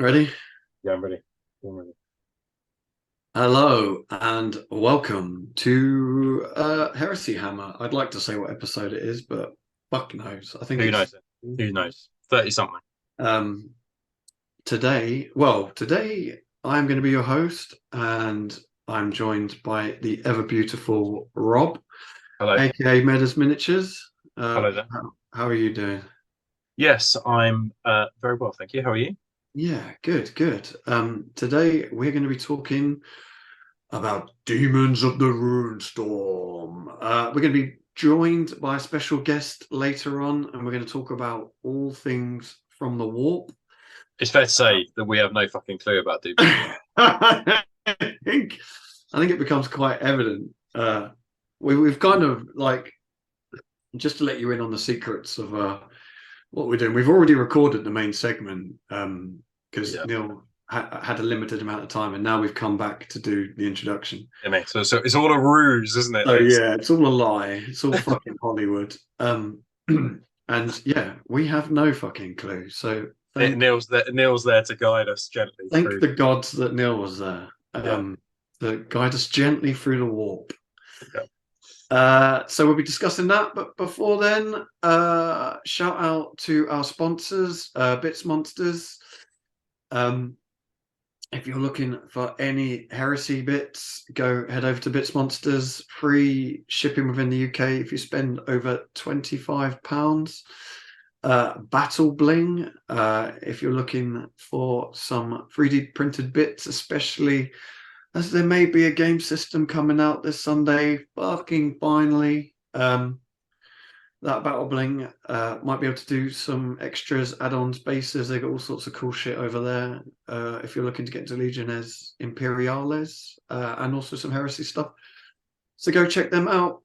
Ready? Yeah, I'm ready. I'm ready. Hello and welcome to Heresy Hammer. I'd like to say what episode it is, but fuck knows. I think Who it's knows it? Who knows? 30 something. um today I'm going to be your host and I'm joined by the ever beautiful Rob, Hello. aka Meadows Miniatures. Hello there. How are you doing? Yes, I'm very well, thank you. How are you? Yeah, good, good. Today we're going to be talking about Demons of the Runestorm. We're going to be joined by a special guest later on, and we're going to talk about all things from the warp. It's fair to say that we have no fucking clue about Demons of the Room. I think I think it becomes quite evident. We've kind of like just to let you in on the secrets of what we're doing. We've already recorded the main segment because Yeah. Neil had a limited amount of time, and now we've come back to do the introduction. I mean, so it's all a ruse, isn't it? So It's yeah, it's all a lie. It's all fucking Hollywood. And yeah, we have no fucking clue. So Neil's there to guide us gently thank through. the gods that Neil was there. Yeah. To guide us gently through the warp. Yeah. So we'll be discussing that, but before then, shout out to our sponsors, Bits Monsters. Um, if you're looking for any heresy bits, go head over to Bits Monsters. Free shipping within the UK if you spend over £25. BattleBling, if you're looking for some 3D printed bits, especially as there may be a game system coming out this Sunday. Fucking finally. That BattleBling might be able to do some extras, add-ons, bases. They got all sorts of cool shit over there. If you're looking to get into Legiones Imperiales and also some heresy stuff, so go check them out.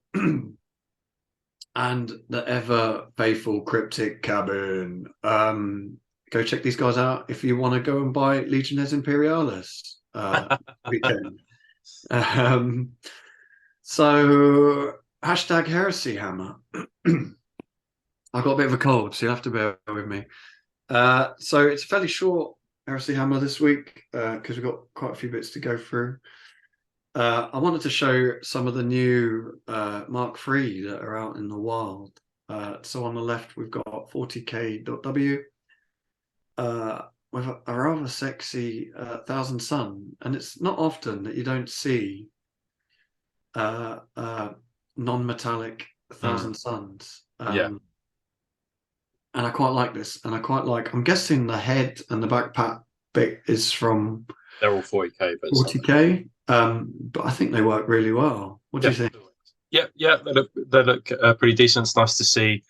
And the ever faithful Cryptic Cabin. Go check these guys out if you want to go and buy Legiones Imperiales weekend. Um, so hashtag Heresy Hammer. I've got a bit of a cold, so you'll have to bear with me. So it's a fairly short Heresy Hammer this week because we've got quite a few bits to go through. I wanted to show some of the new Mark III that are out in the wild. So on the left, we've got 40k.w with a rather sexy Thousand Sun. And it's not often that you don't see uh, non-metallic Mm, Thousand Suns. yeah. And I quite like this. And I'm guessing the head and the backpack bit is from They're all 40k, but some. 40k. But I think they work really well. What do Yeah. you think? Yeah, yeah, they look pretty decent. It's nice to see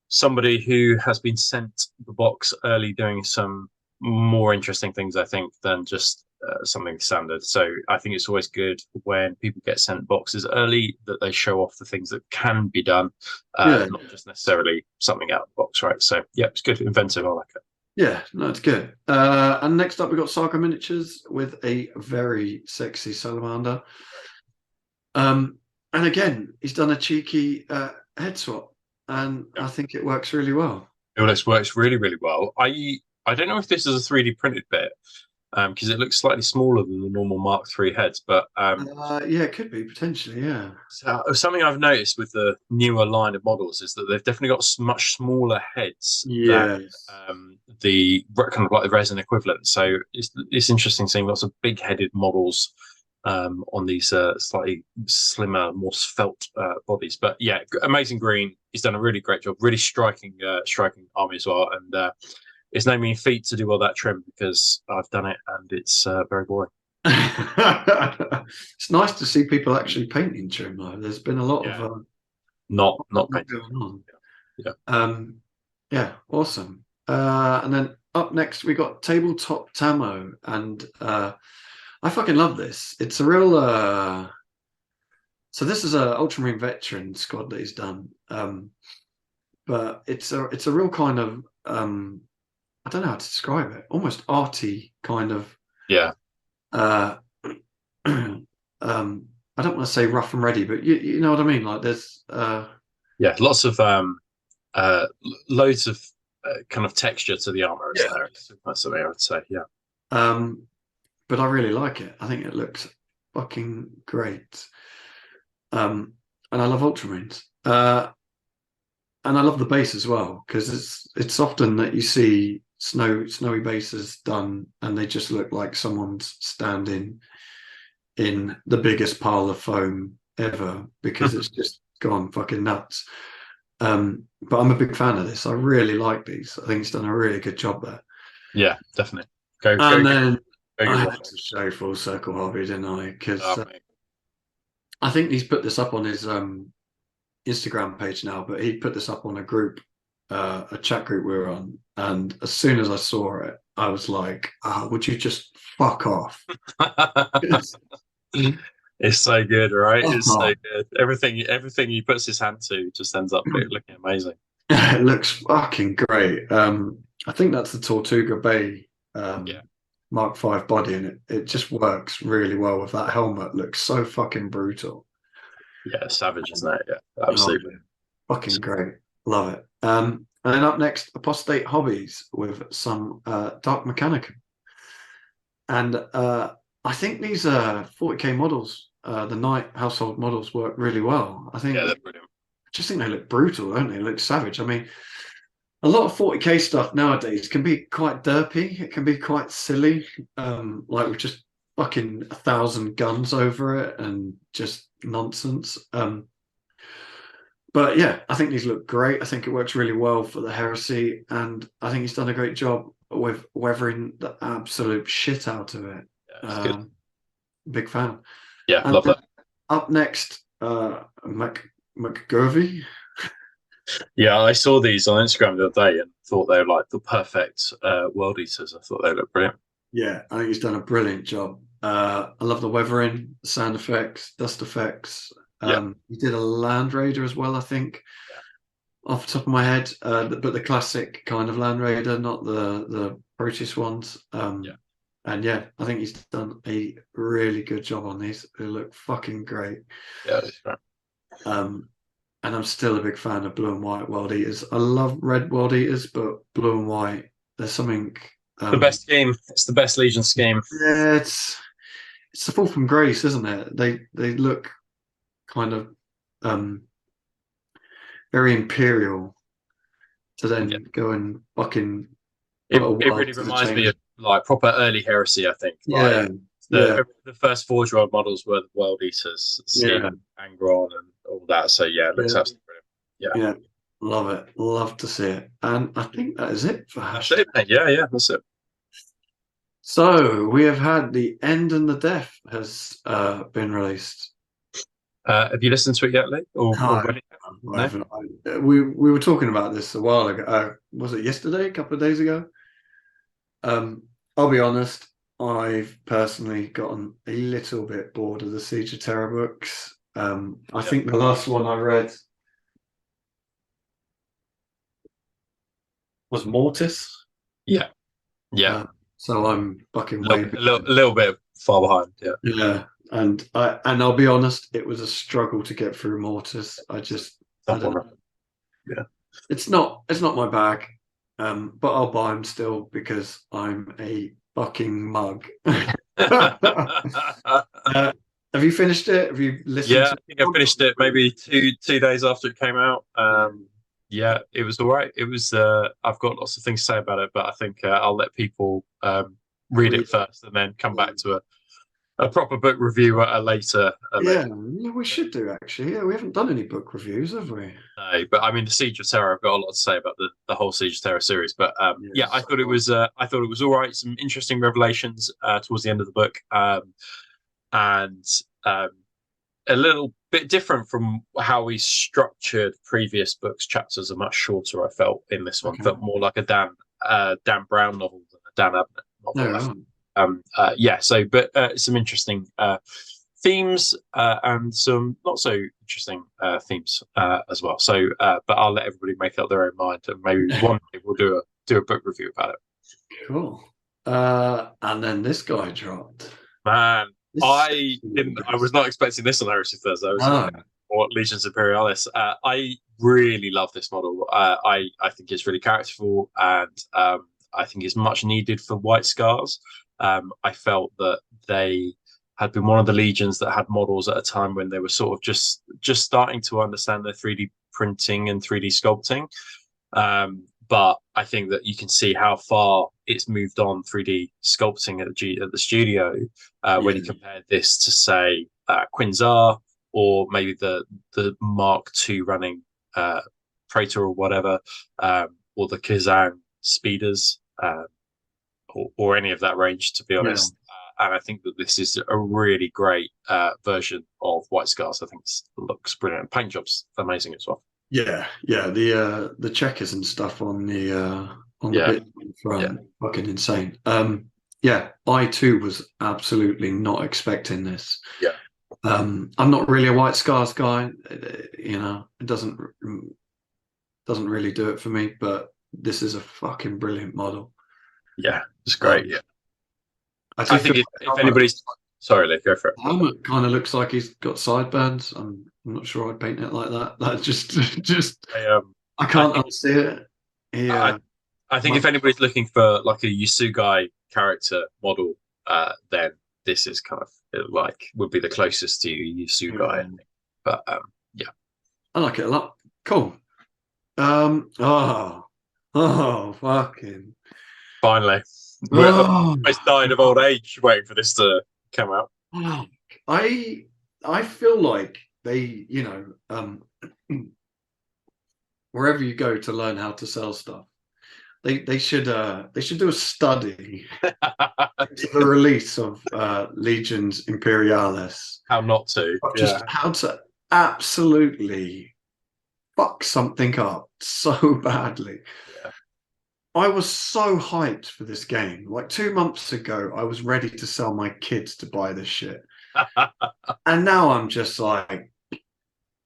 somebody who has been sent the box early doing some more interesting things, I think, than just something standard. So I think it's always good when people get sent boxes early that they show off the things that can be done, Yeah, not just necessarily something out of the box, right? So yeah, it's good, inventive. I like it. yeah, no, it's good. And next up, we've got Saga Miniatures with a very sexy salamander. Um, and again, he's done a cheeky head swap, and Yeah. I think it works really well. All this works really, really well. I don't know if this is a 3D printed bit because it looks slightly smaller than the normal Mark III heads, but Yeah, it could be potentially. Yeah, so something I've noticed with the newer line of models is that they've definitely got much smaller heads than yes, the kind of like the resin equivalent. So it's interesting seeing lots of big-headed models on these slightly slimmer, more svelte bodies. But yeah, amazing green. He's done a really great job. Really striking army as well. And it's no mean feat to do all that trim because I've done it and it's very boring. it's nice to see people actually painting trim though. There's been a lot of Yeah, not not painted. going on. Yeah. Um, yeah, awesome. And then up next we got Tabletop Tamo, and I fucking love this. It's a real. So this is a Ultramarine veteran squad that he's done, but it's a real kind of I don't know how to describe it. Almost arty kind of. Yeah. Uh, I don't want to say rough and ready, but you know what I mean. Like there's Yeah, lots of uh, loads of kind of texture to the armor, isn't there? That's something I would say. Yeah. But I really like it. I think it looks fucking great. And I love Ultramarines. And I love the base as well, because it's often that you see snowy bases done and they just look like someone's standing in the biggest pile of foam ever because it's just gone fucking nuts. But I'm a big fan of this. I really like these. I think it's done a really good job there. Yeah, definitely. Then I had to show Full Circle Hobby, didn't I? Because I think he's put this up on his Instagram page now, but he put this up on a group, a chat group we were on, and as soon as I saw it, I was like, would you just fuck off? It's so good, right? It's so good. Everything he puts his hand to just ends up looking amazing. It looks fucking great. I think that's the Tortuga Bay Mark V body, and it just works really well with that helmet. Looks so fucking brutal. Yeah, savage, isn't it? Yeah, absolutely. Fucking great. Love it. And then up next, Apostate Hobbies with some Dark Mechanicum. And I think these 40k models, the Knight household models, work really well. I think they're brilliant. I just think they look brutal, don't they? They look savage. I mean, a lot of 40k stuff nowadays can be quite derpy. It can be quite silly, like with just fucking 1,000 guns over it and just nonsense. But yeah, I think these look great. I think it works really well for the Heresy, and I think he's done a great job with weathering the absolute shit out of it. Yeah, good. Big fan. Yeah, love that. Up next, McGurvey. Yeah, I saw these on Instagram the other day and thought they were like the perfect world eaters. I thought they looked brilliant. Yeah, I think he's done a brilliant job. I love the weathering, sound effects, dust effects. He did a Land Raider as well, I think, off the top of my head. But the classic kind of Land Raider, not the British ones. And yeah, I think he's done a really good job on these. They look fucking great. Yeah, that's right. And I'm still a big fan of blue and white World Eaters. I love red World Eaters, but blue and white, there's something. The best scheme. It's the best Legion scheme. Yeah, it's the fall from grace, isn't it? They look kind of very imperial to then go and fucking. It really reminds me of like proper early Heresy, I think. Like, the first Forge-World models were the World Eaters, Angron and all that. So yeah, it looks absolutely brilliant. Yeah, love it. Love to see it. And I think that is it for That's it, mate. Yeah, that's it. So we have had The End and the Death has been released. Have you listened to it yet, Lee? Or we were talking about this a while ago. Was it yesterday? A couple of days ago? I'll be honest. I've personally gotten a little bit bored of the Siege of Terror books. I think the last one I read was Mortis. Yeah. So I'm fucking a little bit far behind. Yeah. And I'll be honest, it was a struggle to get through Mortis. I don't know. Yeah. It's not my bag. But I'll buy them still because I'm a fucking mug. Have you finished it? Have you listened to it? I think I finished it maybe two days after it came out. Yeah, it was all right. It was. I've got lots of things to say about it, but I think I'll let people read it first and then come back to a proper book review at a later. We should do actually. Yeah, we haven't done any book reviews, have we? No, but I mean, the Siege of Terror. I've got a lot to say about the whole Siege of Terror series. But I thought it was. I thought it was all right. Some interesting revelations towards the end of the book, and a little bit different from how we structured previous books. Chapters are much shorter. I felt in this one felt more like a Dan Brown novel than a Dan Abnett novel. But some interesting themes and some not so interesting themes as well. So, but I'll let everybody make up their own mind, and maybe one day we'll do a book review about it. Cool. And then this guy dropped. Man, I was not expecting this on Heresy Thursday. or Legions Imperialis. I really love this model. I think it's really characterful, and I think it's much needed for White Scars. I felt that they had been one of the legions that had models at a time when they were sort of just starting to understand their 3D printing and 3D sculpting. But I think that you can see how far it's moved on 3D sculpting at the studio when you compare this to, say, Quinzar, or maybe the Mark II running Praetor or whatever, or the Kazan speeders, or any of that range, to be honest. And I think that this is a really great version of White Scars. I think it looks brilliant. Paint job's amazing as well. Yeah, the checkers and stuff on the bit front, fucking insane. I too was absolutely not expecting this. Yeah. I'm not really a White Scars guy. It doesn't really do it for me, but this is a fucking brilliant model. Yeah, it's great. Yeah. I think if anybody's sorry, Lee, go for it. Helmet kind of looks like he's got sideburns. I'm not sure I'd paint it like that. That just I can't unsee it. I think if anybody's looking for like a Yasugai character model, then this is kind of like would be the closest to Yasugai. I think. But I like it a lot. Cool. Fucking finally. We're almost died of old age waiting for this to come out. I feel like they, wherever you go to learn how to sell stuff, they should do a study into the release of Legions Imperialis. How not to. Just how to absolutely fuck something up so badly. Yeah. I was so hyped for this game. Like 2 months ago, I was ready to sell my kids to buy this shit. And now I'm just like,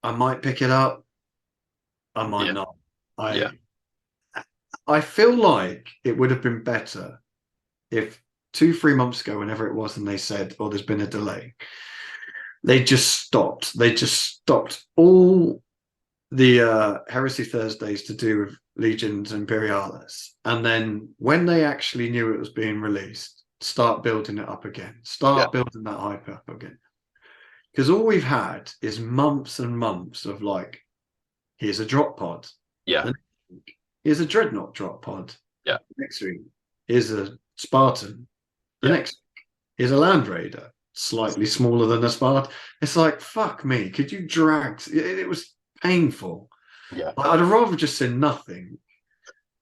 I might pick it up. I might not. I feel like it would have been better if 2-3 months ago, whenever it was, and they said, "Oh, there's been a delay," they just stopped. They just stopped all the Heresy Thursdays to do with Legions Imperialis, and then when they actually knew it was being released, start building it up again. Start building that hype up again. Because all we've had is months and months of like, here's a drop pod. Yeah. Here's a Dreadnought drop pod. Yeah. Next week, here's a Spartan. The next week, here's a Land Raider, slightly smaller than a Spartan. It's like, fuck me. Could you drag? It was painful. Yeah. I'd rather just say nothing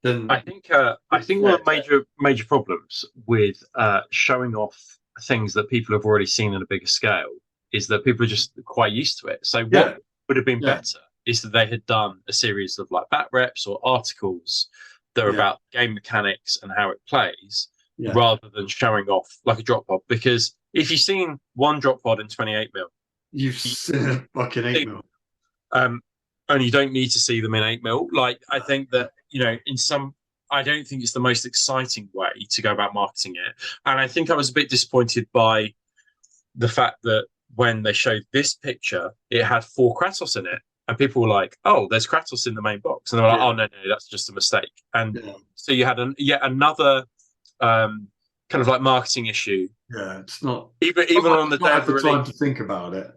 than. I think one of the major problems with showing off things that people have already seen on a bigger scale is that people are just quite used to it. So what would have been better is that they had done a series of like bat reps or articles that are about game mechanics and how it plays, rather than showing off like a drop pod. Because if you've seen one drop pod in 28mm, you've seen a fucking 8mm. And you don't need to see them in 8mm. Like, I think that, I don't think it's the most exciting way to go about marketing it. And I think I was a bit disappointed by the fact that when they showed this picture, it had 4 Kratos in it. And people were like, "Oh, there's Kratos in the main box," and they were like, "Oh no, that's just a mistake." And so you had yet another kind of like marketing issue. Yeah, it's not even on the day of the release. Time to think about it.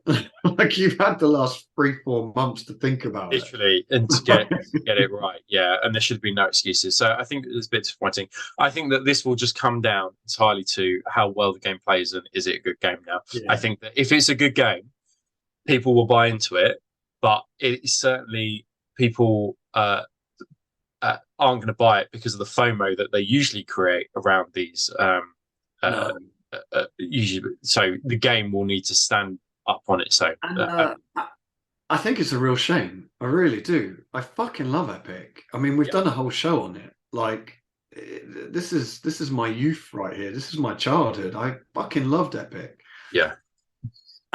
Like you've had the last 3-4 months to think about literally, and to get it right. Yeah, and there should be no excuses. So I think it's a bit disappointing. I think that this will just come down entirely to how well the game plays and is it a good game now. Yeah. I think that if it's a good game, people will buy into it. But it's certainly people aren't going to buy it because of the FOMO that they usually create around these. Usually, so the game will need to stand up on its own. And, I think it's a real shame. I really do. I fucking love Epic. I mean, we've done a whole show on it. Like, this is my youth right here. This is my childhood. I fucking loved Epic. Yeah.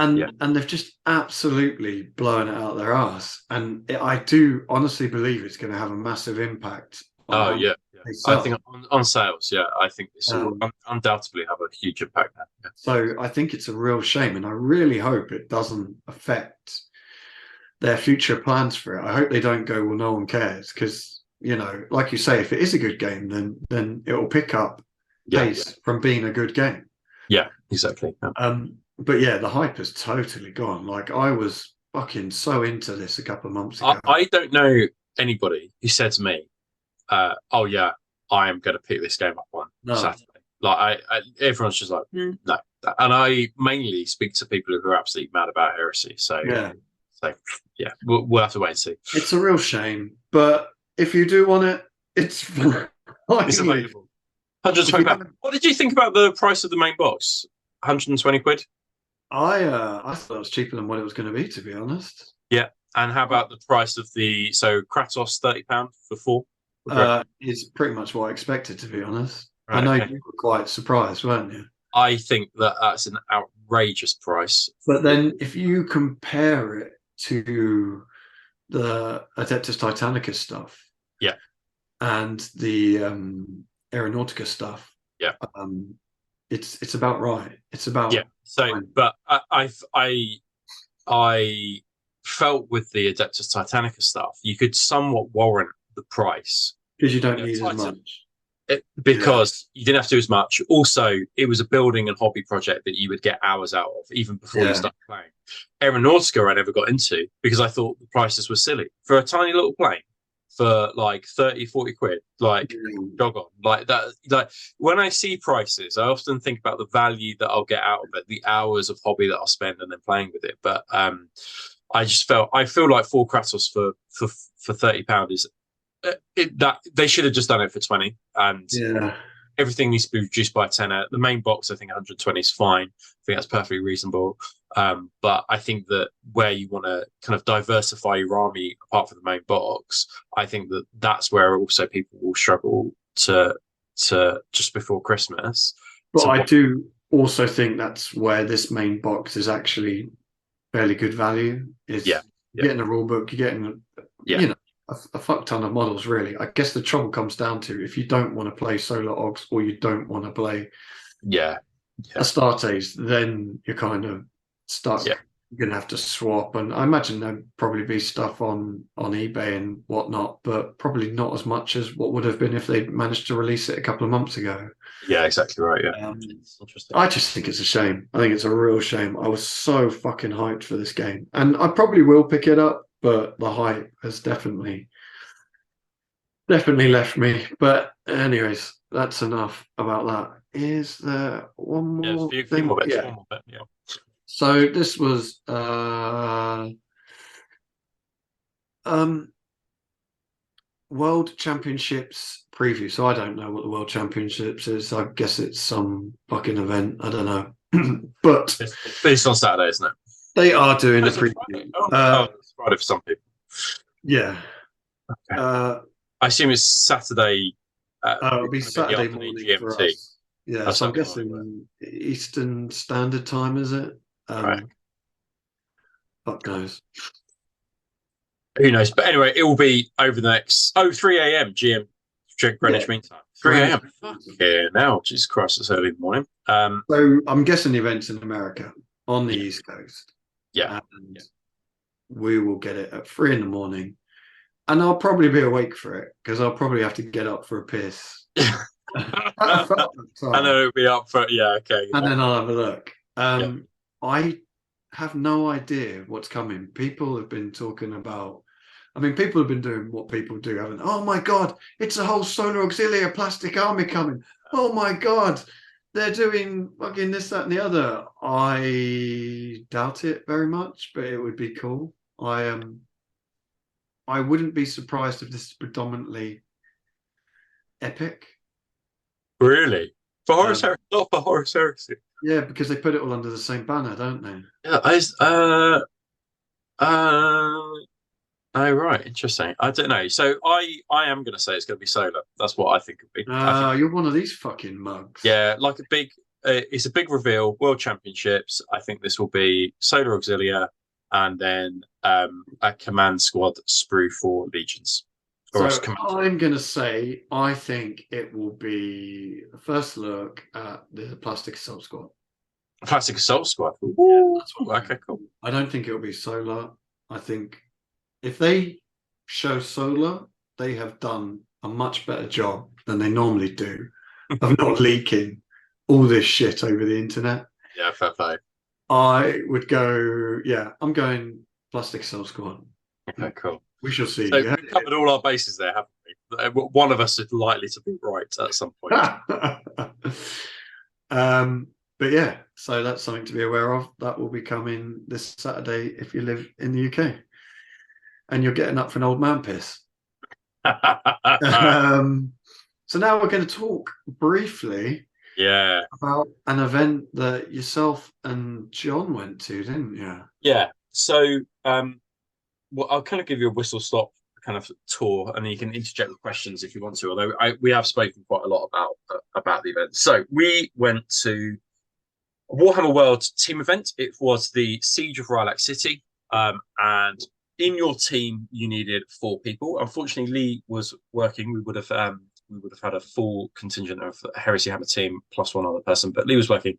And they've just absolutely blown it out their ass. And I do honestly believe it's going to have a massive impact. I think on sales, I think this will undoubtedly have a huge impact now. So I think it's a real shame, and I really hope it doesn't affect their future plans for it. I hope they don't go, well, no one cares, because like you say, if it is a good game, then it will pick up pace from being a good game. Yeah, exactly. Yeah. But yeah, the hype has totally gone. Like I was fucking so into this a couple of months ago. I don't know anybody who said to me, "Oh yeah, I am going to pick this game up on Saturday." Like everyone's just like, no. And I mainly speak to people who are absolutely mad about Heresy. So yeah, we'll have to wait and see. It's a real shame, but if you do want it, it's it's available. 120 pounds. What did you think about the price of the main box? 120 quid. I thought it was cheaper than what it was going to be, to be honest. Yeah, and how about the price of Kratos? £30 for 4. It's pretty much what I expected, to be honest. Right, I know you were quite surprised, weren't you? I think that's an outrageous price. But then, if you compare it to the Adeptus Titanicus stuff, yeah, and the Aeronautica stuff, yeah, it's about right. It's about but I felt with the Adeptus Titanicus stuff, you could somewhat warrant the price because you don't need as much. Because you didn't have to do as much. Also, it was a building and hobby project that you would get hours out of even before you started playing. Aeronautica I never got into because I thought the prices were silly. For a tiny little plane for like 30, 40 quid, like jog on. Like that, like when I see prices, I often think about the value that I'll get out of it, the hours of hobby that I'll spend and then playing with it. But I feel like 4 Kratos for £30 is that they should have just done it for 20, and everything needs to be reduced by 10. The main box, I think 120 is fine. I think that's perfectly reasonable. But I think that where you want to kind of diversify your army apart from the main box, I think that's where also people will struggle to just before Christmas. But I do also think that's where this main box is actually fairly good value. Is you're getting a rule book, you're getting a fuck ton of models, really. I guess the trouble comes down to if you don't want to play Solar Ogs or you don't want to play Astartes, then you're kind of stuck. You're going to have to swap. And I imagine there'd probably be stuff on eBay and whatnot, but probably not as much as what would have been if they'd managed to release it a couple of months ago. Yeah, exactly right. Yeah. It's interesting. I just think it's a shame. I think it's a real shame. I was so fucking hyped for this game. And I probably will pick it up, but the hype has definitely left me. But anyways, that's enough about that. Is there one more thing? One more bit. So this was World Championships preview. So I don't know what the World Championships is. I guess it's some fucking event. I don't know. But it's on Saturday, isn't it? They are doing a preview. It's Friday for some people. Yeah. Okay. I assume it's Saturday. It'll be Saturday morning GMT. for us. Yeah, so I'm guessing Eastern Standard Time, is it? Right. Fuck knows. Who knows? But anyway, it will be over the next 3 a.m. GM Greenwich Mean Time. 3 a.m. Yeah, now, Jesus Christ, it's early in the morning. So I'm guessing the event's in America on the East Coast. Yeah. And we will get it at 3 in the morning. And I'll probably be awake for it because I'll probably have to get up for a piss. And then it'll be up for okay. And then I'll have a look. I have no idea what's coming. People have been talking about. I mean, people have been doing what people do, haven't? Oh my god, it's a whole Solar Auxilia plastic army coming. Oh my god, they're doing fucking this, that, and the other. I doubt it very much, but it would be cool. I wouldn't be surprised if this is predominantly epic. Really? For Horus Heresy? Not for Horus Heresy. Yeah, because they put it all under the same banner, don't they? Yeah, oh, right. Interesting. I don't know. So I am going to say it's going to be Solar. That's what I think it'll be. You're one of these fucking mugs. Yeah, like it's a big reveal. World Championships. I think this will be Solar Auxilia and then a command squad sprue for Legions. So I'm going to say I think it will be the first look at the Plastic Assault Squad. Plastic Assault Squad? Yeah, okay, cool. I don't think it'll be Solar. I think if they show solar, they have done a much better job than they normally do of not leaking all this shit over the internet. Yeah, fair play. I would go, yeah, I'm going Plastic Cell Squad. Okay, cool. We shall see. So we've covered all our bases there, haven't we? One of us is likely to be right at some point. But yeah, so that's something to be aware of. That will be coming this Saturday if you live in the UK. And you're getting up for an old man piss. So now we're going to talk briefly about an event that yourself and John went to, didn't you? Yeah. So well, I'll kind of give you a whistle stop kind of tour, and then you can interject with questions if you want to. Although we have spoken quite a lot about the event. So we went to a Warhammer World team event. It was the Siege of Rylak City, and in your team you needed 4 people. Unfortunately, Lee was working. We would have had a full contingent of Heresy Hammer team plus one other person, but Lee was working.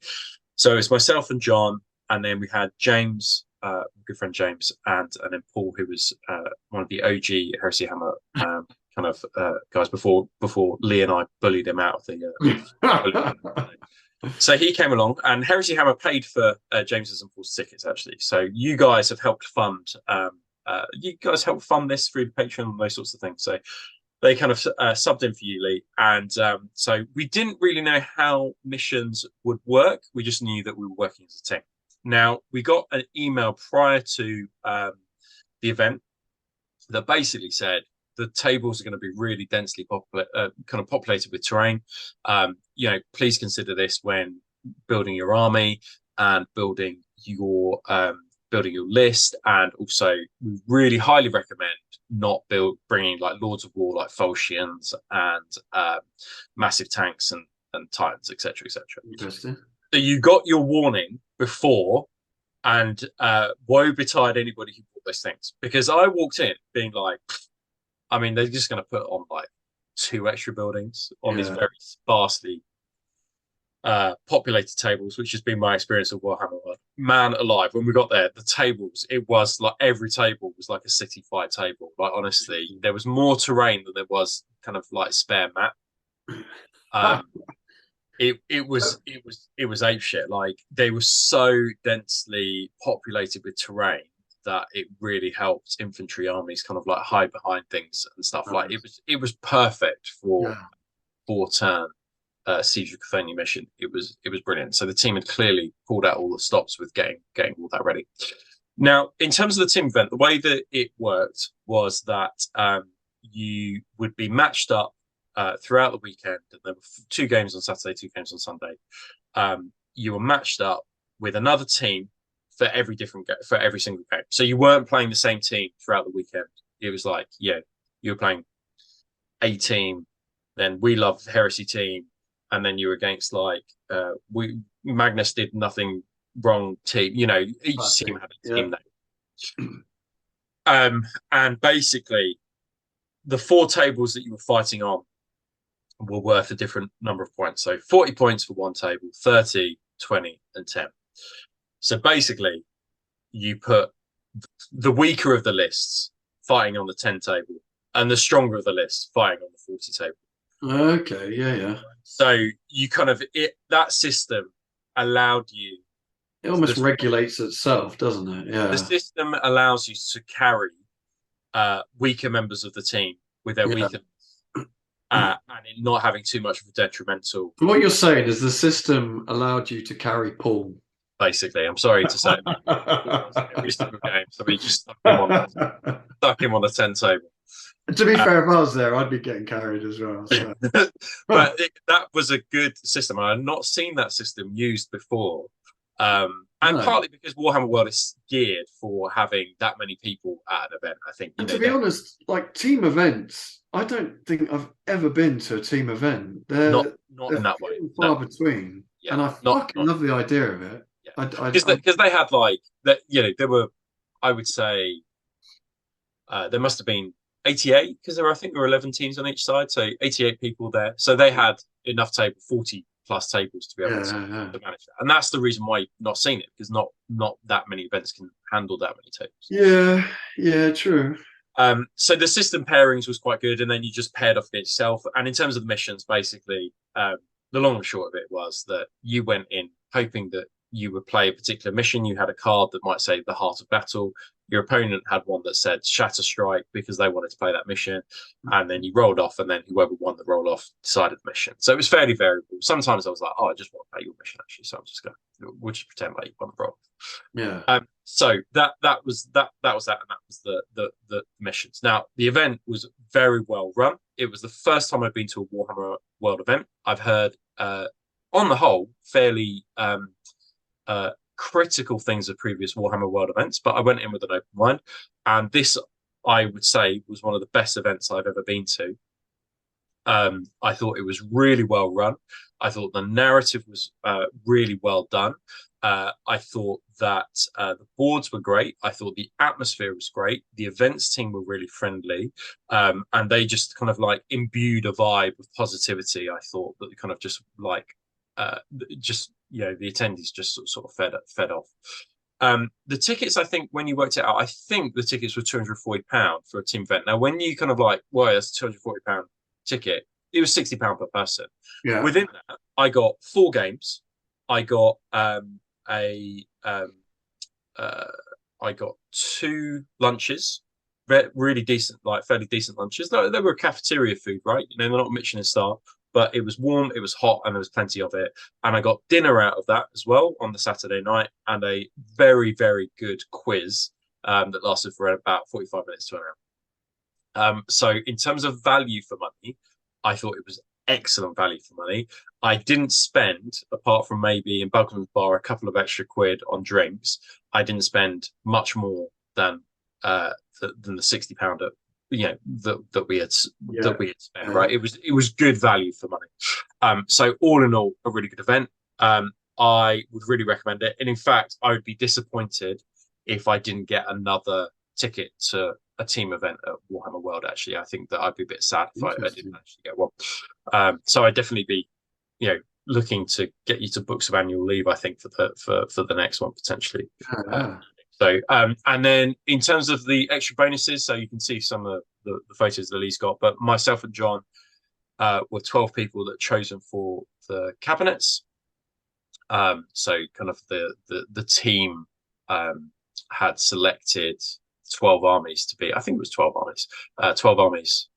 So it's myself and John, and then we had James, good friend James, and then Paul, who was one of the OG Heresy Hammer kind of guys before Lee and I bullied him out of the. So he came along, and Heresy Hammer paid for James's and Paul's tickets actually. So you guys have helped fund. You guys helped fund this through the Patreon and those sorts of things. So they kind of subbed in for you, Lee. And so we didn't really know how missions would work. We just knew that we were working as a team. Now, we got an email prior to the event that basically said the tables are going to be really densely populated with terrain. Please consider this when building your army and building your list, and also we really highly recommend not bringing like Lords of War like Volscians and massive tanks and Titans, etc., etc. Interesting. So you got your warning before, and woe betide anybody who bought those things, because I walked in being like, I mean, they're just going to put on like 2 extra buildings on these very sparsely populated tables, which has been my experience of Warhammer. Man alive, when we got there, the tables, it was like every table was like a city fight table. Like honestly, there was more terrain than there was kind of like spare map. It was ape shit. Like they were so densely populated with terrain that it really helped infantry armies kind of like hide behind things and stuff. Like it was perfect for 4-turn Siege of Cathonia mission. It was brilliant. So the team had clearly pulled out all the stops with getting all that ready. Now, in terms of the team event, the way that it worked was that you would be matched up throughout the weekend, and there were 2 games on Saturday, 2 games on Sunday. You were matched up with another team for every single game. So you weren't playing the same team throughout the weekend. It was like, you were playing a team, then we love Heresy team, and then you were against like Magnus did nothing wrong team. Each team had a team name. And basically the 4 tables that you were fighting on were worth a different number of points. So 40 points for one table, 30, 20, and 10. So basically, you put the weaker of the lists fighting on the 10 table, and the stronger of the lists fighting on the 40 table. Okay, yeah. So you kind of that system allowed you. It almost regulates itself, doesn't it? Yeah. The system allows you to carry weaker members of the team with their weaker. And in not having too much of a detrimental. What you're saying is the system allowed you to carry Paul. Basically, I'm sorry to say every single game, somebody just stuck him on the 10 table. To be fair, if I was there, I'd be getting carried as well. So. But that was a good system. I had not seen that system used before. And partly because Warhammer World is geared for having that many people at an event, I think. And to be honest, like team events, I don't think I've ever been to a team event. They're not in that way. Far between. Yeah, and I fucking love the idea of it. Because they had like that, there were, I would say, there must have been 88, because I think there were 11 teams on each side, so 88 people there. So they had enough 40 plus tables to be able to manage that. And that's the reason why you've not seen it, because not that many events can handle that many tables. Yeah, true. So the system pairings was quite good, and then you just paired off against yourself. And in terms of the missions, basically, the long and short of it was that you went in hoping that you would play a particular mission. You had a card that might say the Heart of Battle. Your opponent had one that said Shatter Strike because they wanted to play that mission. And then you rolled off, and then whoever won the roll off decided the mission. So it was fairly variable. Sometimes I was like, oh, I just want to play your mission, actually. So I'm just going to, we'll just pretend like you won the roll. Yeah. So that was that, and that was the missions. Now the event was very well run. It was the first time I'd been to a Warhammer World event. I've heard, on the whole, fairly critical things of previous Warhammer World events, but I went in with an open mind, and this, I would say, was one of the best events I've ever been to. I thought it was really well run. I thought the narrative was really well done. I thought that the boards were great. I thought the atmosphere was great. The events team were really friendly, and they just kind of like imbued a vibe of positivity. I thought that kind of just like just the attendees just sort of fed off. The tickets, I think, when you worked it out, I think the tickets were £240 for a team event. Now, when you kind of like, well, that's £240 ticket, it was £60 per person. Yeah. Within that, I got 4 games. I got I got 2 lunches, really decent, like fairly decent lunches. They were cafeteria food, right? They're not Michelin star, but it was warm, it was hot, and there was plenty of it. And I got dinner out of that as well on the Saturday night, and a very, very good quiz that lasted for about 45 minutes to an hour. So in terms of value for money, I thought it was excellent value for money. I didn't spend, apart from maybe in Buckland's Bar, a couple of extra quid on drinks. I didn't spend much more than the £60 that we had spent. Right, it was good value for money. So all in all, a really good event. I would really recommend it, and in fact, I would be disappointed if I didn't get another ticket to a team event at Warhammer World. Actually, I think that I'd be a bit sad if I didn't actually get one. So I'd definitely be, looking to get you to book some annual leave, I think, for the next one potentially. So and then in terms of the extra bonuses, so you can see some of the photos that Lee's got, but myself and John were 12 people that chosen for the cabinets. So kind of the team had selected 12 armies to be, I think it was 12 armies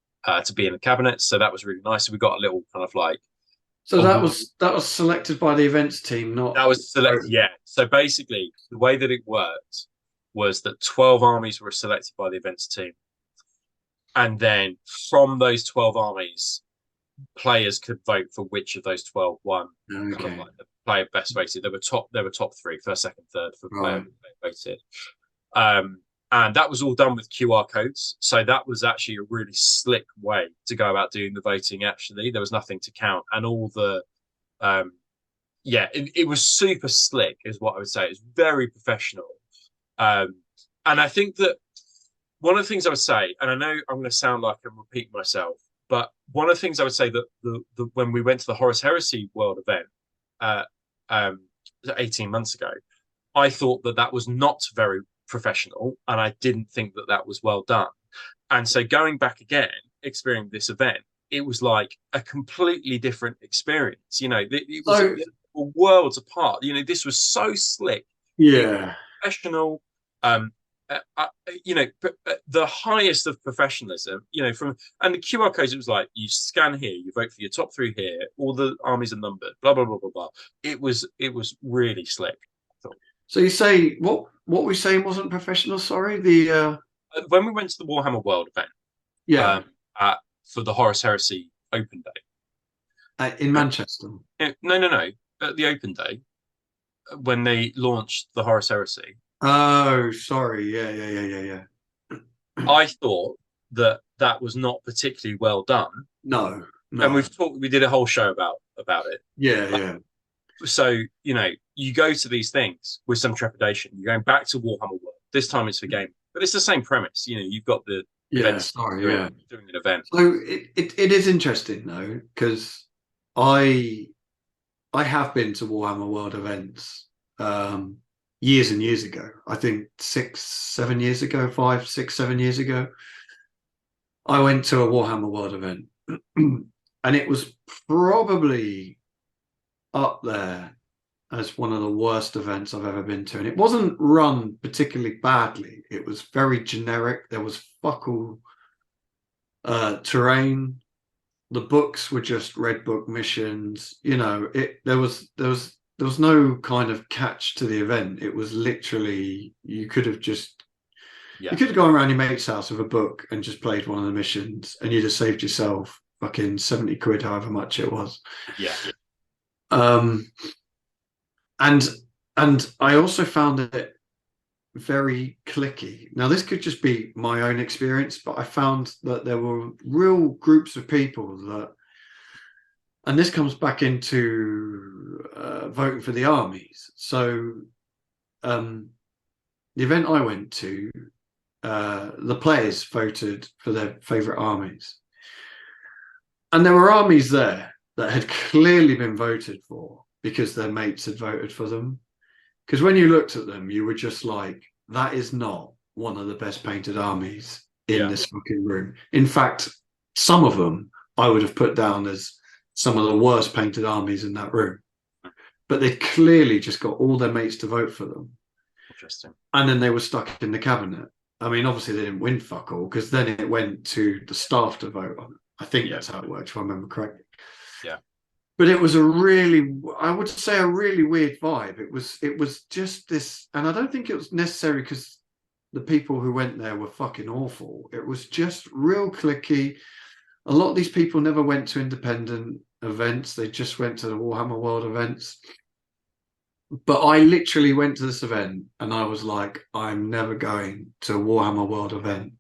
to be in the cabinet. So that was really nice. So we got a little kind of like, so that was selected by the events team, not that was selected. Yeah. So basically, the way that it worked was that 12 armies were selected by the events team, and then from those 12 armies, players could vote for which of those 12 won. Okay. Kind of like the player best voted. There were top 3, first, second, third for player voted. And that was all done with QR codes. So that was actually a really slick way to go about doing the voting. Actually, there was nothing to count, and all the it was super slick, is what I would say. It's very professional. And I think that one of the things I would say, and I know I'm going to sound like I'm repeating myself, but one of the things I would say that when we went to the Horus Heresy World event 18 months ago, I thought that was not very professional, and I didn't think that was well done. And so going back again, experiencing this event, it was like a completely different experience. It was worlds apart. This was so slick, professional. The highest of professionalism. And the QR codes, it was like, you scan here, you vote for your top 3 here, all the armies are numbered, blah blah blah blah blah. It was really slick. So you say what we're saying wasn't professional? Sorry, when we went to the Warhammer World event, for the Horus Heresy Open Day in Manchester. No, at the Open Day when they launched the Horus Heresy. Oh, sorry, yeah. I thought that was not particularly well done. No. And we did a whole show about it. Yeah. So, you go to these things with some trepidation. You're going back to Warhammer World. This time it's for game, but it's the same premise. You've got the doing an event. So it is interesting though, because I have been to Warhammer World events years and years ago. I think 6, 7 years ago, 5, 6, 7 years ago. I went to a Warhammer World event, and it was probably up there as one of the worst events I've ever been to. And it wasn't run particularly badly. It was very generic. There was fuck all terrain. The books were just red book missions. You know, there was no kind of catch to the event. It was literally you could have gone around your mate's house with a book and just played one of the missions, and you'd have saved yourself fucking 70 quid, however much it was. Yeah. And I also found it very clicky. Now, this could just be my own experience, but I found that there were real groups of people that, and this comes back into voting for the armies. So the event I went to, the players voted for their favorite armies. And there were armies there that had clearly been voted for because their mates had voted for them. Because when you looked at them, you were just like, that is not one of the best painted armies in this fucking room. In fact, some of them I would have put down as some of the worst painted armies in that room. But they clearly just got all their mates to vote for them. Interesting. And then they were stuck in the cabinet. I mean, obviously they didn't win fuck all, because then it went to the staff to vote on it. I think that's how it worked, if I remember correctly. Yeah. But it was I would say a really weird vibe. It was just this, and I don't think it was necessary because the people who went there were fucking awful. It was just real clicky. A lot of these people never went to independent events. They just went to the Warhammer World events. But I literally went to this event and I was like, I'm never going to a Warhammer World event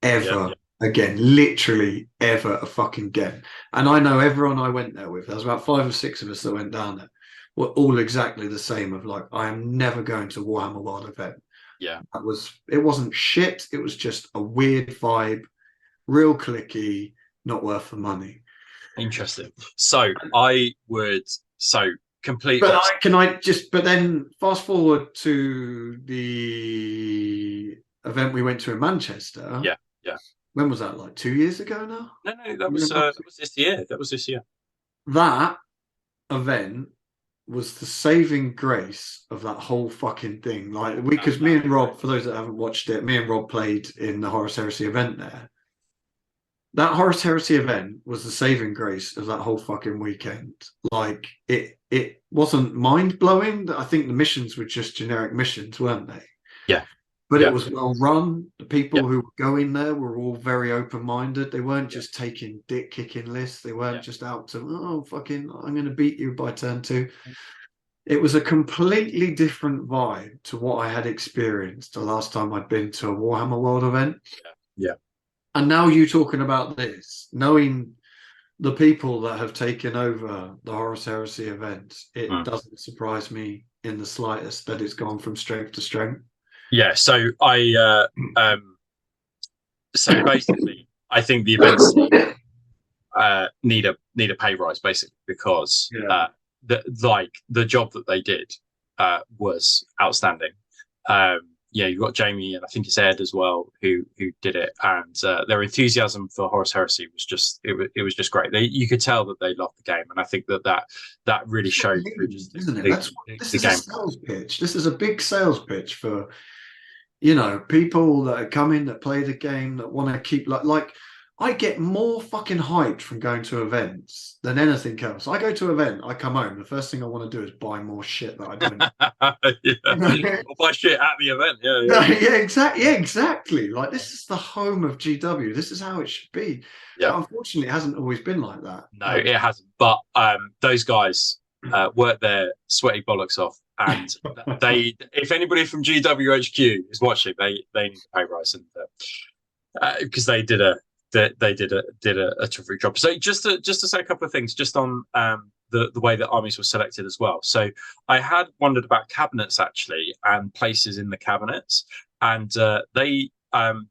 ever again, literally ever a fucking again. And I know everyone I went there with, there was about 5 or 6 of us that went down there, were all exactly the same of like, I am never going to a Warhammer World event. Yeah. It wasn't shit. It was just a weird vibe, real clicky, not worth the money. Interesting. So complete. But then fast forward to the event we went to in Manchester. Yeah. When was that? Like 2 years ago now? No, that was this year. That was this year. That event was the saving grace of that whole fucking thing. Like because me and Rob, for those that haven't watched it, me and Rob played in the Horus Heresy event there. That Horus Heresy event was the saving grace of that whole fucking weekend. Like it wasn't mind blowing. I think the missions were just generic missions, weren't they? Yeah. But it was well run. The people who were going there were all very open minded. They weren't just taking dick kicking lists. They weren't just out to, fucking, I'm going to beat you by turn 2. It was a completely different vibe to what I had experienced the last time I'd been to a Warhammer World event. Yeah. And now you talking about this, knowing the people that have taken over the Horus Heresy events, it doesn't surprise me in the slightest that it's gone from strength to strength. Yeah, so so basically, I think the events need a pay rise, basically, because the job that they did was outstanding. You've got Jamie and I think it's Ed as well who did it, and their enthusiasm for Horus Heresy was just it was just great. You could tell that they loved the game, and I think that really showed through just isn't it? This is a sales pitch. This is a big sales pitch for people that are coming, that play the game, that want to keep like I get more fucking hyped from going to events than anything else. I go to an event, I come home, the first thing I want to do is buy more shit that I don't. Or buy shit at the event. Exactly. Like this is the home of GW. This is how it should be. Yeah. But unfortunately, it hasn't always been like that. No, it hasn't. But those guys work their sweaty bollocks off. And if anybody from GWHQ is watching, they need a pay rise, and because they did a terrific job. So just to say a couple of things, just on the way that armies were selected as well. So I had wondered about cabinets actually, and places in the cabinets, and they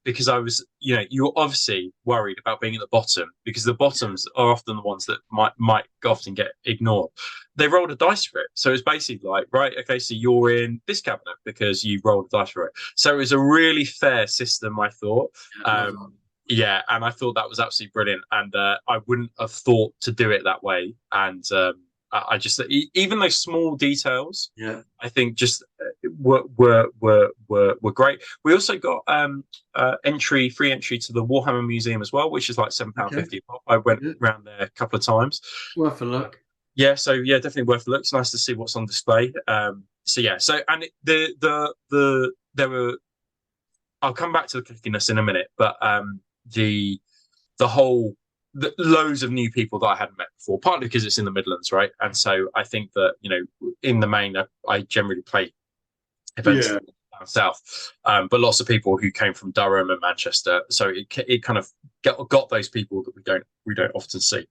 because I was, you're obviously worried about being at the bottom, because the bottoms are often the ones that might often get ignored. They rolled a dice for it. So it's basically like, right, okay, so you're in this cabinet because you rolled a dice for it. So it was a really fair system, I thought. Yeah, and I thought that was absolutely brilliant, and I wouldn't have thought to do it that way. And I just even those small details, Yeah. I think just were great. We also got free entry to the Warhammer Museum as well, which is like Okay. £7.50 a pop. I went Yeah. around there a couple of times. Worth a Uh, look. yeah, so yeah, definitely worth a look. It's nice to see what's on display. So yeah, so and there were. I'll come back to the clickiness in a minute, but the the whole loads of new people that I hadn't met before, partly because it's in the Midlands, right? And so I think that, in the main, I generally play events Yeah. down south, but lots of people who came from Durham and Manchester, so it kind of got those people that we don't often see.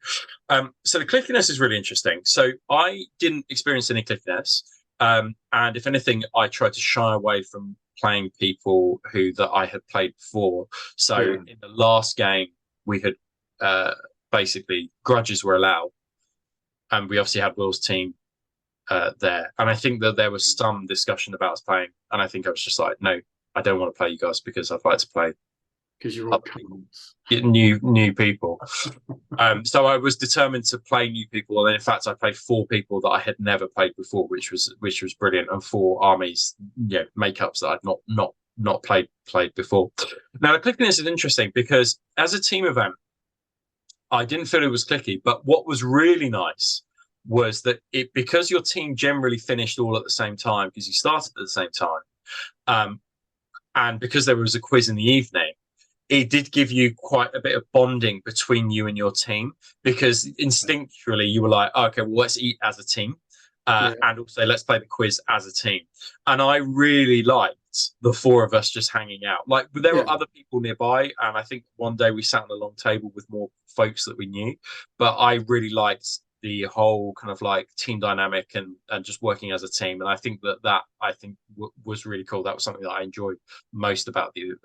So the clickiness is really interesting. So I didn't experience any clickiness, and if anything, I tried to shy away from playing people that I had played before. So Yeah. in the last game, we had basically grudges were allowed, and we obviously had Will's team there. And I think that there was some discussion about us playing, and I think I was just like, no, I don't want to play you guys because I'd like to play Because you're all cunts. new people. So I was determined to play new people, and in fact, I played 4 people that I had never played before, which was brilliant, and 4 armies, makeups that I'd not played before. Now, the clickiness is interesting because as a team event, I didn't feel it was clicky, but what was really nice was that because your team generally finished all at the same time because you started at the same time, and because there was a quiz in the evening, it did give you quite a bit of bonding between you and your team, because instinctually you were like, oh, okay, well, let's eat as a team. And also let's play the quiz as a team. And I really liked the 4 of us just hanging out. Like, there were other people nearby, and I think one day we sat on a long table with more folks that we knew. But I really liked the whole kind of like team dynamic and just working as a team. And I think that was really cool. That was something that I enjoyed most about the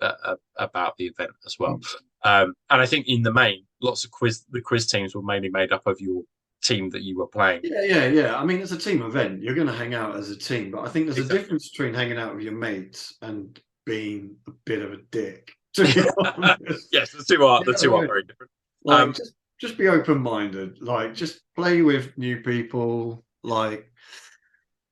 event as well. And I think in the main, lots of the quiz teams were mainly made up of your team that you were playing. Yeah. I mean, it's a team event. You're going to hang out as a team, but I think there's a difference between hanging out with your mates and being a bit of a dick. To be honest. Yes, the two are very different. Like, just be open-minded. Like, just play with new people. Like,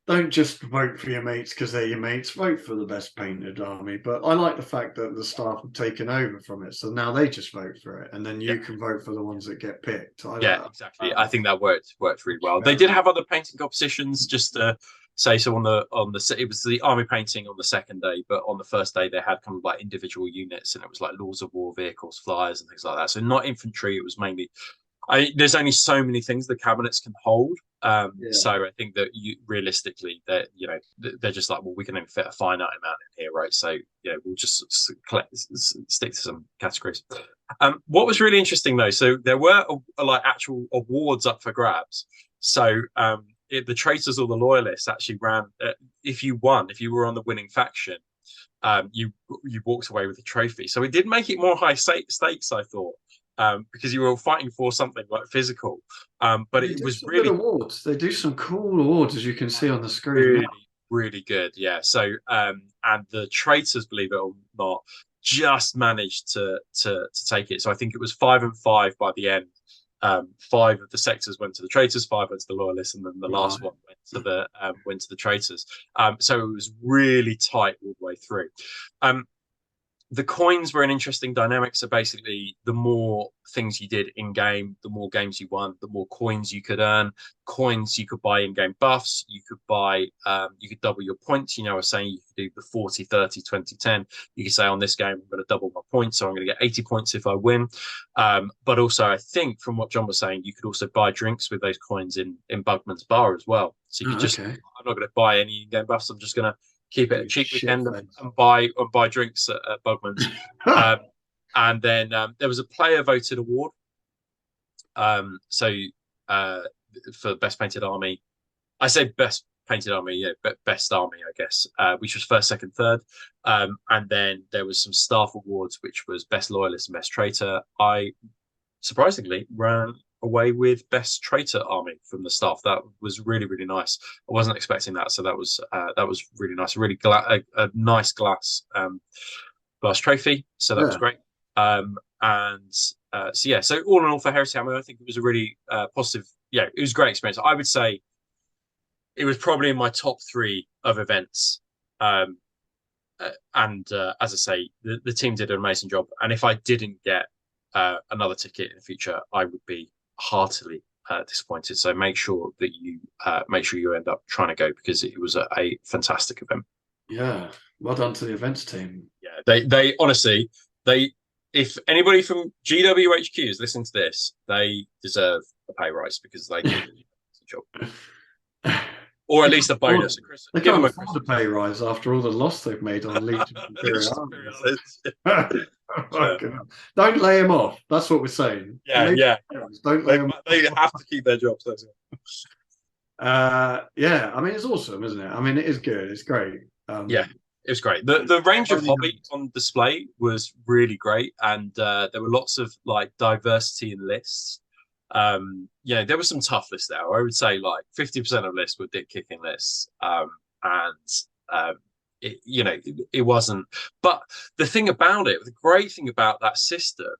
don't just vote for your mates because they're your mates. Vote for the best painted army. But I like the fact that the staff have taken over from it, so now they just vote for it, and then you can vote for the ones that get picked. Exactly. I think that worked really well. They did have other painting competitions, just to say. So it was the army painting on the second day, but on the first day they had kind of like individual units, and it was like Laws of War vehicles, flyers, and things like that. So not infantry. It was mainly. There's only so many things the cabinets can hold. So I think that realistically, they're just like, well, we can only fit a finite amount in here, right? So we'll just stick to some categories. What was really interesting though, so there were like actual awards up for grabs. So the traitors or the loyalists actually ran. If you were on the winning faction, you walked away with a trophy. So it did make it more high stakes, I thought. Because you were fighting for something like physical, but it was really good awards. They do some cool awards, as you can see on the screen. Really, really good. Yeah. So, and the traitors, believe it or not, just managed to take it. So I think it was 5-5 by the end. 5 of the sectors went to the traitors, 5 went to the loyalists, and then the last one went to the traitors. So it was really tight all the way through. The coins were an interesting dynamic. So basically, the more things you did in game, the more games you won, the more coins you could earn. Coins you could buy in game buffs. You could buy, you could double your points. I was saying you could do the 40, 30, 20, 10. You could say on this game, I'm going to double my points. So I'm going to get 80 points if I win. But also, I think from what John was saying, you could also buy drinks with those coins in Bugman's Bar as well. So you could I'm not going to buy any in game buffs. I'm just going to keep it a cheap weekend and buy drinks at Bugman's. And then there was a player voted award. So for best painted army, I say best painted army, but best army, I guess, which was first, second, third. And then there was some staff awards, which was best loyalist and best traitor. I surprisingly ran away with best traitor army from the staff. That was really, really nice. I wasn't expecting that, so that was really nice. A nice glass trophy. So that was great. So yeah, so all in all for Heresy Hammer, I think it was a really positive. Yeah, it was a great experience. I would say it was probably in my top 3 of events. Um, as I say, the team did an amazing job. And if I didn't get another ticket in the future, I would be heartily disappointed. So make sure you end up trying to go, because it was a fantastic event. Yeah, well done to the events team. Yeah, they honestly, they if anybody from GWHQ is listening to this, they deserve a pay rise, because they did a job, or at least a bonus. They Give them can't a afford a pay rise after all the loss they've made on Legion Imperialis. Don't lay him off. That's what we're saying. Yeah. Don't lay him off. They have to keep their jobs. Yeah, I mean, it's awesome, isn't it? I mean, it is good. It's great. Yeah, it was great. The range of hobby on display was really great, and there were lots of like diversity in lists. There were some tough lists there. I would say like 50% of lists were dick kicking lists, it wasn't. But the great thing about that system,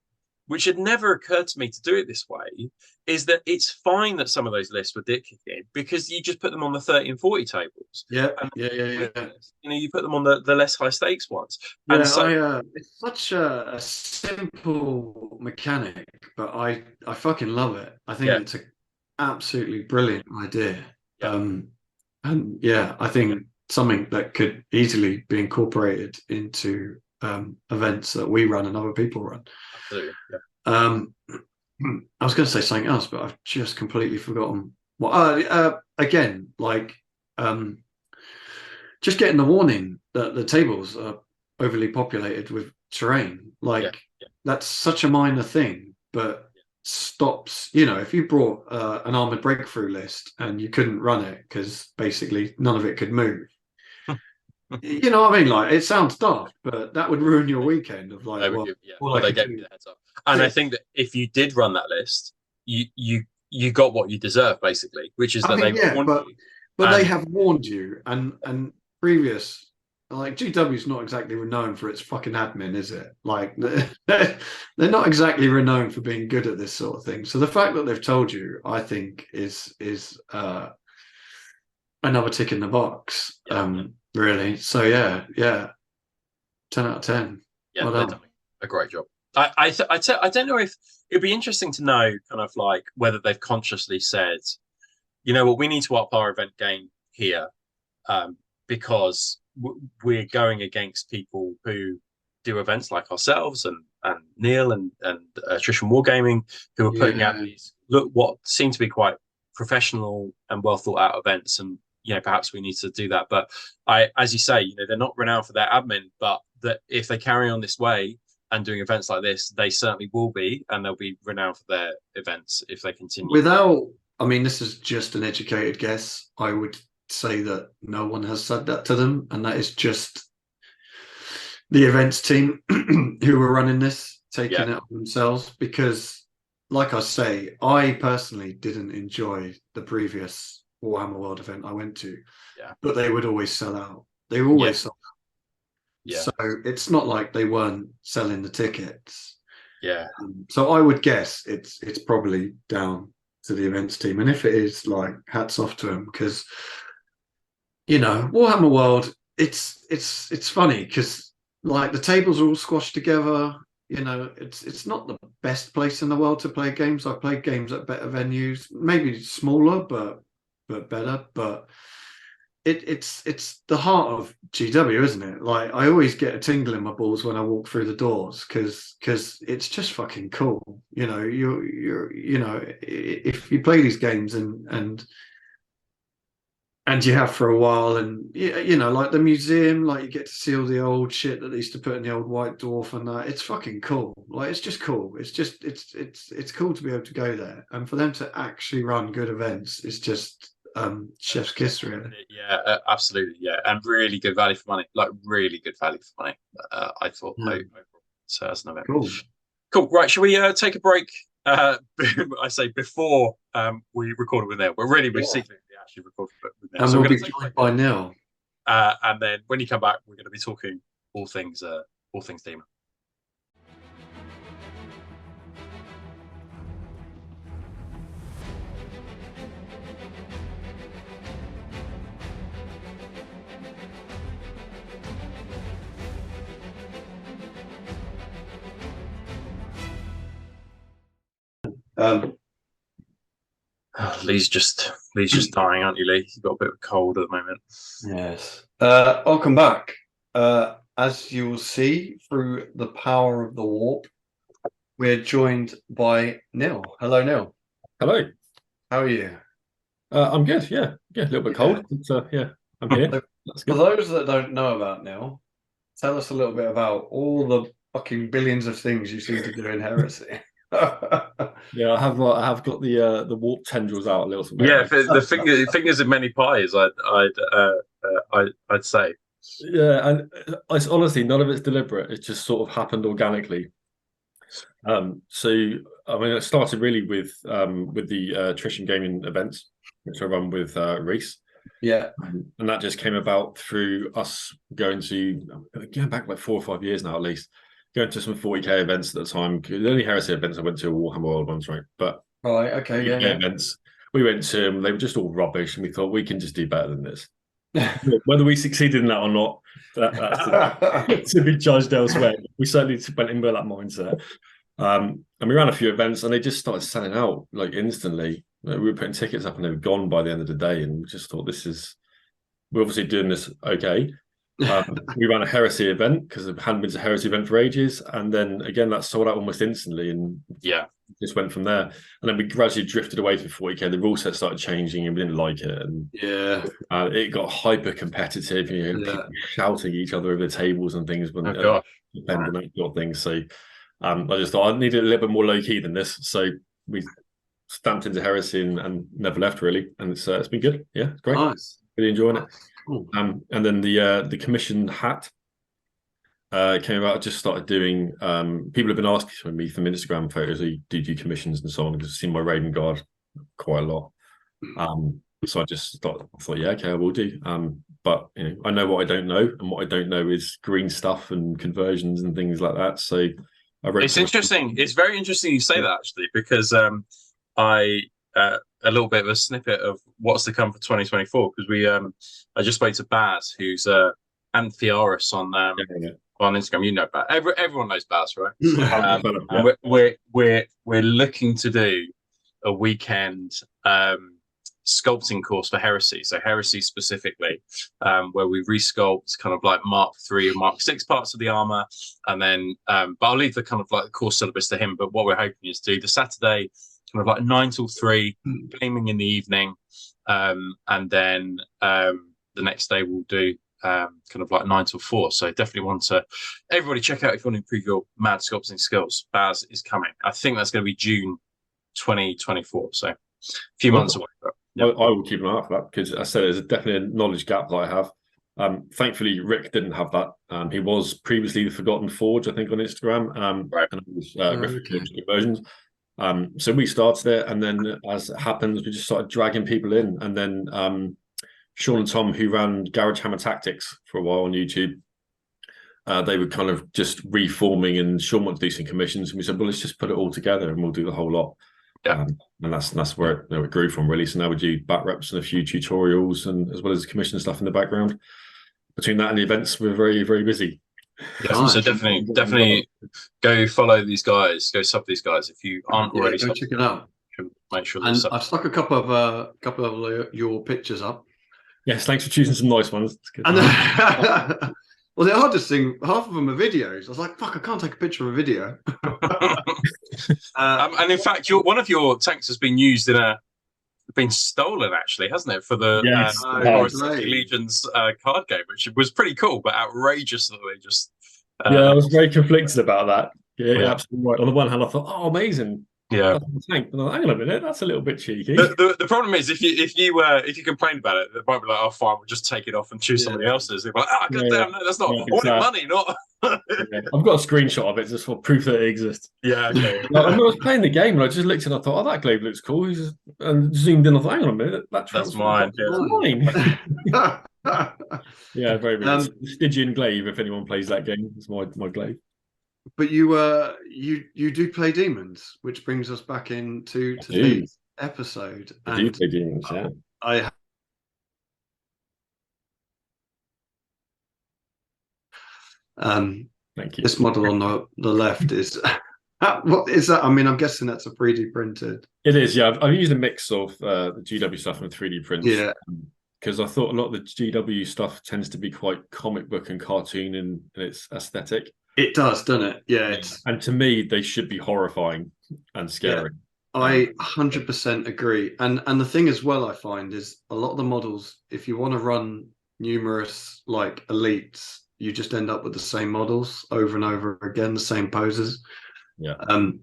which had never occurred to me to do it this way, is that it's fine that some of those lists were dick kicking, because you just put them on the 30 and 40 tables. Yeah. You put them on the less high stakes ones. Yeah, and so it's such a simple mechanic, but I fucking love it. I think it's an absolutely brilliant idea. And yeah, I think something that could easily be incorporated into events that we run and other people run. Absolutely. I was going to say something else, but I've just completely forgotten. Well, again, like just getting the warning that the tables are overly populated with terrain. Like that's such a minor thing, but stops. If you brought an armored breakthrough list and you couldn't run it because basically none of it could move. You know what I mean? Like, it sounds daft, but that would ruin your weekend of like, they gave you the heads up. And I think that if you did run that list, you got what you deserve, basically, which is that they warned you. But they have warned you, and previous, like, GW's not exactly renowned for its fucking admin, is it? Like, they're not exactly renowned for being good at this sort of thing. So the fact that they've told you, I think, is another tick in the box. Really. So yeah, 10 out of 10. Yeah, they've done a great job. I don't know if it'd be interesting to know, kind of like, whether they've consciously said, you know what, we need to up our event game here, because we're going against people who do events like ourselves and Neil and Attrition Wargaming, who are putting out these what seem to be quite professional and well thought out events, and perhaps we need to do that. But as you say, they're not renowned for their admin, but that if they carry on this way and doing events like this, they certainly will be, and they'll be renowned for their events if they continue. I mean, this is just an educated guess. I would say that no one has said that to them, and that is just the events team who were running this taking it on themselves. Because, like I say, I personally didn't enjoy the previous Warhammer World event I went to, but they would always sell out. They were always sold out. So it's not like they weren't selling the tickets. So I would guess it's probably down to the events team, and if it is, like, hats off to them, because Warhammer World, it's funny because, like, the tables are all squashed together. It's not the best place in the world to play games. I've played games at better venues, maybe smaller, but better. But it's the heart of GW, isn't it? Like, I always get a tingle in my balls when I walk through the doors, because it's just fucking cool. If you play these games and you have for a while, and like the museum, like, you get to see all the old shit that they used to put in the old White Dwarf, and that, it's fucking cool. Like, it's just cool. It's just it's cool to be able to go there, and for them to actually run good events is just chef's kiss, really. Absolutely, and really good value for money. Like, really good value for money. I thought. So that's an event. Cool. Right, shall we take a break? I say before we recorded with Neil. We're secretly actually recording with Neil. And so we'll be joined by Neil. And then when you come back, we're going to be talking all things Daemon. Um, Lee's just dying, aren't you, Lee? You've got a bit of a cold at the moment. yes. Welcome back. As you will see through the power of the warp, we're joined by Neil. Hello, Neil. Hello. How are you? I'm good. Yeah, a little bit cold. But, yeah, I'm here. That's For good. those that don't know about Neil, tell us a little bit about all the fucking billions of things you seem to do in Heresy. Yeah, I have got the warp tendrils out a little bit. Yeah, for the fingers in many pies. I'd say. Yeah, and it's honestly none of it's deliberate. It just sort of happened organically. So I mean, it started really with the Attrition Gaming events, which I run with Reese. Yeah. And that just came about through us going back like 4 or 5 years now at least, going to some 40k events at the time. The only Heresy events I went to were Warhammer World ones, right? But Right. Okay. Yeah. events we went to them, they were just all rubbish, and we thought we can just do better than this. Whether we succeeded in that or not, that's to be judged elsewhere. We certainly went in with that mindset. And we ran a few events, and they just started selling out like instantly. We were putting tickets up, and they were gone by the end of the day. And we just thought, we're obviously doing this okay. We ran a Heresy event because there hadn't been a Heresy event for ages, and then again that sold out almost instantly, and yeah, just went from there. And then we gradually drifted away from 40k. The rule set started changing, and we didn't like it. And yeah, it got hyper competitive. People shouting at each other over the tables and things. When, and that sort of thing. So I just thought I needed a little bit more low key than this. So we stamped into Heresy and never left really. And it's been good. Yeah, it's great. Nice. Really enjoying it. Cool. And then the commission hat came about. I just started doing. People have been asking me from Instagram photos. Do you do commissions and so on? Because I've seen my Raven Guard quite a lot. So I thought, yeah, okay, I will do. But I know what I don't know, and what I don't know is green stuff and conversions and things like that. So it's interesting. It's very interesting you say that actually, because a little bit of a snippet of what's to come for 2024, because I just spoke to Baz, who's Amphiaris on Instagram. You know Baz. Everyone knows Baz, right? And we're looking to do a weekend sculpting course for Heresy. So Heresy specifically, where we resculpt kind of like Mark 3 and Mark 6 parts of the armor, and then but I'll leave the kind of like the course syllabus to him. But what we're hoping is to do the Saturday kind of like 9 till 3, gaming in the evening, and then the next day we'll do kind of like 9 till 4. So definitely want to everybody check out if you want to improve your mad sculpting skills. Baz is coming. I think that's going to be June 2024. So a few months away. I will keep an eye out for that, because I said there's definitely a knowledge gap that I have. Thankfully, Rick didn't have that. He was previously the Forgotten Forge, I think, on Instagram. Right. And it was conversions. So we started it, and then as it happens, we just started dragging people in. And then Sean and Tom, who ran Garage Hammer Tactics for a while on YouTube, they were kind of just reforming, and Sean wanted to do some commissions, and we said, well, let's just put it all together and we'll do the whole lot. Yeah. And that's where it grew from really. So now we do back reps and a few tutorials, and as well as commission stuff in the background. Between that and the events, we're very, very busy. Yeah, so definitely go follow these guys, go sub these guys if you aren't already. Go check it out. Make sure. And I've stuck a couple of your pictures up. Yes, thanks for choosing some nice ones. And well, the hardest thing, half of them are videos. I was like, fuck, I can't take a picture of a video. And in fact, one of your tanks has been used been stolen actually, hasn't it, for the Horus Legions card game, which was pretty cool, but outrageous that they just. I was very conflicted about that. Yeah, absolutely right. On the one hand, I thought, oh, amazing. Yeah. Tank. But hang on a minute, that's a little bit cheeky. The problem is if you complain about it, they might be like, oh fine, we'll just take it off and choose somebody else's. They're like, oh goddamn, no, that's not. I wanted money, not. I've got a screenshot of it just for proof that it exists. Yeah, okay. I was playing the game and I just looked and I thought, oh, that glaive looks cool. And zoomed in. I thought, hang on a minute, that's mine. Yeah. Yeah, very good. Stygian glaive. If anyone plays that game, it's my glaive. But you do play demons, which brings us back into today's episode. I do play demons, yeah. Thank you. This model on the left is What is that? I mean, I'm guessing that's a 3D printed. It is, yeah. I've used a mix of the GW stuff and 3D prints. Yeah. Because I thought a lot of the GW stuff tends to be quite comic book and cartoon in its aesthetic. It does, doesn't it? Yeah. It's And to me, they should be horrifying and scary. I 100% agree. And the thing as well I find is a lot of the models, if you want to run numerous like elites, you just end up with the same models over and over again, the same poses. Yeah.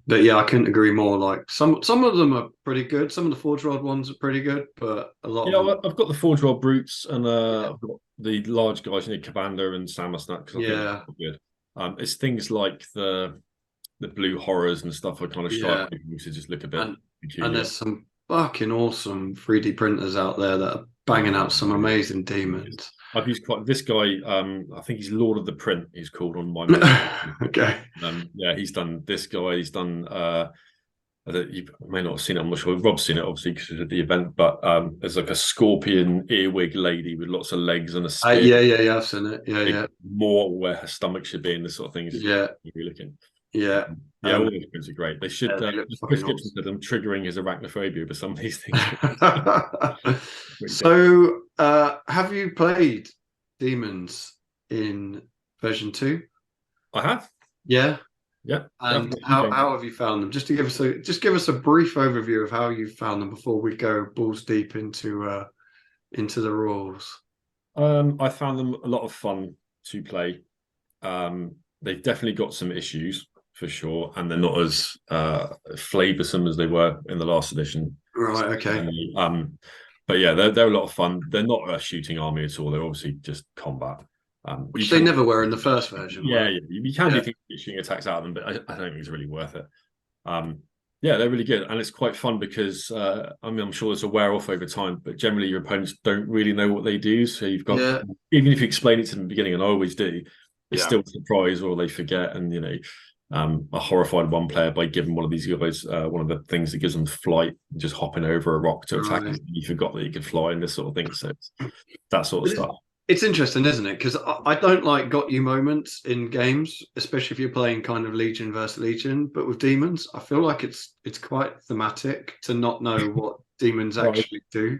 But yeah, I couldn't agree more. Like some of them are pretty good. Some of the Forge Rod ones are pretty good, but a lot of them... I've got the Forge Rod Brutes and I've got the large guys, Kabanda and Samusnak, because I think they're good. It's things like the blue horrors and stuff I kind of shy away to just look a bit peculiar. And there's some fucking awesome 3D printers out there that are banging out some amazing demons. I've used quite this guy. I think he's Lord of the Print. He's called on my. Okay. Yeah, he's done this guy. He's done. You may not have seen it. I'm not sure. Rob's seen it, obviously, because of the event. But there's like a scorpion earwig lady with lots of legs and a spear. Yeah. I've seen it. Yeah. More where her stomach should be, and this sort of thing. You're looking. Yeah. All these prints are great. They should. Chris Gibson said I'm triggering his arachnophobia with some of these things. So, have you played Demons in version 2? I have. Yeah. Yeah. And how have you found them? Just give us a brief overview of how you found them before we go balls deep into the rules. I found them a lot of fun to play. They've definitely got some issues for sure, and they're not as flavoursome as they were in the last edition. Right. Okay. But yeah, they're a lot of fun. They're not a shooting army at all. They're obviously just combat. Which they never were in the first version. Yeah, you can do shooting attacks out of them, but I don't think it's really worth it. Yeah, they're really good, and it's quite fun because I'm sure it's a wear off over time, but generally your opponents don't really know what they do. So you've got even if you explain it to them in the beginning, and I always do, it's still a surprise or they forget, and a horrified one player by giving one of these guys one of the things that gives them flight, just hopping over a rock to attack. Right. You forgot that you could fly and this sort of thing. So that sort of stuff. It's interesting, isn't it? Because I don't like got you moments in games, especially if you're playing kind of Legion versus Legion. But with Demons, I feel like it's quite thematic to not know what demons actually do.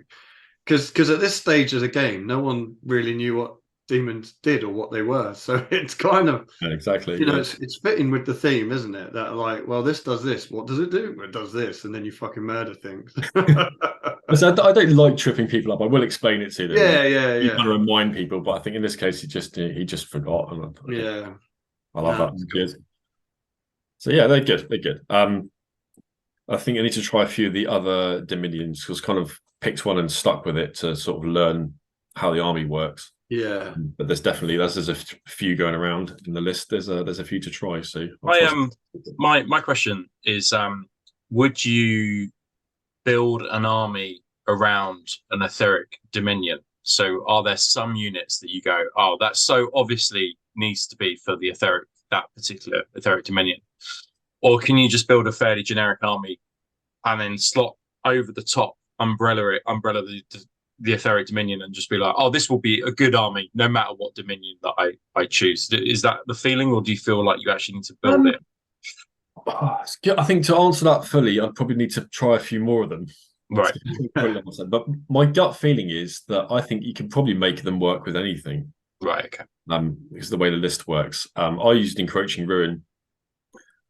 Because at this stage of the game, no one really knew what demons did or what they were. So it's kind of exactly, it's fitting with the theme, isn't it? That like, well, this does this. What does it do? It does this, and then you fucking murder things. I don't like tripping people up. I will explain it to them. You kind of remind people, but I think in this case he just forgot. I love that. Good. So yeah, they're good. They're good. I think I need to try a few of the other Dominions because kind of picked one and stuck with it to sort of learn how the army works. Yeah, but there's a few going around in the list. There's a few to try. So my question is, would you build an army around an etheric dominion? So are there some units that you go, oh, that so obviously needs to be for the that particular etheric dominion, or can you just build a fairly generic army and then slot over the top umbrella the etheric dominion and just be like, oh, this will be a good army no matter what dominion that I choose? Is that the feeling, or do you feel like you actually need to build it? I think to answer that fully, I'd probably need to try a few more of them. Right. But my gut feeling is that I think you can probably make them work with anything. Right. Okay. Because the way the list works, I used Encroaching Ruin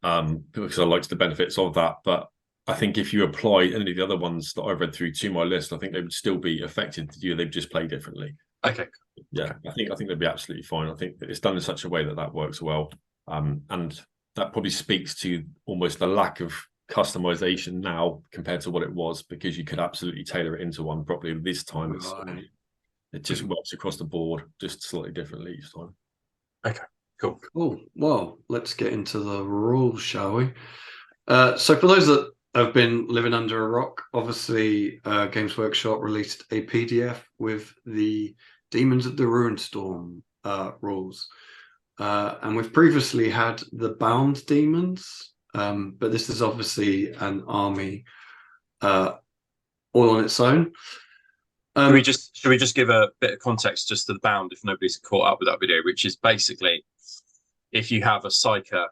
because I liked the benefits of that, but I think if you apply any of the other ones that I read through to my list, I think they would still be affected. They'd just play differently. Okay. Yeah, okay. I think they'd be absolutely fine. I think it's done in such a way that works well, and that probably speaks to almost the lack of customization now compared to what it was, because you could absolutely tailor it into one properly. This time, it just works across the board, just slightly differently each time. Okay. Cool. Well, let's get into the rules, shall we? So for those that have been living under a rock, obviously Games Workshop released a PDF with the Demons of the Ruinstorm rules. And we've previously had the Bound Demons, but this is obviously an army all on its own. Should we just give a bit of context just to the Bound if nobody's caught up with that video, which is basically if you have a Psyker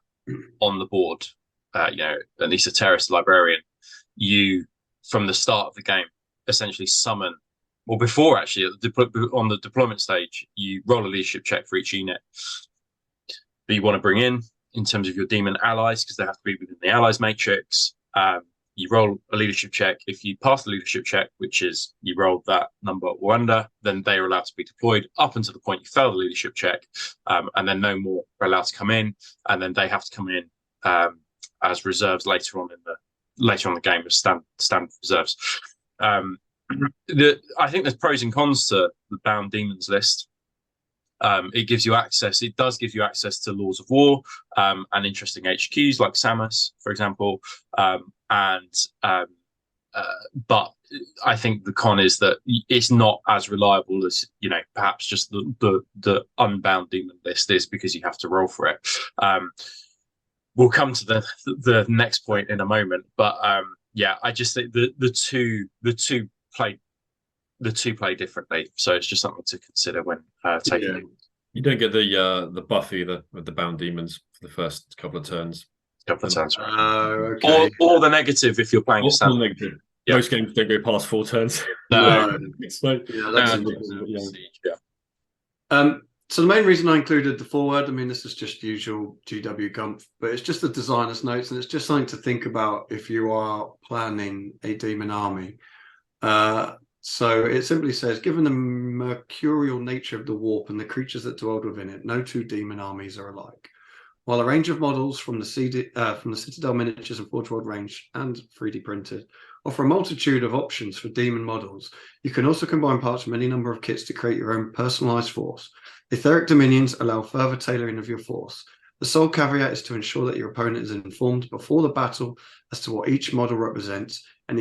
on the board an esoterist librarian, you from the start of the game essentially summon, or before actually on the deployment stage, you roll a leadership check for each unit that you want to bring in terms of your demon allies, because they have to be within the allies matrix. You roll a leadership check. If you pass the leadership check, which is you rolled that number or under, then they are allowed to be deployed up until the point you fail the leadership check, and then no more are allowed to come in, and then they have to come in as reserves later on in the game as standard reserves. I think there's pros and cons to the Bound Daemons list. It gives you access. It does give you access to Laws of War and interesting HQs like Samus, for example. But I think the con is that it's not as reliable as perhaps just the Unbound Demon list is, because you have to roll for it. We'll come to the next point in a moment, but I just think the two play differently, so it's just something to consider when taking it. You don't get the buff either with the Bound Demons for the first couple of turns. Okay. Or the negative if you're playing a standard. Negative. Yeah. Most games don't go past 4 turns. No. So, so the main reason I included the foreword, I mean, this is just usual GW Gumph, but it's just the designer's notes, and it's just something to think about if you are planning a demon army. So it simply says, given the mercurial nature of the warp and the creatures that dwell within it, no two demon armies are alike. While a range of models from the Citadel Miniatures and Forge World range and 3D printed offer a multitude of options for demon models, you can also combine parts from any number of kits to create your own personalized force. Etheric Dominions allow further tailoring of your force. The sole caveat is to ensure that your opponent is informed before the battle as to what each model represents and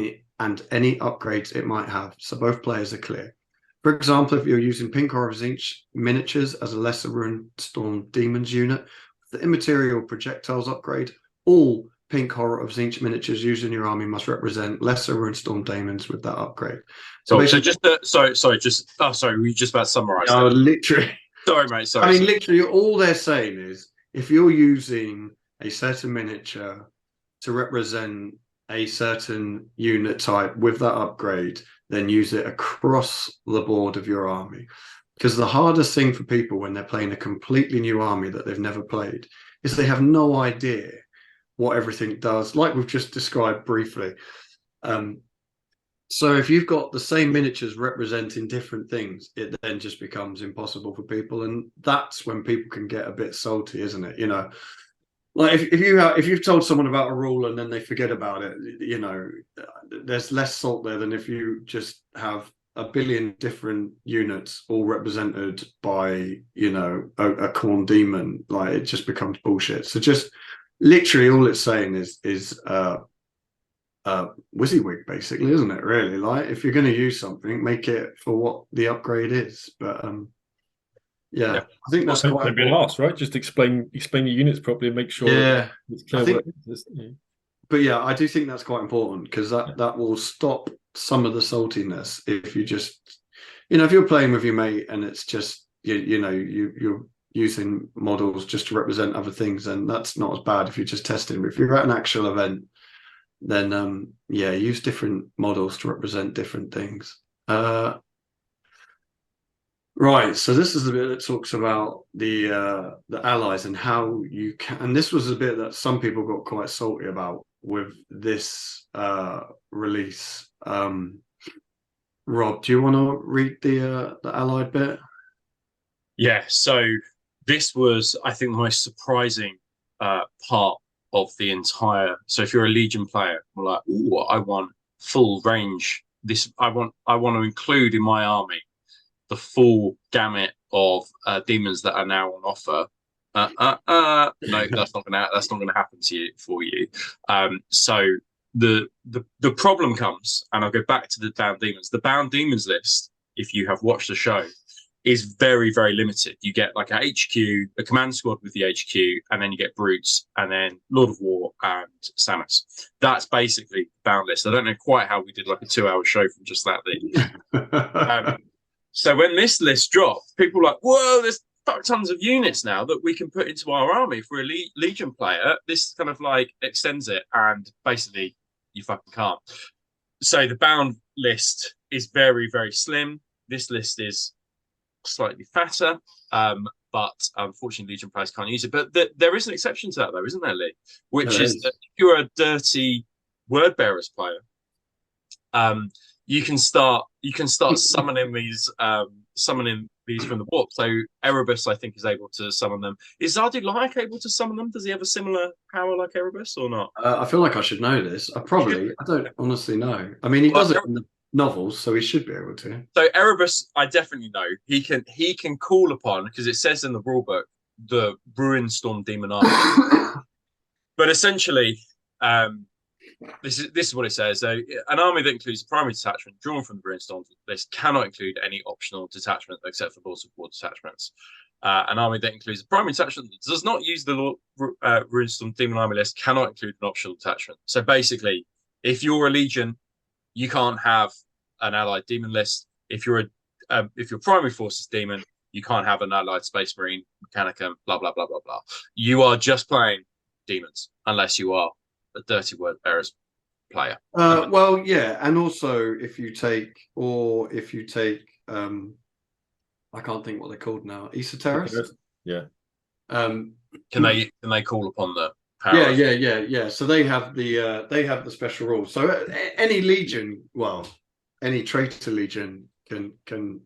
any upgrades it might have, so both players are clear. For example, if you're using Pink Horror Miniatures as a Lesser Ruined Storm Demons unit, the immaterial projectiles upgrade, all Pink Horror of Zinch miniatures used in your army must represent Lesser Ruined Storm Daemons with that upgrade. So were you just about to summarize? No, literally. Sorry, mate. I mean, literally, all they're saying is if you're using a certain miniature to represent a certain unit type with that upgrade, then use it across the board of your army. Because the hardest thing for people when they're playing a completely new army that they've never played is they have no idea what everything does, like we've just described briefly. So if you've got the same miniatures representing different things, it then just becomes impossible for people, and that's when people can get a bit salty, isn't it? Like if you've told someone about a rule and then they forget about it, there's less salt there than if you just have a billion different units all represented by a corn demon. Like, it just becomes bullshit. So just literally all it's saying is WYSIWYG, basically, isn't it? Really, like, if you're going to use something, make it for what the upgrade is. But I think that's quite be last, right? Just explain your units properly and make sure it's clear. But yeah, I do think that's quite important, because that will stop some of the saltiness. If you just, if you're playing with your mate and it's just you're using models just to represent other things, and that's not as bad if you're just testing. But if you're at an actual event, then use different models to represent different things. Right, so this is the bit that talks about the allies and how you can. And this was a bit that some people got quite salty about with this release. Rob, do you want to read the allied bit? Yeah, so this was, I think, the most surprising part of the entire. So if you're a Legion player, we're like, ooh, I want full range. I want to include in my army the full gamut of demons that are now on offer. No, that's not gonna happen for you. So the problem comes, and I'll go back to the Bound Daemons. The Bound Daemons list, if you have watched the show, is very, very limited. You get like a HQ, a command squad with the HQ, and then you get Brutes, and then Lord of War and Samus. That's basically the Bound list. I don't know quite how we did like a 2-hour show from just that thing. So when this list dropped, people were like, whoa, there's fuck tons of units now that we can put into our army for a Legion player. This kind of like extends it, and basically you fucking can't. So the bound list is very, very slim. This list is slightly fatter, but unfortunately Legion players can't use it. But there is an exception to that, though, isn't there, Lee? Which is that if you're a dirty Word Bearers player, you can start summoning these from the warp. So Erebus, I think, is able to summon them. Is Zardu-Laik able to summon them? Does he have a similar power like Erebus or not? I feel like I should know this. I don't honestly know. I mean, he does it in the novels, so he should be able to. So Erebus, I definitely know. He can call upon, because it says in the rulebook, the Ruinstorm Demon Army. But essentially, this is what it says. So an army that includes a primary detachment drawn from the Ruinstorm list cannot include any optional detachment except for Lords of War detachments. An army that includes a primary detachment that does not use the Ruinstorm Demon Army list cannot include an optional detachment. So basically, if you're a Legion, you can't have an allied demon list. If your primary force is demon, you can't have an allied Space Marine, Mechanicum, blah blah blah blah blah. You are just playing demons unless you are a dirty Word Bearers player. Well, yeah, and also if you take, I can't think what they're called now. Esoterist. Yeah. Can they call upon the power? Yeah. So they have the special rules. So any Legion, well, any traitor Legion can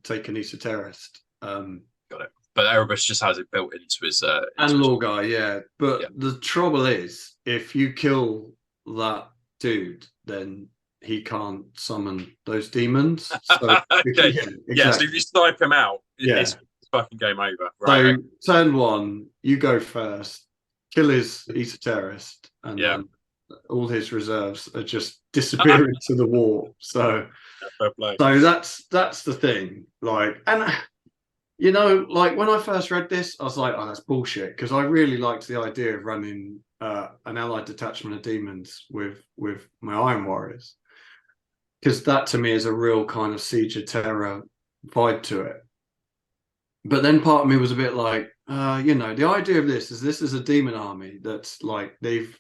take an Esoterist. Got it. But Erebus just has it built into his and Lorgar, yeah. But the trouble is, if you kill that dude, then he can't summon those demons. So, okay. Yeah, so if you snipe him out, it's fucking game over. Right? So turn one, you go first, kill his Esoterist, and then all his reserves are just disappearing to the war. So that's the thing. Like, and you know, like when I first read this, I was like, oh, that's bullshit, because I really liked the idea of running an allied detachment of demons with my Iron Warriors, because that to me is a real kind of Siege of Terror vibe to it. But then part of me was a bit like, you know, the idea of this is a demon army that's like they've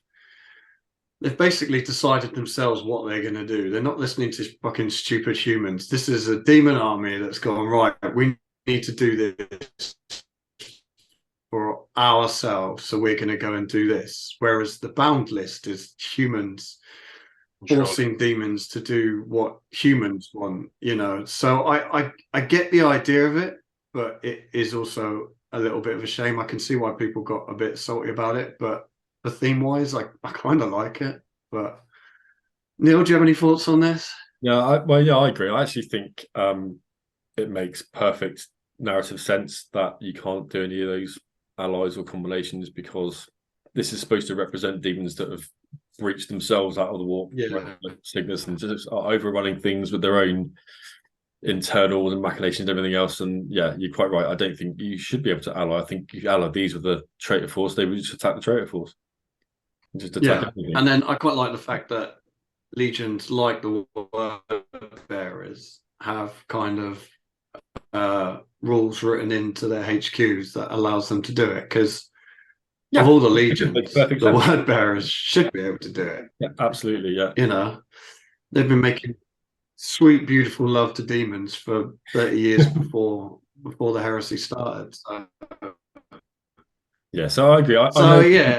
basically decided themselves what they're going to do. They're not listening to fucking stupid humans. This is a demon army that's gone, right, we need to do this for ourselves, so we're going to go and do this. Whereas the bound list is humans forcing demons to do what humans want, you know. So I get the idea of it, but it is also a little bit of a shame. I can see why people got a bit salty about it, but the theme wise, I kind of like it. But Neil, do you have any thoughts on this? Yeah, I agree. I actually think it makes perfect narrative sense that you can't do any of those allies or combinations, because this is supposed to represent demons that have breached themselves out of the war, Cygnus, and just are overrunning things with their own internals and machinations and everything else. And yeah, you're quite right. I don't think you should be able to ally. I think if you ally these with the traitor force, they would just attack the traitor force. Just attack everything. And then I quite like the fact that legions like the Word Bearers have kind of rules written into their HQs that allows them to do it, because of all the legions, the Word Bearers should be able to do it. Yeah, absolutely. Yeah, you know, they've been making sweet, beautiful love to demons for 30 years before the heresy started. So. Yeah, so I agree.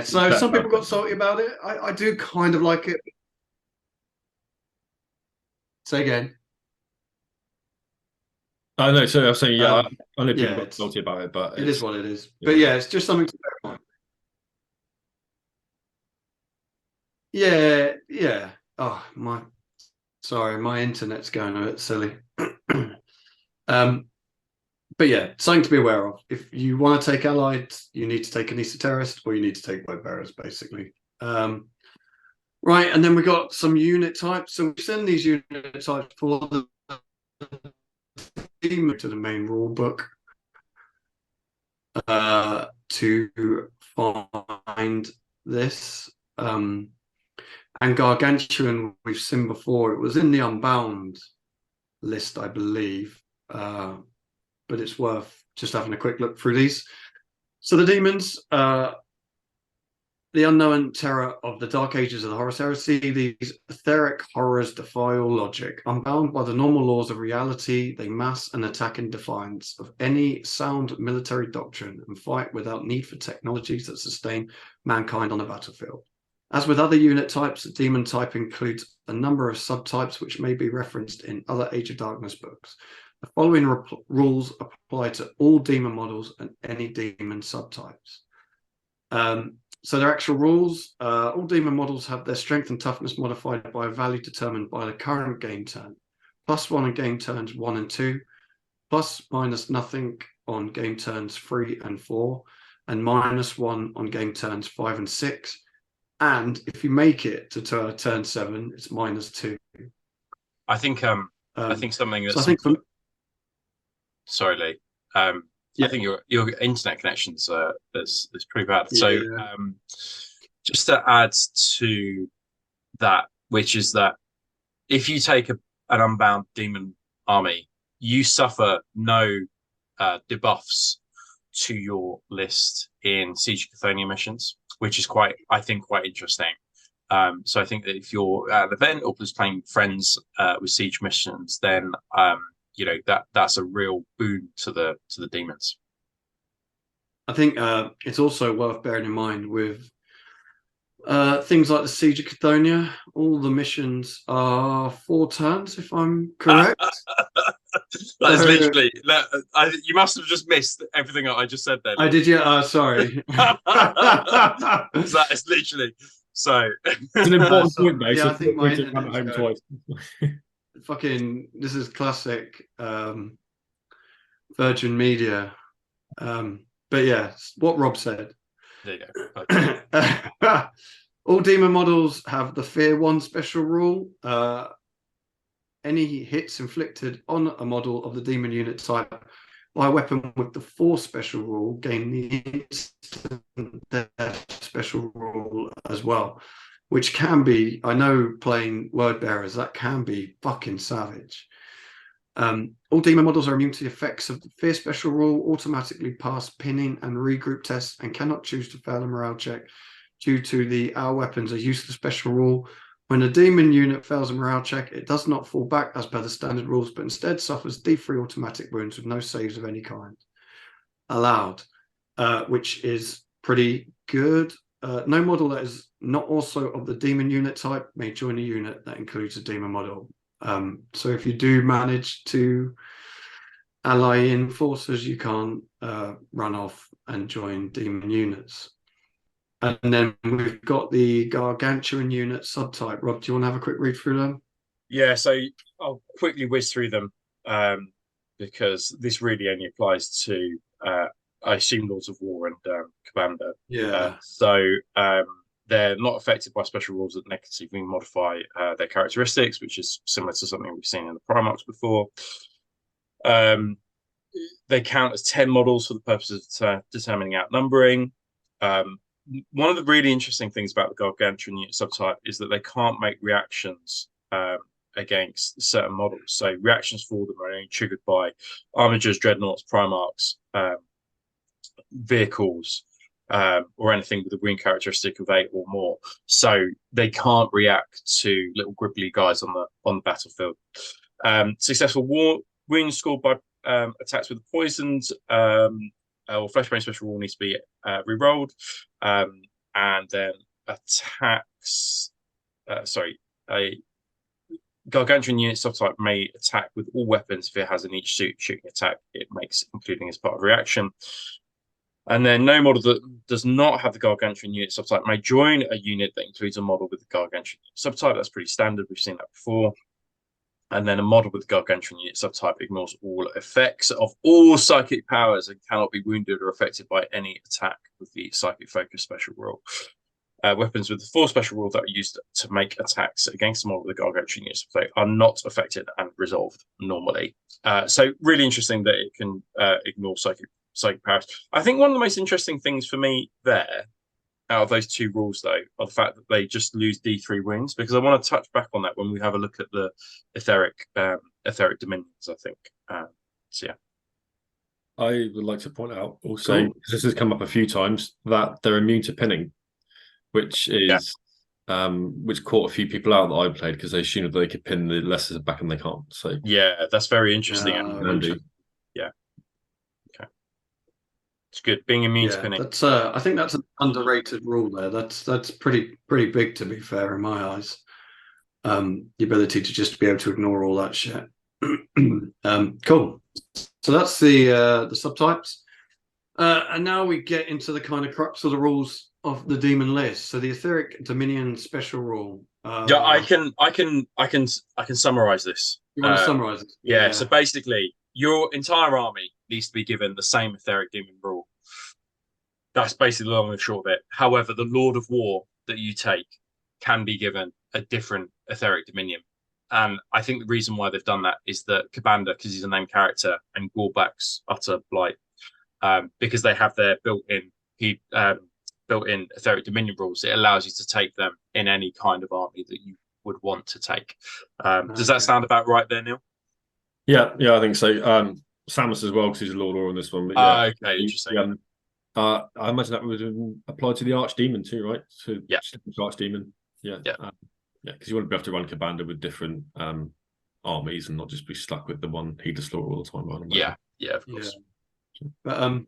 So some people got salty about it. I do kind of like it. Say again. I know. So I was saying, I know people got salty about it, but it is what it is. But yeah, it's just something to bear in mind. Yeah. Oh, my internet's going a bit silly. But yeah, something to be aware of. If you want to take allied, you need to take an Esoterist, or you need to take Word Bearers, basically. Right, and then we got some unit types. So we send these unit types for the team to the main rule book to find this. And Gargantuan, we've seen before. It was in the Unbound list, I believe. But but it's worth just having a quick look through these. So the demons, the unknown terror of the dark ages of the Horus Heresy, these etheric horrors defy all logic. Unbound by the normal laws of reality, they mass and attack in defiance of any sound military doctrine and fight without need for technologies that sustain mankind on the battlefield. As with other unit types, the demon type includes a number of subtypes which may be referenced in other Age of Darkness books. The following rules apply to all demon models and any demon subtypes. So their actual rules, all demon models have their strength and toughness modified by a value determined by the current game turn. +1 on game turns 1 and 2, ± nothing on game turns 3 and 4, and -1 on game turns 5 and 6. And if you make it to turn 7, it's -2. I think something that's. So I think sorry, Lee. Yeah. I think your internet connection's is pretty bad. So just to add to that, which is that if you take an Unbound Demon army, you suffer no debuffs to your list in Siege of Cathonia missions, which is quite interesting. So I think that if you're at an event or just playing friends with Siege missions, then that's a real boon to the demons. I think it's also worth bearing in mind with things like the Siege of Cathonia. All the missions are 4 turns, if I'm correct. That is literally. You must have just missed everything I just said then. I did, yeah. Sorry. That is literally so. It's an important point, though. Yeah, So I think my to come home twice. Fucking, this is classic Virgin Media. But yeah, what Rob said. There you go. All demon models have the Fear 1 special rule. Any hits inflicted on a model of the demon unit type by a weapon with the 4 special rule gain the instant death special rule as well, which can be, I know playing word bearers, that can be fucking savage. All demon models are immune to the effects of the Fear special rule, automatically pass pinning and regroup tests, and cannot choose to fail a morale check due to our weapons are useless special rule. When a demon unit fails a morale check, it does not fall back as per the standard rules, but instead suffers D3 automatic wounds with no saves of any kind allowed, which is pretty good. No model that is not also of the demon unit type may join a unit that includes a demon model. So if you do manage to ally in forces, you can't run off and join demon units. And then we've got the Gargantuan unit subtype. Rob, do you want to have a quick read through them? Yeah, so I'll quickly whiz through them because this really only applies to, I assume, Lords of War and Commander. Yeah. They're not affected by special rules that negatively modify their characteristics, which is similar to something we've seen in the Primarchs before. They count as 10 models for the purposes of determining outnumbering. One of the really interesting things about the Gargantuan unit subtype is that they can't make reactions against certain models. So reactions for them are only triggered by armigers, dreadnoughts, primarchs, vehicles, or anything with a green characteristic of 8 or more. So they can't react to little gribbly guys on the battlefield. Successful wounds scored by attacks with poisoned or fleshbane special rule needs to be re-rolled, and then attacks. A Gargantuan unit subtype may attack with all weapons if it has an each suit shooting attack it makes, including as part of reaction. And then no model that does not have the Gargantuan unit subtype may join a unit that includes a model with the Gargantuan subtype. That's pretty standard. We've seen that before. And then a model with the Gargantuan unit subtype ignores all effects of all psychic powers and cannot be wounded or affected by any attack with the psychic focus special rule. Weapons with the 4 special rule that are used to make attacks against a model with the Gargantuan unit subtype are not affected and resolved normally. So really interesting that it can ignore psychic powers. I think one of the most interesting things for me there, out of those 2 rules, though, are the fact that they just lose D3 wounds, because I want to touch back on that when we have a look at the etheric dominions, I think. So yeah. I would like to point out also, Cool. this has come up a few times, that they're immune to pinning, which is which caught a few people out that I played because they assumed that they could pin the lessers back and they can't. So Yeah, that's very interesting. Andy. Yeah, okay, it's good. Being immune to Yeah, pinning. that's I think that's an underrated rule there. That's pretty big, to be fair, in my eyes. The ability to just be able to ignore all that shit. Cool. So that's the subtypes. And now we get into the kind of crux of the rules of the demon list. So the etheric dominion special rule. Yeah, I can summarize this. You want to summarize it? Yeah. So basically, your entire army needs to be given the same etheric demon rule. That's basically the long and short of it. However, the Lord of War that you take can be given a different etheric dominion. And I think the reason why they've done that is that Kabanda, because he's a named character, and Gorbak's Utter Blight, because they have their built-in etheric dominion rules, it allows you to take them in any kind of army that you would want to take. Does that sound about right there, Neil? Yeah, I think so. Samus as well, because he's a Lord of War on this one. But okay, interesting. I imagine that would apply to the Archdemon too, right? So yeah, Archdemon. Yeah, because you wouldn't be able to run Kabanda with different armies and not just be stuck with the one Heedless Slaughter all the time. Yeah, of course. Yeah. But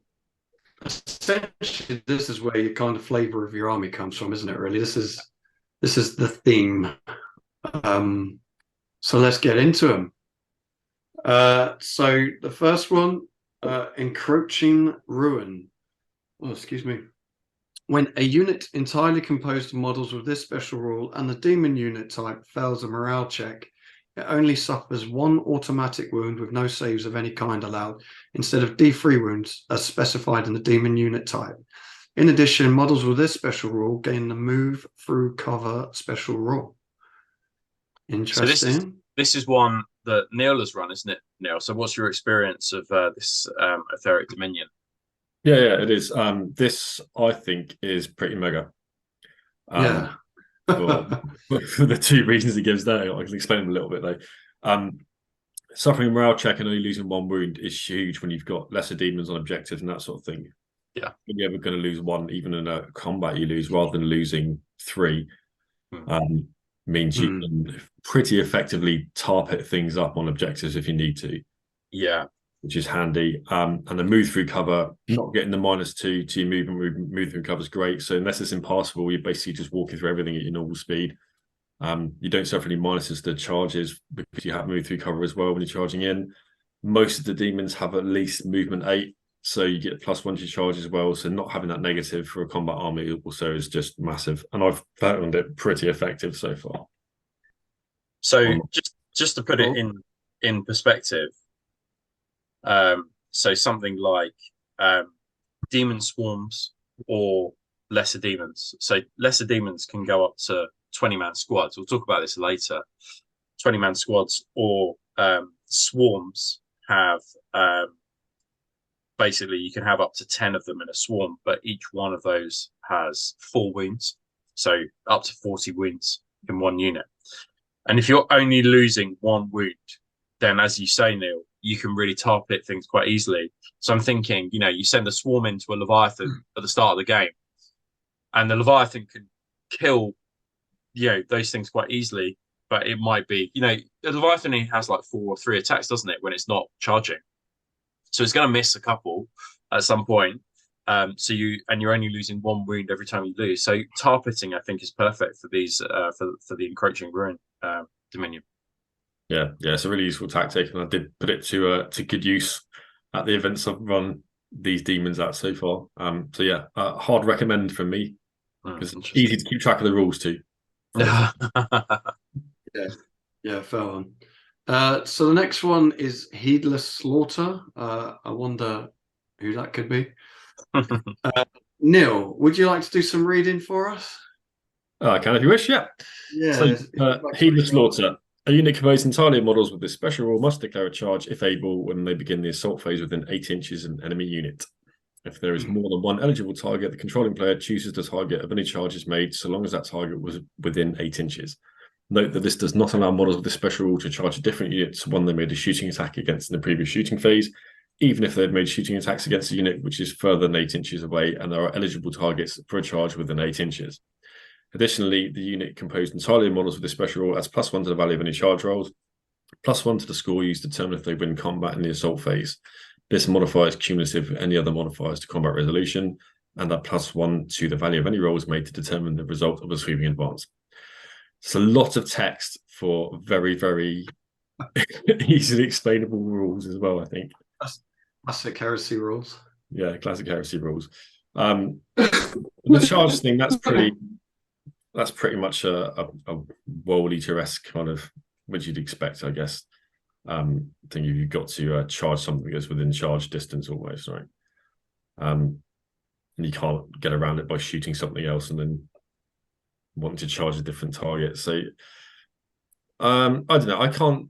essentially, this is where your kind of flavor of your army comes from, isn't it? Really, this is the theme. So let's get into them. So the first one, Encroaching Ruin. Oh, excuse me. When a unit entirely composed of models with this special rule and the demon unit type fails a morale check, it only suffers one automatic wound with no saves of any kind allowed, instead of D3 wounds as specified in the demon unit type. In addition, models with this special rule gain the move through cover special rule. Interesting. So this is one that Neil has run, isn't it, Neil? So what's your experience of this etheric dominion? Yeah, it is. This, I think, is pretty mega. For the two reasons it gives there, I can explain them a little bit though. Suffering a morale check and only losing one wound is huge when you've got lesser demons on objectives and that sort of thing. Yeah, when you're ever going to lose one, even in a combat, you lose rather than losing three. Means you can pretty effectively tar pit things up on objectives if you need to. Yeah, which is handy. And the move through cover, not getting the -2 to your move through cover is great. So unless it's impassable, you're basically just walking through everything at your normal speed. You don't suffer any minuses to charges because you have move through cover as well when you're charging in. Most of the demons have at least movement 8, so you get +1 to your charge as well. So not having that negative for a combat army also is just massive. And I've found it pretty effective so far. So just to put it in perspective, so something like demon swarms or lesser demons. So lesser demons can go up to 20-man squads. We'll talk about this later. 20-man squads or swarms have basically you can have up to 10 of them in a swarm, but each one of those has 4 wounds. So up to 40 wounds in one unit. And if you're only losing 1 wound, then as you say, Neil, you can really tar pit things quite easily. So I'm thinking, you send a swarm into a Leviathan at the start of the game, and the Leviathan can kill, those things quite easily. But it might be, the Leviathan has like 4 or 3 attacks, doesn't it, when it's not charging? So it's going to miss a couple at some point. You're only losing 1 wound every time you lose. So tar pitting, I think, is perfect for these for the Encroaching Ruin Dominion. Yeah, it's a really useful tactic, and I did put it to good use at the events I've run these demons at so far. Hard recommend from me because it's easy to keep track of the rules too. Yeah, fair one. So the next one is Heedless Slaughter. I wonder who that could be. Neil, would you like to do some reading for us? I can if you wish, yeah. So, Heedless Slaughter. A unit composed entirely of models with this special rule must declare a charge, if able, when they begin the assault phase within 8 inches of an enemy unit. If there is more than one eligible target, the controlling player chooses the target of any charges made, so long as that target was within 8 inches. Note that this does not allow models with this special rule to charge a different unit to one they made a shooting attack against in the previous shooting phase. even if they've made shooting attacks against a unit which is further than 8 inches away and there are eligible targets for a charge within 8 inches. Additionally, the unit composed entirely of models with this special rule adds +1 to the value of any charge rolls, +1 to the score used to determine if they win combat in the assault phase. This modifier is cumulative of any other modifiers to combat resolution, and that +1 to the value of any rolls made to determine the result of a sweeping advance. It's a lot of text for very, very easily explainable rules as well, I think. Classic Heresy rules. Yeah, classic Heresy rules. The charge thing, that's pretty much a World Eater-esque kind of, which you'd expect, I guess. Thing you've got to charge something that's within charge distance almost, right? And you can't get around it by shooting something else and then wanting to charge a different target. So I don't know.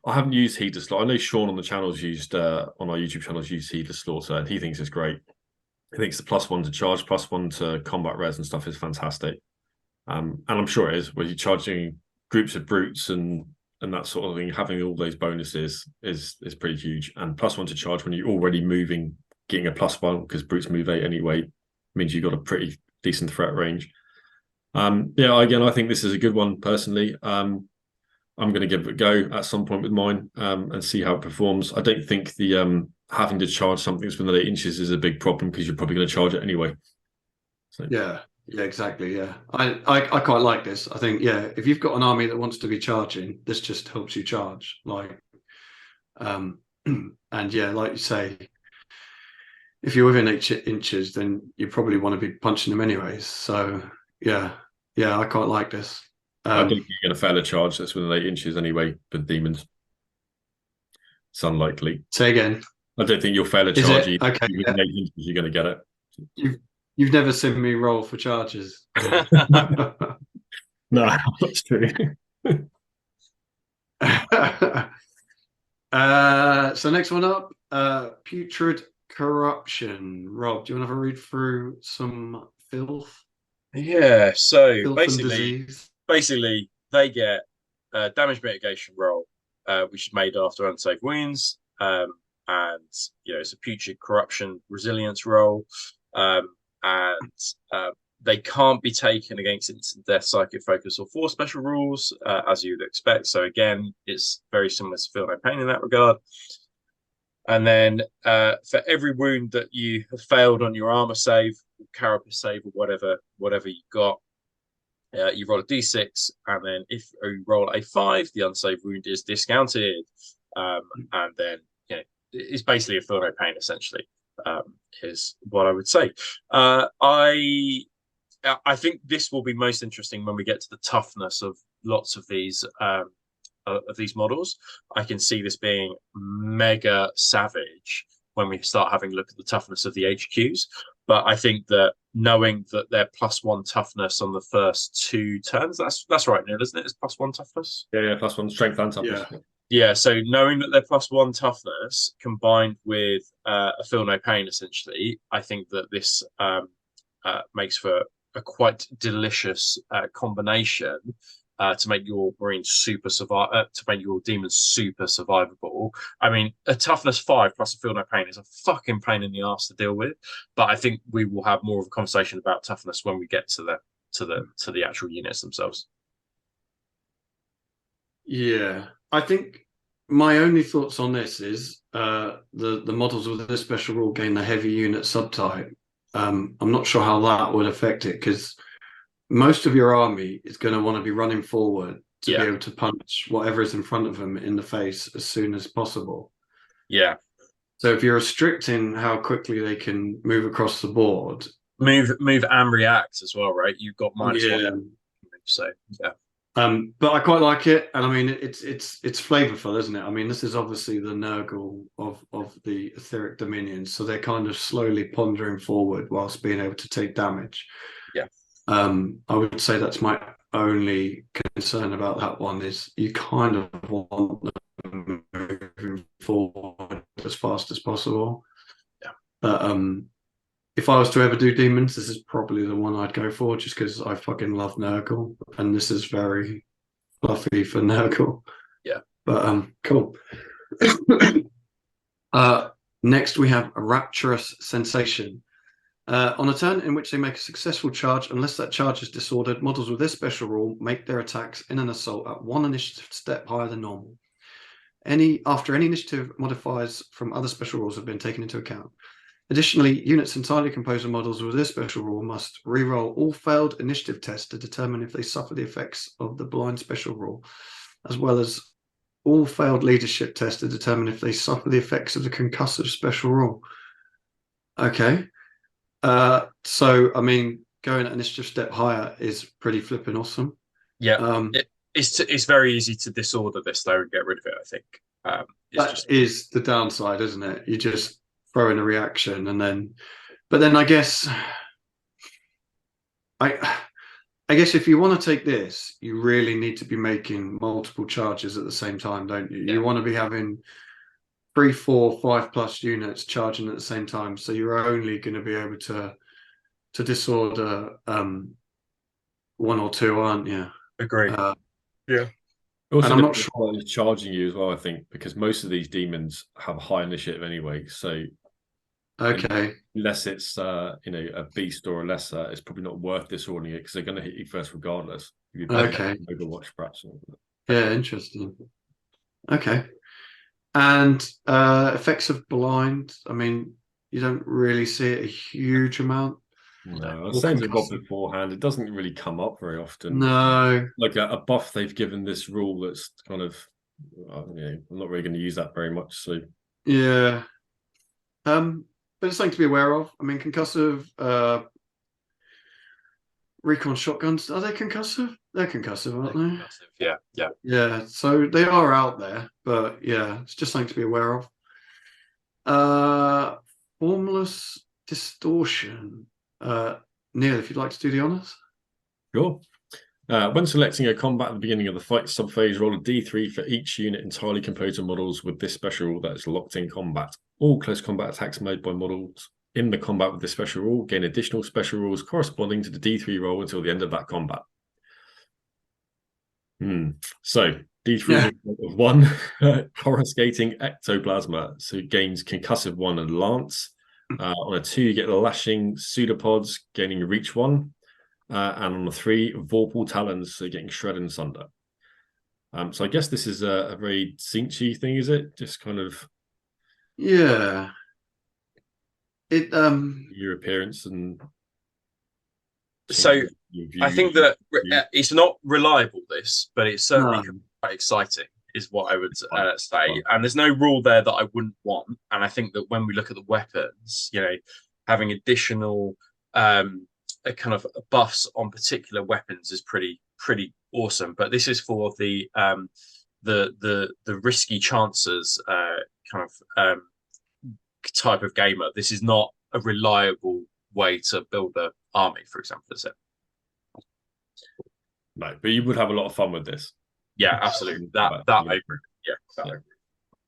I haven't used Heedless Slaughter. I know Sean on the channel's used on our YouTube channel's used Heedless Slaughter, and he thinks it's great. He thinks the +1 to charge, +1 to combat res and stuff is fantastic. And I'm sure it is, where you're charging groups of brutes and that sort of thing, having all those bonuses is pretty huge. And +1 to charge when you're already moving, getting a +1 because brutes move 8 anyway, means you've got a pretty decent threat range. Yeah, again, I think this is a good one personally. I'm going to give it a go at some point with mine and see how it performs. I don't think the having to charge something that's within 8 inches is a big problem because you're probably going to charge it anyway. So. Yeah, exactly. Yeah, I quite like this. I think, yeah, if you've got an army that wants to be charging, this just helps you charge. Like, and yeah, like you say, if you're within 8 inches, then you probably want to be punching them anyways. So yeah, I quite like this. I don't think you're going to fail a charge that's within 8 inches anyway with demons. It's unlikely. Say again. I don't think you'll fail a charge. Okay, within 8 inches, you're going to get it. You've never seen me roll for charges. No, that's true. So next one up, Putrid Corruption. Rob, do you want to have a read through some filth? Yeah, so Filth basically they get a damage mitigation roll, which is made after unsafe wounds, and it's a Putrid Corruption resilience roll, and they can't be taken against instant death, psychic focus, or force special rules, as you'd expect. So again, it's very similar to Feel No Pain in that regard. And then for every wound that you have failed on your armor save, carapace save, or whatever you got, you roll a d6, and then if you roll a 5, the unsaved wound is discounted. And then it's basically a Feel No Pain essentially. Is what I would say. I think this will be most interesting when we get to the toughness of lots of these models. I can see this being mega savage when we start having a look at the toughness of the HQs. But I think that knowing that they're +1 toughness on the first 2 turns, that's right, Neil, isn't it? It's +1 toughness. Yeah, +1 strength and toughness. Yeah, so knowing that they're +1 toughness combined with a Feel No Pain, essentially, I think that this makes for a quite delicious combination to make your Marines super to make your Demons super survivable. I mean, a toughness 5 plus a Feel No Pain is a fucking pain in the ass to deal with. But I think we will have more of a conversation about toughness when we get to the actual units themselves. Yeah, I think my only thoughts on this is the models with this special rule gain the heavy unit subtype. I'm not sure how that would affect it because most of your army is going to want to be running forward to be able to punch whatever is in front of them in the face as soon as possible. Yeah. So if you're restricting how quickly they can move across the board, move and react as well, right? You've got -1. So yeah. But I quite like it, and I mean it's flavorful, isn't it? I mean, this is obviously the Nurgle of the etheric dominions, so they're kind of slowly pondering forward whilst being able to take damage. Yeah. I would say that's my only concern about that one is you kind of want them moving forward as fast as possible. Yeah. But if I was to ever do demons, this is probably the one I'd go for just because I fucking love Nurgle and this is very fluffy for Nurgle. Yeah. But cool. Next, we have a Rapturous Sensation. On a turn in which they make a successful charge, unless that charge is disordered, models with this special rule make their attacks in an assault at 1 initiative step higher than normal. After any initiative modifiers from other special rules have been taken into account. Additionally, units entirely composed of models with this special rule must reroll all failed initiative tests to determine if they suffer the effects of the blind special rule, as well as all failed leadership tests to determine if they suffer the effects of the concussive special rule. Okay. So, I mean, going an initiative step higher is pretty flipping awesome. Yeah, it's very easy to disorder this though and get rid of it. I think that is the downside, isn't it? You just throw in a reaction and then, but then I guess if you want to take this, you really need to be making multiple charges at the same time, don't you? You want to be having 3, 4, 5+ units charging at the same time, so you're only going to be able to disorder 1 or 2, aren't you? Agree. Yeah. Also, and I'm not sure it's charging you as well, I think, because most of these demons have high initiative anyway. So, okay, unless it's a beast or a lesser, it's probably not worth disordering it because they're going to hit you first regardless. Okay. Overwatch, perhaps. Yeah, interesting. Okay, and effects of blind. I mean, you don't really see it a huge amount. No, I was saying to Rob beforehand, it doesn't really come up very often. No, like a buff they've given this rule that's kind of, I'm not really going to use that very much. So yeah, but it's something to be aware of. I mean, concussive recon shotguns, are they concussive? They're concussive, aren't they? Yeah. Yeah, so they are out there, but yeah, it's just something to be aware of. Formless distortion. Neil, if you'd like to do the honors. Sure. When selecting a combat at the beginning of the fight subphase, roll a d3 for each unit entirely composed of models with this special rule that is locked in combat. All close combat attacks made by models in the combat with this special rule gain additional special rules corresponding to the d3 roll until the end of that combat. So d3 of 1, coruscating ectoplasma, so it gains concussive 1 and lance. On a 2, you get the lashing pseudopods, gaining reach 1. And on the 3, Vorpal Talons, so getting shred and sunder. So I guess this is a very Sinchy thing, is it? Just kind of, yeah. It your appearance and. So I think that it's not reliable, this, but it's certainly quite exciting, is what I would say. And there's no rule there that I wouldn't want. And I think that when we look at the weapons, having additional kind of buffs on particular weapons is pretty awesome. But this is for the risky chances kind of type of gamer. This is not a reliable way to build an army, for example. Is it? No, but you would have a lot of fun with this. Yeah, absolutely. That I agree.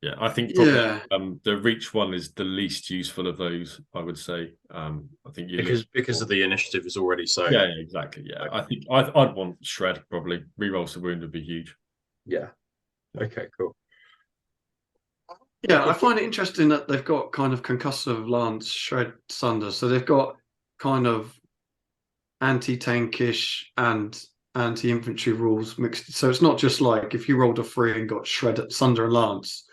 Yeah, I think probably the reach one is the least useful of those, I would say. I think because of the initiative is already so. Yeah, exactly. Yeah, okay. I think I'd want shred probably. Rerolls the wound would be huge. Yeah. Okay. Cool. Yeah, I find it interesting that they've got kind of concussive lance, shred, sunder. So they've got kind of anti-tankish and anti-infantry rules mixed. So it's not just like if you rolled a 3 and got shred, sunder, and lance,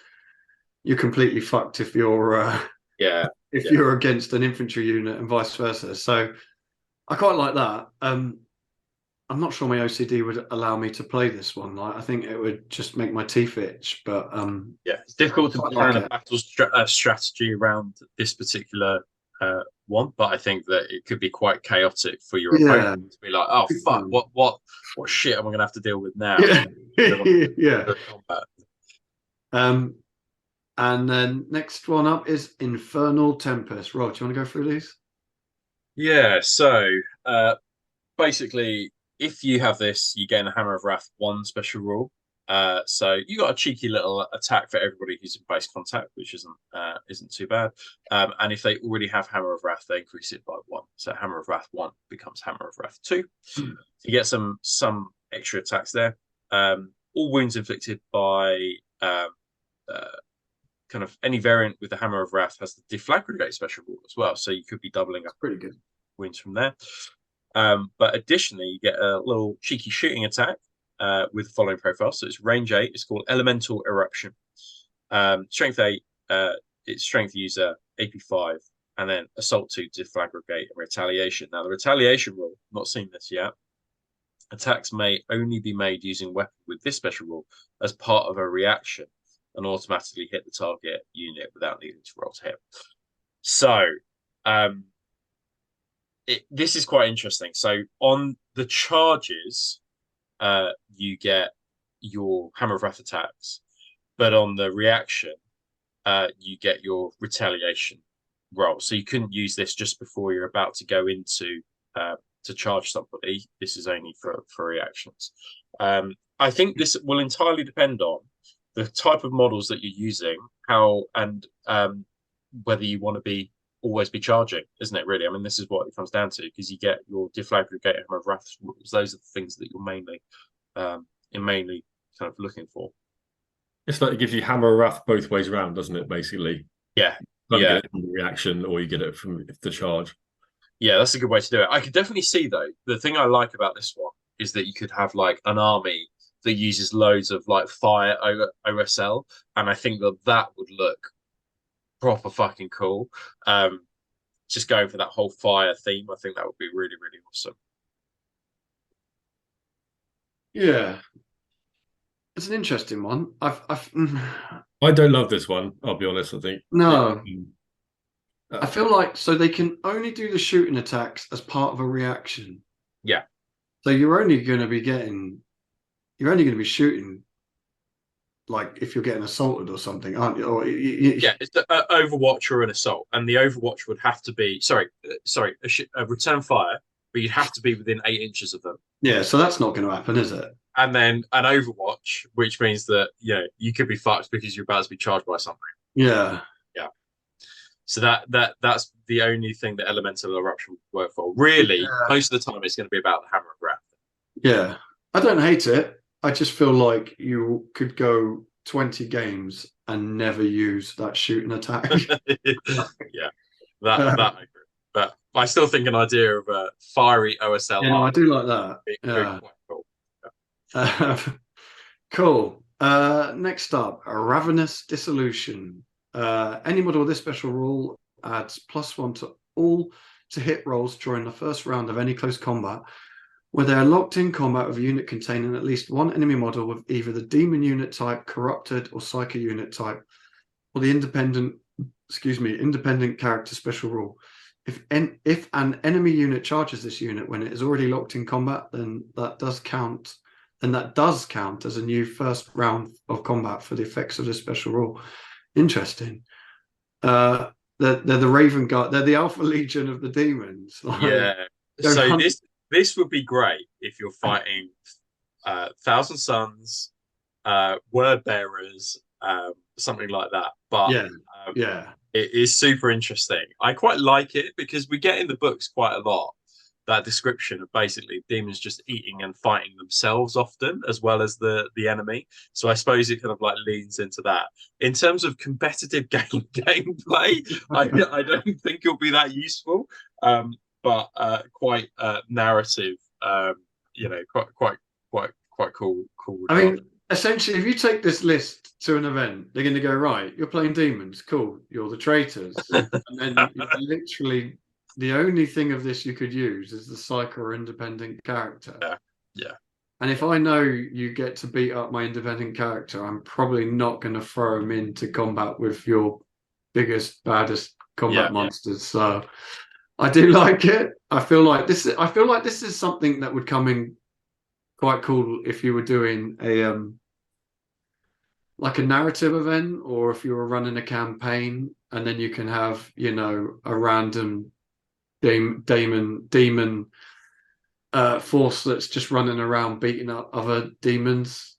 you're completely fucked if you're you're against an infantry unit and vice versa. So I quite like that. I'm not sure my OCD would allow me to play this one. I think it would just make my teeth itch. But it's difficult to plan a battle strategy around this particular one. But I think that it could be quite chaotic for your opponent to be like, "Oh fuck, what shit am I going to have to deal with now?" Yeah. And then next one up is Infernal Tempest. Rob, do you want to go through these? Yeah. So basically, if you have this, you gain a Hammer of Wrath 1 special rule. So you got a cheeky little attack for everybody who's in base contact, which isn't too bad. And if they already have Hammer of Wrath, they increase it by 1. So Hammer of Wrath 1 becomes Hammer of Wrath 2. So you get some extra attacks there. All wounds inflicted by kind of any variant with the Hammer of Wrath has the Deflagrate special rule as well, so you could be doubling up Pretty good. wins from there. But additionally, you get a little cheeky shooting attack with the following profile. So it's range 8. It's called Elemental Eruption. Strength 8. It's strength user, AP 5, and then assault 2, deflagrate, and retaliation. Now the retaliation rule, not seen this yet. Attacks may only be made using weapon with this special rule as part of a reaction and automatically hit the target unit without needing to roll to hit. So this is quite interesting. So on the charges, you get your Hammer of Wrath attacks, but on the reaction, you get your retaliation roll. So you couldn't use this just before you're about to go into to charge somebody. This is only for reactions. I think this will entirely depend on the type of models that you're using, how and whether you want to always be charging, isn't it? Really, I mean, this is what it comes down to, because you get your deflagrate, Hammer of Wrath rules. Those are the things that you're mainly kind of looking for. It's like it gives you Hammer of Wrath both ways around, doesn't it? Basically, yeah. You get it from the reaction, or you get it from the charge. Yeah, that's a good way to do it. I could definitely see, though, the thing I like about this one is that you could have like an army that uses loads of like fire OSL, and I think that would look proper fucking cool. Just going for that whole fire theme, I think that would be really, really awesome. Yeah, it's an interesting one. I don't love this one. I'll be honest. I think no. I feel like so they can only do the shooting attacks as part of a reaction. Yeah. So you're only going to be shooting like if you're getting assaulted or something, aren't you? Or yeah, it's an Overwatch or an assault, and the Overwatch would have to be a return fire, but you'd have to be within 8 inches of them. Yeah, so that's not going to happen, is it? And then an Overwatch, which means that you could be fucked because you're about to be charged by something. Yeah. Yeah. So that's the only thing that Elemental Eruption would work for. Really, most of the time it's going to be about the Hammer of Wrath. Yeah. I don't hate it. I just feel like you could go 20 games and never use that shooting attack. Yeah. That I agree. But I still think an idea of a fiery OSL. I do like that. Yeah. Quite cool. Cool. Next up, a Ravenous Dissolution. Any model with this special rule adds +1 to all to hit rolls during the first round of any close combat, where they are locked in combat with a unit containing at least one enemy model with either the Demon unit type, Corrupted, or Psycho unit type, or the independent character special rule. If an enemy unit charges this unit when it is already locked in combat, then that does count. And that does count as a new first round of combat for the effects of this special rule. Interesting. They're the Raven Guard. They're the Alpha Legion of the Demons. Yeah. So this would be great if you're fighting Thousand Suns, Word Bearers, something like that. But it is super interesting. I quite like it because we get in the books quite a lot that description of basically demons just eating and fighting themselves often, as well as the enemy. So I suppose it kind of like leans into that. In terms of competitive gameplay, I don't think it'll be that useful, but quite narrative. Quite cool. I mean, essentially, if you take this list to an event, they're going to go, right, you're playing demons, cool, you're the traitors, and then literally. The only thing of this you could use is the Psycho or independent character. Yeah. And if I know you get to beat up my independent character, I'm probably not going to throw him into combat with your biggest, baddest combat monsters. So I do like it. I feel like this is something that would come in quite cool if you were doing a like a narrative event, or if you were running a campaign, and then you can have a random demon force that's just running around beating up other demons.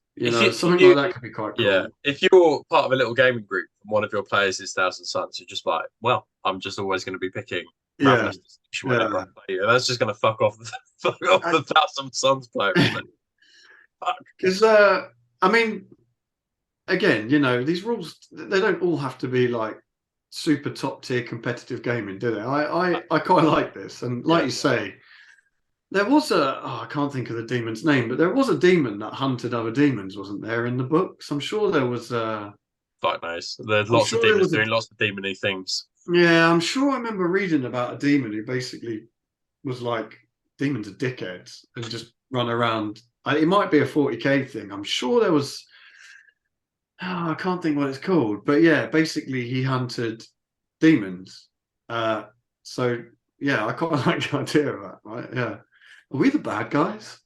Something like that could be quite cool. Yeah, if you're part of a little gaming group and one of your players is Thousand Suns, you're just like, well, I'm just always going to be picking Ravenous Dissolution whenever I play you. And that's just going to fuck off the Thousand Suns player. Because I mean, again, you know, these rules, they don't all have to be like super top tier competitive gaming, do they? I quite like this, and like you say, there was I can't think of the demon's name, but there was a demon that hunted other demons, wasn't there, in the books? I'm sure there was. Fuck knows. There's I'm lots of sure there demons was doing lots of demony things. yeah, I'm sure I remember reading about a demon who basically was like demons are dickheads and just run around. It might be a 40k thing. I'm sure there was. Oh, I can't think what it's called, but yeah, basically he hunted demons. So yeah, I quite like the idea of that, right? Yeah, are we the bad guys?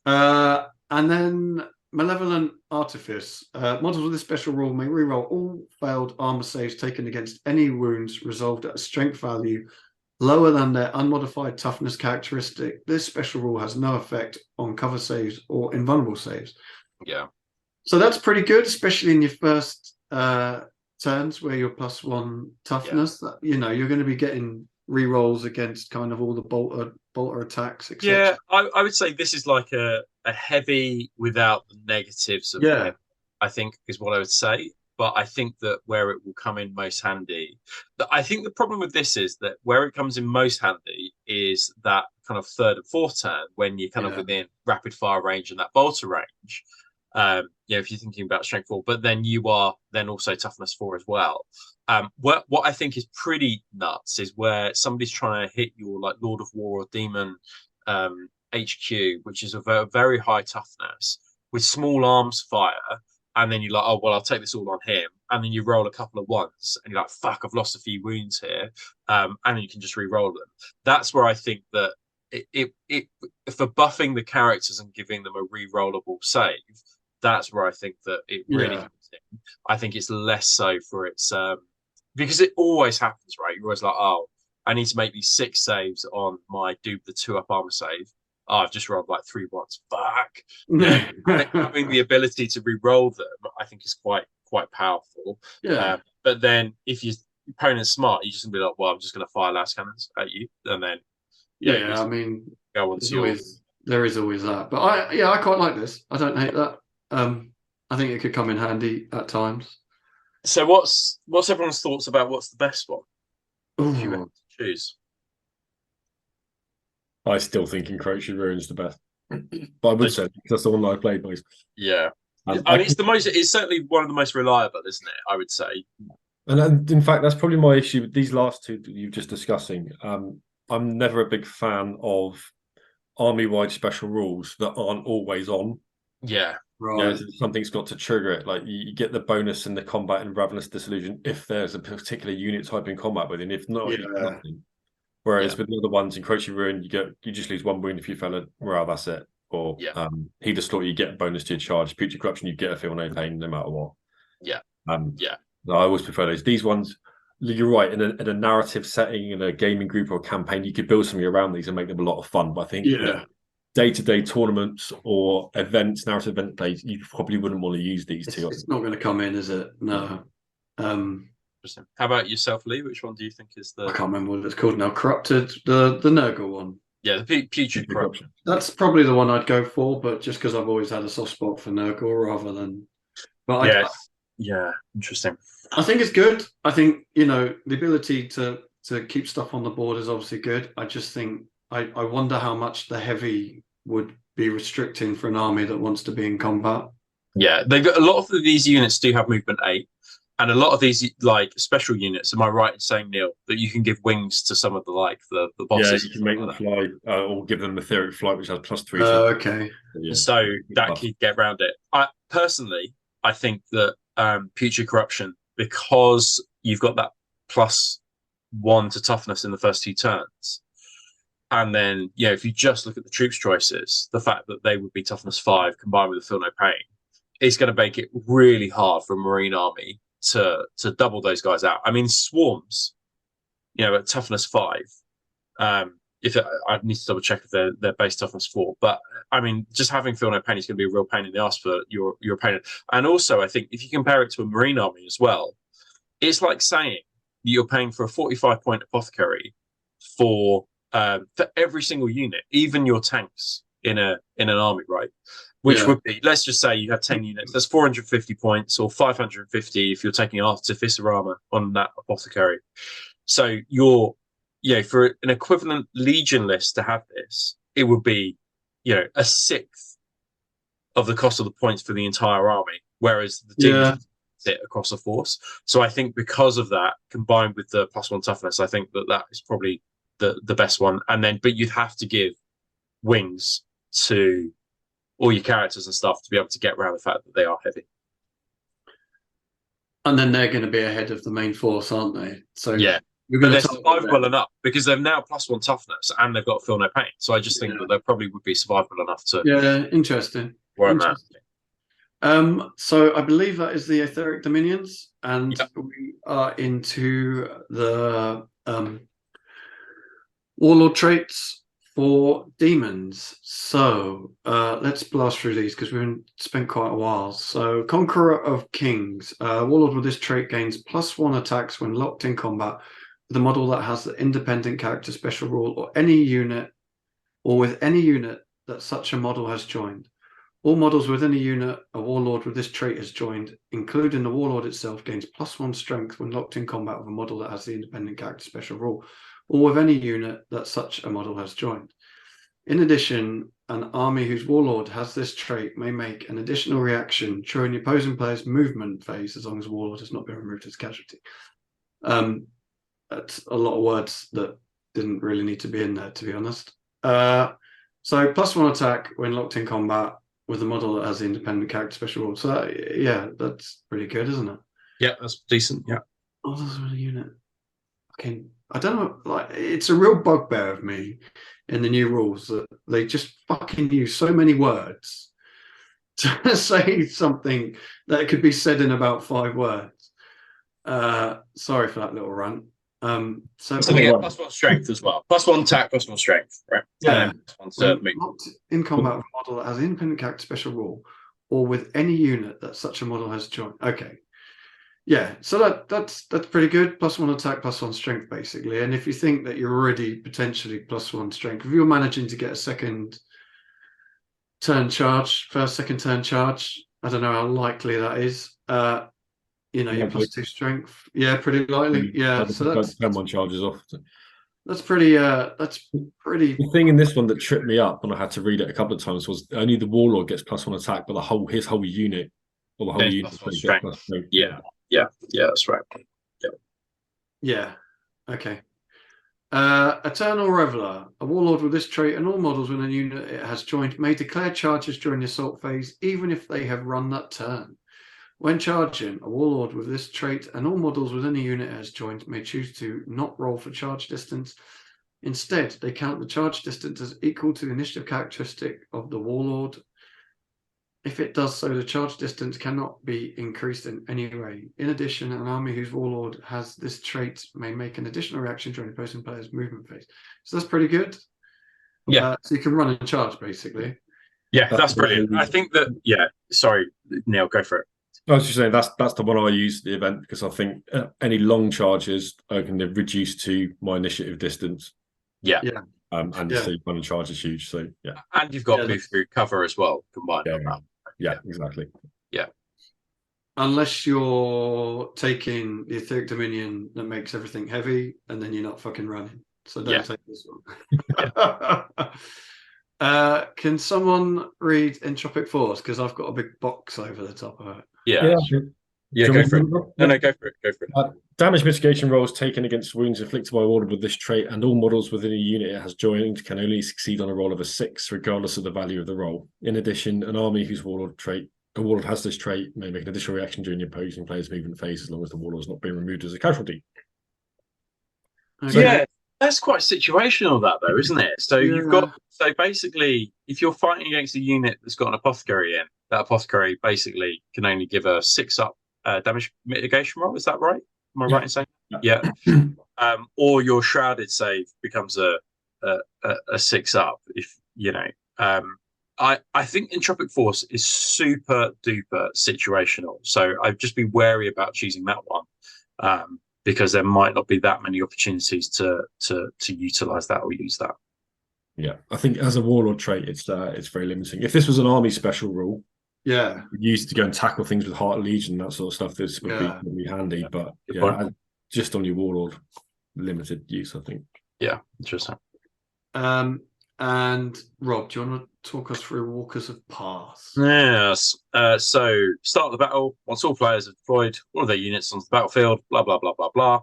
And then Malevolent Artifice. Models with this special rule may reroll all failed armor saves taken against any wounds resolved at a strength value lower than their unmodified toughness characteristic. This special rule has no effect on cover saves or invulnerable saves. Yeah. So that's pretty good, especially in your first turns where you're +1 toughness. That, you know, you're going to be getting rerolls against kind of all the bolter attacks, etc. Yeah, I would say this is like a heavy without the negatives of Yeah. heavy, I think is what I would say. But I think that where it will come in most handy, I think the problem with this is that where it comes in most handy is that kind of third and fourth turn when you're kind of within rapid fire range and that bolter range. Yeah, if you're thinking about strength 4, but then you are then also toughness 4 as well. What I think is pretty nuts is where somebody's trying to hit your like Lord of War or Demon HQ, which is a very high toughness with small arms fire, and then you're like, oh well, I'll take this all on him, and then you roll a couple of ones, and you're like, fuck, I've lost a few wounds here, and then you can just re-roll them. That's where I think that it for buffing the characters and giving them a re-rollable save. That's where I think that it really comes in. I think it's less so for its because it always happens, right? You're always like, oh, I need to make these 6 saves on my do the 2-up armor save. Oh, I've just rolled like 3 ones. Fuck. Having the ability to re-roll them, I think is quite powerful. Yeah. But then if your opponent's smart, you're just gonna be like, well, I'm just gonna fire last cannons at you, and then I mean, go on there is always that. But I quite like this. I don't hate that. I think it could come in handy at times. So what's everyone's thoughts about what's the best one? Ooh. If you had to choose. I still think Encroaching Ruin's the best. But I would say that's the one that I played most. Yeah. And it's certainly one of the most reliable, isn't it? I would say. And in fact, that's probably my issue with these last two that you're just discussing. I'm never a big fan of army-wide special rules that aren't always on. Yeah. Right. Yeah, something's got to trigger it. Like you get the bonus in the combat in Ravenous Disillusion if there's a particular unit type in combat with it. If not, nothing. Whereas with the other ones, Encroaching Ruin, you just lose 1 wound if you fell a morale, that's it. Or Heather Slaughter, you get a bonus to your charge. Future Corruption, you get a feel no pain no matter what. Yeah. I always prefer those. These ones, you're right, in a narrative setting, in a gaming group or a campaign, you could build something around these and make them a lot of fun. But I think day-to-day tournaments or events, narrative event plays, you probably wouldn't want to use these two. It's not going to come in, is it? No. Interesting. How about yourself, Lee? Which one do you think is the? I can't remember what it's called now. Corrupted, the Nurgle one. Yeah, the Putrid Corruption. That's probably the one I'd go for, but just because I've always had a soft spot for Nurgle rather than. But interesting. I think it's good. I think the ability to keep stuff on the board is obviously good. I just think I wonder how much the heavy would be restricting for an army that wants to be in combat. Yeah, they've got a lot of these units do have movement 8, and a lot of these like special units. Am I right in saying, Neil, that you can give wings to some of the bosses? Yeah, you can make them fly, or give them etheric flight, which has +3. Okay. So that could get around it. I think that Putrid Corruption, because you've got that +1 to toughness in the first 2 turns. And then, if you just look at the troops choices, the fact that they would be toughness 5 combined with the feel no pain, it's going to make it really hard for a Marine army to double those guys out. I mean, swarms, at toughness 5. I need to double check if they're base toughness 4, but I mean, just having feel no pain is going to be a real pain in the ass for your opponent. And also, I think if you compare it to a Marine army as well, it's like saying you're paying for a 45-point apothecary for every single unit, even your tanks in an army, right? which would be, let's just say you have 10 units. That's 450 points, or 550 if you're taking Artificer armor on that apothecary. So you're, for an equivalent Legion list to have this, it would be, a sixth of the cost of the points for the entire army, whereas the demons sit across a force. So I think because of that, combined with the +1 toughness, I think that is probably the best one. And then, but you'd have to give wings to all your characters and stuff to be able to get around the fact that they are heavy. And then they're going to be ahead of the main force, aren't they? So yeah, you're but going they to survive well enough because they've now +1 toughness and they've got feel no pain. So I just think that they probably would be survivable enough to. Yeah, interesting. So I believe that is the Etheric Dominions, and we are into the Warlord traits for demons. So let's blast through these because we've spent quite a while. So Conqueror of Kings. Warlord with this trait gains +1 attacks when locked in combat with a model that has the independent character special rule or any unit, or with any unit that such a model has joined. All models within a unit a Warlord with this trait has joined, including the Warlord itself, gains +1 strength when locked in combat with a model that has the independent character special rule, or with any unit that such a model has joined. In addition, an army whose Warlord has this trait may make an additional reaction during the opposing player's movement phase, as long as Warlord has not been removed as casualty. That's a lot of words that didn't really need to be in there, to be honest. So +1 attack when locked in combat with a model that has the independent character special rule. So that's pretty good, isn't it? Yeah, that's decent. Yeah. Models with a unit. Okay, I don't know. Like, it's a real bugbear of me in the new rules that they just fucking use so many words to say something that could be said in about 5 words. Sorry for that little rant. So they get +1 strength as well. +1 attack, +1 strength, right? Yeah. Locked in combat with a model that has an independent character special rule, or with any unit that such a model has joined. Okay. Yeah, so that's pretty good. +1 attack, +1 strength, basically. And if you think that you're already potentially +1 strength, if you're managing to get a second turn charge, second turn charge, I don't know how likely that is. You're +2 strength. Yeah, pretty likely. Yeah, so that's turn one charges off. That's pretty. The thing in this one that tripped me up, and I had to read it a couple of times, was only the Warlord gets +1 attack, but his whole unit, or the whole unit +1 strength. Yeah, that's right. Yeah. Okay. Eternal Reveler. A Warlord with this trait and all models within a unit it has joined may declare charges during the assault phase, even if they have run that turn. When charging, a Warlord with this trait and all models within a unit it has joined may choose to not roll for charge distance. Instead, they count the charge distance as equal to the initiative characteristic of the Warlord. If it does so, the charge distance cannot be increased in any way. In addition, an army whose Warlord has this trait may make an additional reaction during the opposing player's movement phase. So that's pretty good. Yeah. So you can run and charge, basically. Yeah, that's brilliant. I think that, sorry, Neil, go for it. I was just saying that's the one I use at the event, because I think any long charges I can reduce to my initiative distance. Yeah. And the running charge is huge. So yeah. And you've got move through cover as well combined on that. Yeah, exactly. Yeah. Unless you're taking the Etheric Dominion that makes everything heavy, and then you're not fucking running. So don't take this one. Can someone read Entropic Force? Because I've got a big box over the top of it. Yeah, go for it. No, go for it. Damage mitigation rolls taken against wounds inflicted by a Warlord with this trait, and all models within a unit it has joined can only succeed on a roll of a 6, regardless of the value of the roll. In addition, an army whose Warlord has this trait may make an additional reaction during the opposing player's movement phase, as long as the Warlord has not been removed as a casualty. Okay. Yeah, that's quite situational, that though, isn't it? So so basically, if you're fighting against a unit that's got an apothecary in, that apothecary basically can only give a 6-up damage mitigation roll. Is that right? Am I right in saying? Yeah. Or your shrouded save becomes a 6-up. If I think Entropic Force is super duper situational. So I'd just be wary about choosing that one. Because there might not be that many opportunities to utilize that or use that. Yeah, I think as a warlord trait, it's very limiting. If this was an army special rule, Yeah, used to go and tackle things with Heart of Legion, that sort of stuff, this would yeah. be handy. But Good yeah, point. just on your warlord, limited use, I think. Yeah, interesting. And Rob, do you want to talk us through Walkers of Paths? Yes. So start the battle. Once all players have deployed all of their units onto the battlefield, blah blah blah blah blah.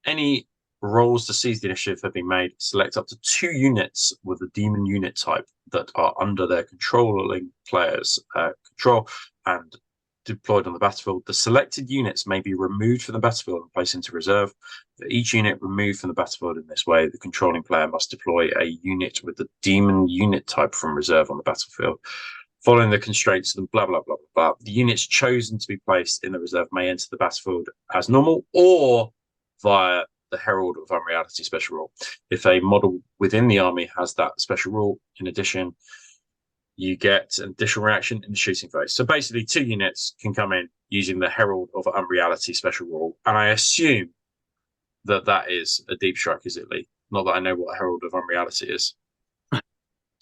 Any rolls to seize the initiative have been made. Select up to 2 units with a demon unit type that are under their controlling players' control and deployed on the battlefield. The selected units may be removed from the battlefield and placed into reserve. For each unit removed from the battlefield in this way, the controlling player must deploy a unit with the demon unit type from reserve on the battlefield. Following the constraints of the blah, blah, blah, blah, blah, the units chosen to be placed in the reserve may enter the battlefield as normal or via the Herald of Unreality special rule. If a model within the army has that special rule, in addition, you get an additional reaction in the shooting phase. So basically 2 units can come in using the Herald of Unreality special rule. And I assume that is a deep strike, is it, Lee? Not that I know what a Herald of Unreality is.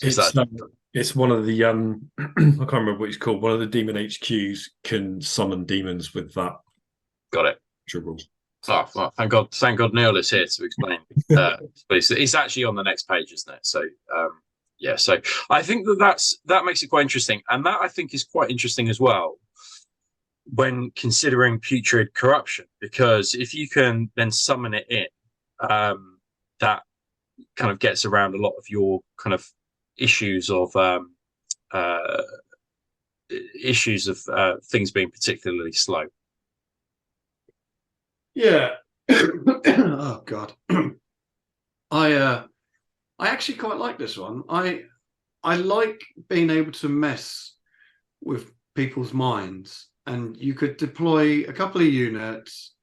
It's one of the I can't remember what it's called. One of the demon HQs can summon demons with that. Got it. Rule. Oh, well, thank God Neil is here to explain. It's actually on the next page, isn't it? So yeah, so I think that makes it quite interesting, and that I think is quite interesting as well when considering putrid corruption, because if you can then summon it in, that kind of gets around a lot of your kind of issues of things being particularly slow. Yeah. Oh God. I actually quite like this one. I like being able to mess with people's minds, and you could deploy a couple of units,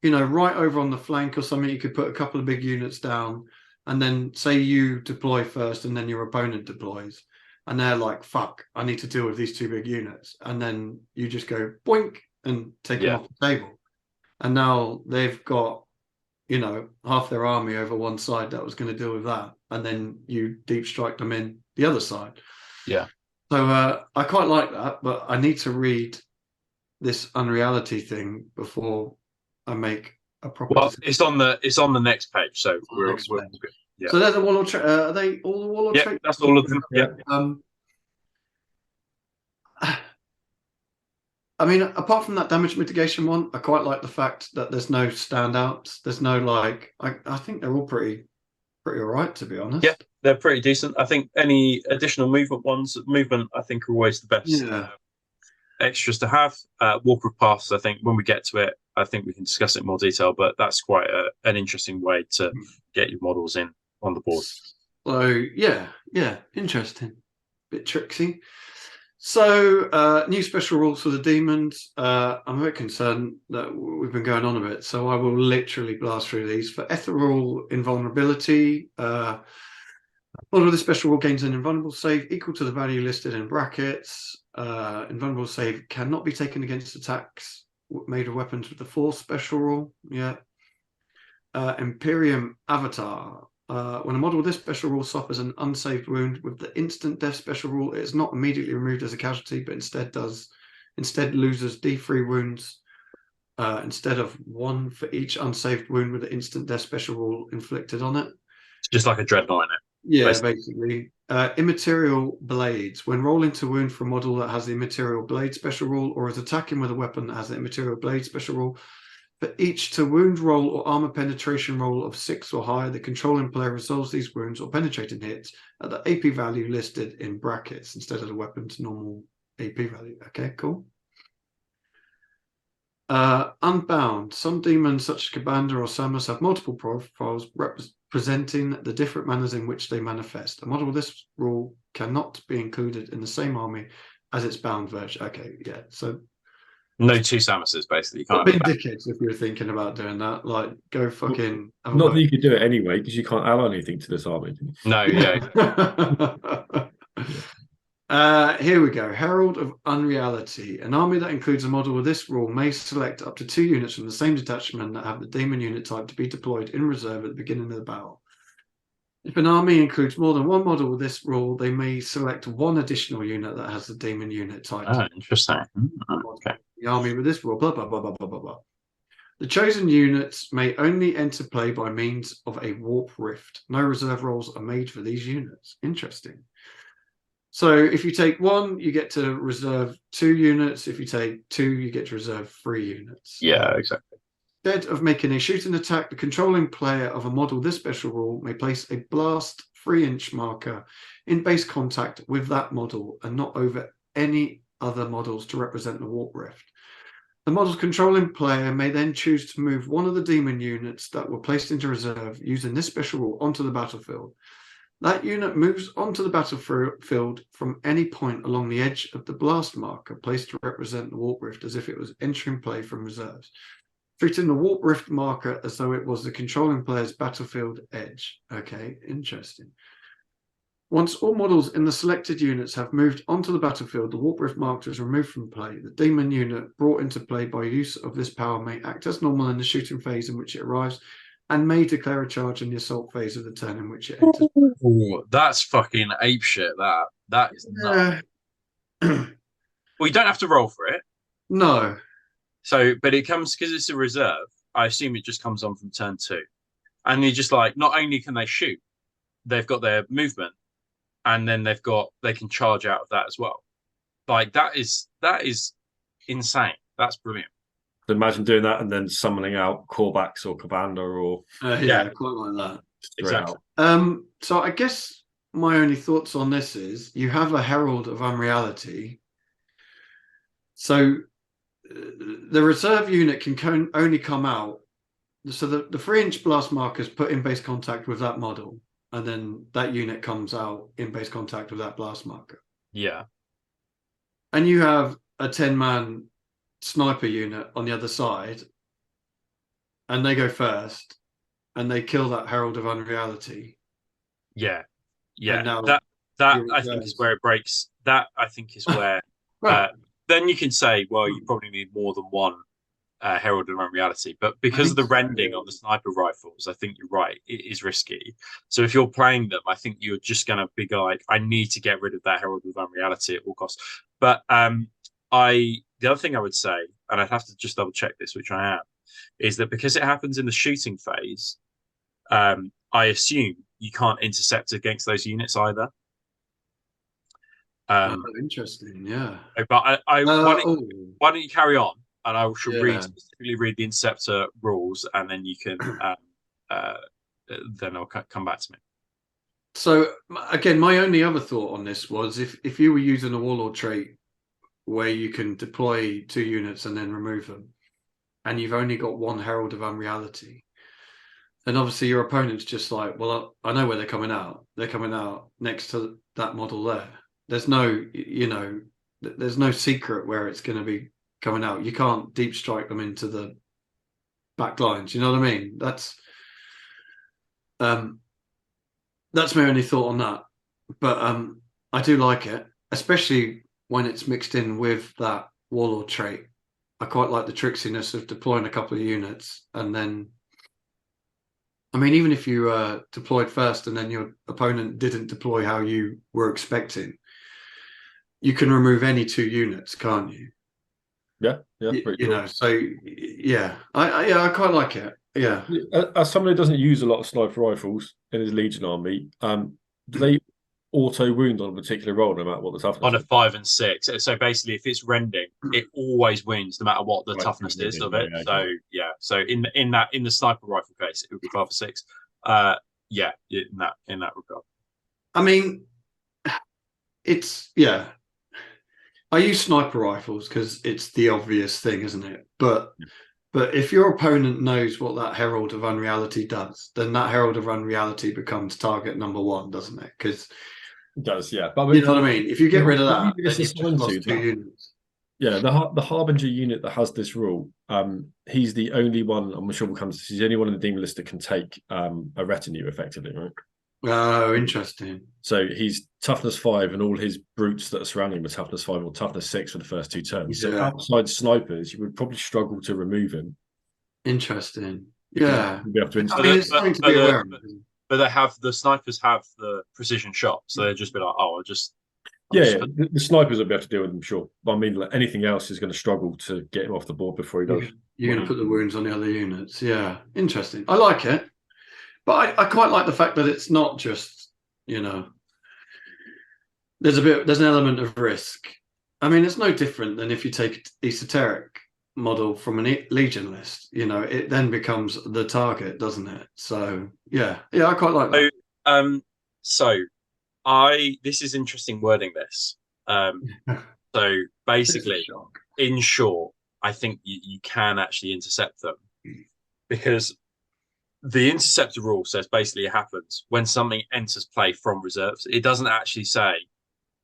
right over on the flank or something. You could put a couple of big units down, and then say you deploy first, and then your opponent deploys, and they're like, "Fuck, I need to deal with these 2 big units," and then you just go boink and take them off the table, and now they've got half their army over one side that was going to deal with that, and then you deep strike them in the other side. Yeah. So I quite like that, but I need to read this unreality thing before I make a proper. Well, it's on the next page, so we're good. Yeah. So they're the warlord. Are they all the warlord? Yeah, that's all of them. Yeah. I mean, apart from that damage mitigation one, I quite like the fact that there's no standouts. There's no I think they're all pretty all right, to be honest. Yeah, they're pretty decent. I think any additional movement I think are always the best extras to have. Walker of Paths, I think when we get to it, I think we can discuss it in more detail, but that's quite an interesting way to get your models in on the board. So yeah, interesting. Bit tricksy. So new special rules for the demons. I'm a bit concerned that we've been going on a bit, so I will literally blast through these. For ethereal invulnerability, model of the special rule gains an invulnerable save equal to the value listed in brackets. Invulnerable save cannot be taken against attacks made of weapons with the Force special rule. Yeah. Imperium Avatar. When a model with this special rule suffers an unsaved wound with the instant death special rule, it is not immediately removed as a casualty, but instead loses D3 wounds instead of 1 for each unsaved wound with the instant death special rule inflicted on it. It's just like a dreadnought in it. Yeah, basically. Immaterial blades. When rolling to wound for a model that has the immaterial blade special rule, or is attacking with a weapon that has the immaterial blade special rule, for each to wound roll or armor penetration roll of 6 or higher, the controlling player resolves these wounds or penetrating hits at the AP value listed in brackets instead of the weapon's normal AP value. Okay, cool. Unbound. Some demons, such as Kabanda or Samus, have multiple profiles representing the different manners in which they manifest. A model with this rule cannot be included in the same army as its bound version. Okay, yeah, so no 2 Samuses, basically. Can't be dickheads if you're thinking about doing that. Like, go fucking. Not that you could do it anyway, because you can't add anything to this army. No, yeah. Here we go. Herald of Unreality. An army that includes a model with this rule may select up to 2 units from the same detachment that have the Daemon unit type to be deployed in reserve at the beginning of the battle. If an army includes more than one model with this rule, they may select one additional unit that has the demon unit type. Oh, interesting. Okay. The army with this rule, blah, blah, blah, blah, blah, blah, blah. The chosen units may only enter play by means of a warp rift. No reserve rolls are made for these units. Interesting. So if you take 1, you get to reserve 2 units. If you take 2, you get to reserve 3 units. Yeah, exactly. Instead of making a shooting attack, the controlling player of a model this special rule may place a blast 3-inch marker in base contact with that model and not over any other models to represent the warp rift. The model's controlling player may then choose to move one of the demon units that were placed into reserve using this special rule onto the battlefield. That unit moves onto the battlefield from any point along the edge of the blast marker placed to represent the warp rift as if it was entering play from reserves, treating the warp rift marker as though it was the controlling player's battlefield edge. Okay, interesting. Once all models in the selected units have moved onto the battlefield, the warp rift marker is removed from play. The demon unit brought into play by use of this power may act as normal in the shooting phase in which it arrives, and may declare a charge in the assault phase of the turn in which it enters. Ooh, that's fucking apeshit. That is nuts. Well, you don't have to roll for it. No. So, but it comes because it's a reserve. I assume it just comes on from turn 2, and you're just like, not only can they shoot, they've got their movement, and then they can charge out of that as well. Like that is insane. That's brilliant. So imagine doing that and then summoning out Corvax or Cabanda or yeah, quite like that. Exactly. So I guess my only thoughts on this is you have a Herald of Unreality. So the reserve unit can only come out. So the 3-inch blast marker is put in base contact with that model, and then that unit comes out in base contact with that blast marker. Yeah. And you have a 10-man sniper unit on the other side, and they go first, and they kill that Herald of Unreality. Yeah. Yeah. Now that I think is where it breaks. That I think is where then you can say, well, you probably need more than one Herald of Unreality, but because of the rending on the sniper rifles, I think you're right. It is risky. So if you're playing them, I think you're just going to be like, I need to get rid of that Herald of Unreality at all costs. But the other thing I would say, and I'd have to just double check this, which I am, is that because it happens in the shooting phase, I assume you can't intercept against those units either. Interesting, yeah. But why don't you carry on, and I should specifically read the Interceptor rules, and then you can then I'll come back to me. So again, my only other thought on this was if you were using a Warlord trait where you can deploy 2 units and then remove them, and you've only got one Herald of Unreality, then obviously your opponent's just like, well, I know where they're coming out. They're coming out next to that model there. There's no, there's no secret where it's going to be coming out. You can't deep strike them into the back lines. You know what I mean? That's my only thought on that. But I do like it, especially when it's mixed in with that Warlord trait. I quite like the tricksiness of deploying a couple of units, and then, I mean, even if you deployed first and then your opponent didn't deploy how you were expecting, you can remove any 2 units, can't you? Yeah, pretty cool. So yeah, I quite like it. Yeah. As somebody who doesn't use a lot of sniper rifles in his Legion army, do they auto wound on a particular roll no matter what the toughness on is? a 5 and 6? So basically, if it's rending, it always wounds no matter what the toughness is of it. So in the sniper rifle case, it would be 5 or 6. In that regard. I mean, it's I use sniper rifles because it's the obvious thing, isn't it? But if your opponent knows what that Herald of Unreality does, then that Herald of Unreality becomes target number 1, doesn't it? Because it does, yeah. But you know what I mean? If you get rid of that, then you've just lost 2 units. Yeah, the Harbinger unit that has this rule, he's the only one, I'm sure we'll come to this, he's the only one in the demon list that can take a retinue effectively, right? Oh, interesting. So he's toughness 5, and all his brutes that are surrounding him are toughness 5 or toughness 6 for the first 2 turns. So outside snipers, you would probably struggle to remove him. Interesting. Yeah. Be able to it's something to be aware of. but the snipers have the precision shot, so they'll just be like, oh, I'll just the snipers will be able to deal with them, sure. But I mean, like, anything else is going to struggle to get him off the board before he does. You're going to put the wounds on the other units. Yeah, interesting. I like it, but I quite like the fact that it's not just, there's an element of risk. I mean, it's no different than if you take esoteric model from a Legion list. It then becomes the target, doesn't it? So yeah, I quite like that. This is interesting wording this. So basically, in short, I think you can actually intercept them, because the interceptor rule says basically it happens when something enters play from reserves. It doesn't actually say,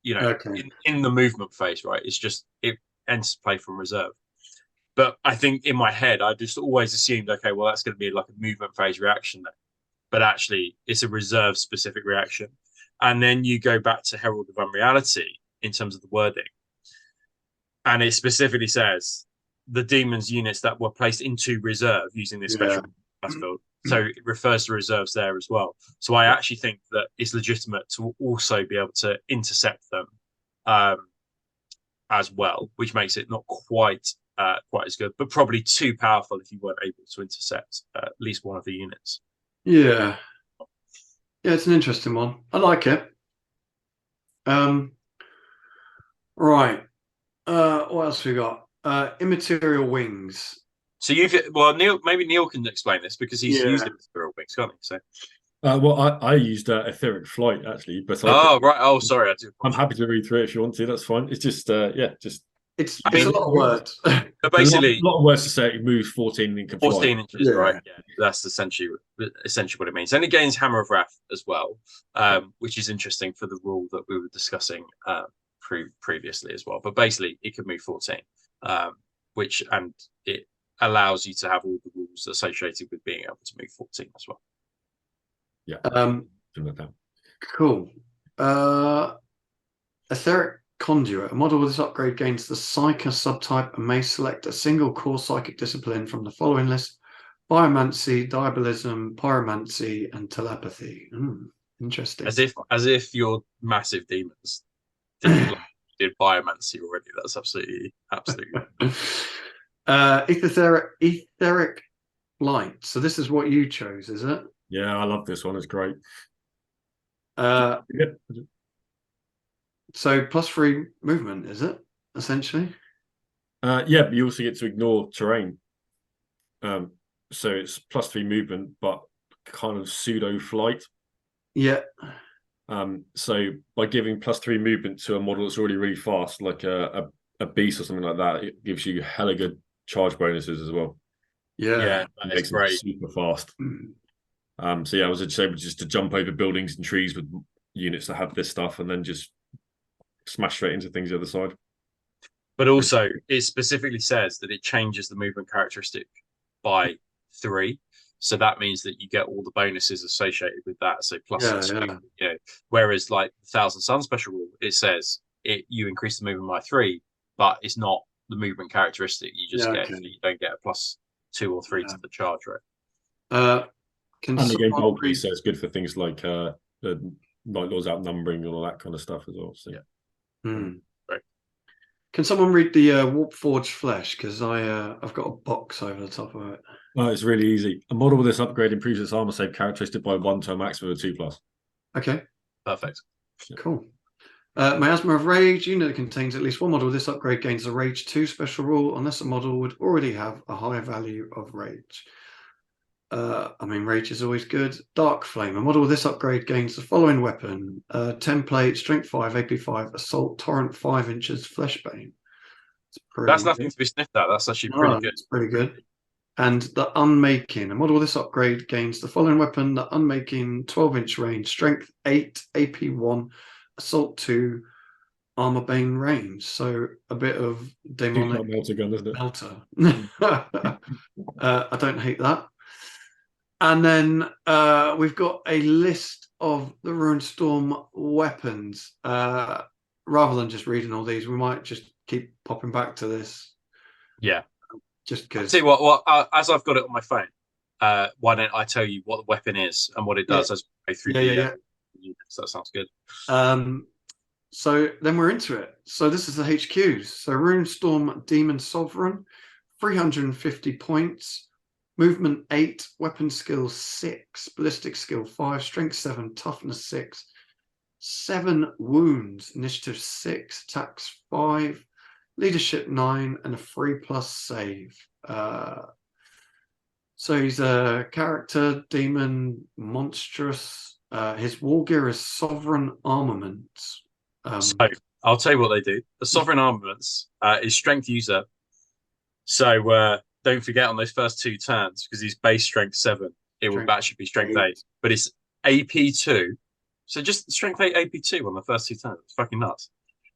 in the movement phase, right? It's just it enters play from reserve. But I think in my head, I just always assumed, okay, well, that's going to be like a movement phase reaction then. But actually, it's a reserve specific reaction. And then you go back to Herald of Unreality in terms of the wording. And it specifically says the demons units that were placed into reserve using this special class field. So it refers to reserves there as well. So I actually think that it's legitimate to also be able to intercept them as well, which makes it not quite as good, but probably too powerful if you weren't able to intercept at least one of the units. Yeah, it's an interesting one. I like it. Right. What else we got? Immaterial wings. So Neil can explain this because he's used immaterial wings, can't he? So. I used etheric flight actually, but sorry. I'm happy to read through it if you want to. That's fine. It's just it's a lot of words. But basically, a lot of words to say. It moves 14 and can 14 inches, right? Yeah, that's essentially what it means. And it gains Hammer of Wrath as well, which is interesting for the rule that we were discussing previously as well. But basically, it can move 14, and it allows you to have all the rules associated with being able to move 14 as well. Yeah. Cool. Etheric Conduit. A model with this upgrade gains the Psyker subtype and may select a single core psychic discipline from the following list: Biomancy, Diabolism, Pyromancy, and Telepathy. Interesting. As if your massive demons did Biomancy already. That's absolutely. Etheric Light. So this is what you chose, is it? Yeah, I love this one. It's great. So +3 movement, is it, essentially? Yeah, but you also get to ignore terrain. So it's +3 movement, but kind of pseudo flight. Yeah. So by giving +3 movement to a model that's already really fast, like a beast or something like that, it gives you hella good charge bonuses as well. Yeah, that's great. Super fast. So I was just able to jump over buildings and trees with units that have this stuff, and then just smash straight into things the other side. But also, it specifically says that it changes the movement characteristic by 3. So that means that you get all the bonuses associated with that. So whereas like 1,000 Sun special rule, it says you increase the movement by 3, but it's not the movement characteristic. You just you don't get a +2 or 3 to the charge rate. And again, bulky, so it's good for things like the Night Lords outnumbering and all that kind of stuff as well. So Right. Can someone read the Warp Forged Flesh? Because I've got a box over the top of it. Oh, it's really easy. A model with this upgrade improves its armor save characteristic by 1 to a maximum of 2+. Okay. Perfect. Cool. Miasma of Rage. Unit that contains at least one model with this upgrade gains a Rage 2 special rule unless a model would already have a higher value of Rage. Rage is always good. Dark Flame. A model with this upgrade gains the following weapon: Template, Strength 5, AP 5, Assault, Torrent 5 inches, Fleshbane. That's nothing to be sniffed at. That's actually pretty good. It's pretty good. And the Unmaking. A model with this upgrade gains the following weapon: the Unmaking, 12-inch range, Strength 8, AP 1, Assault 2, Armor Bane range. So a bit of demonic melter gun, isn't it? Melter. I don't hate that. And then we've got a list of the Ruined Storm weapons. Rather than just reading all these, we might just keep popping back to this. Yeah. Just because. See what as I've got it on my phone, why don't I tell you what the weapon is and what it does as we go through units? That sounds good. So then we're into it. So this is the HQs. So Runestorm Demon Sovereign, 350 points, movement 8, weapon skill 6, ballistic skill 5, strength 7, toughness 6, 7 wounds, initiative 6, attacks 5, leadership 9, and a 3+ save. So he's a character, demon, monstrous. His war gear is sovereign armaments. So I'll tell you what they do. The sovereign armaments is strength user. So don't forget on those first 2 turns, because he's base strength 7, it would actually be strength 8. But it's AP2. So just strength 8 AP2 on the first 2 turns. It's fucking nuts.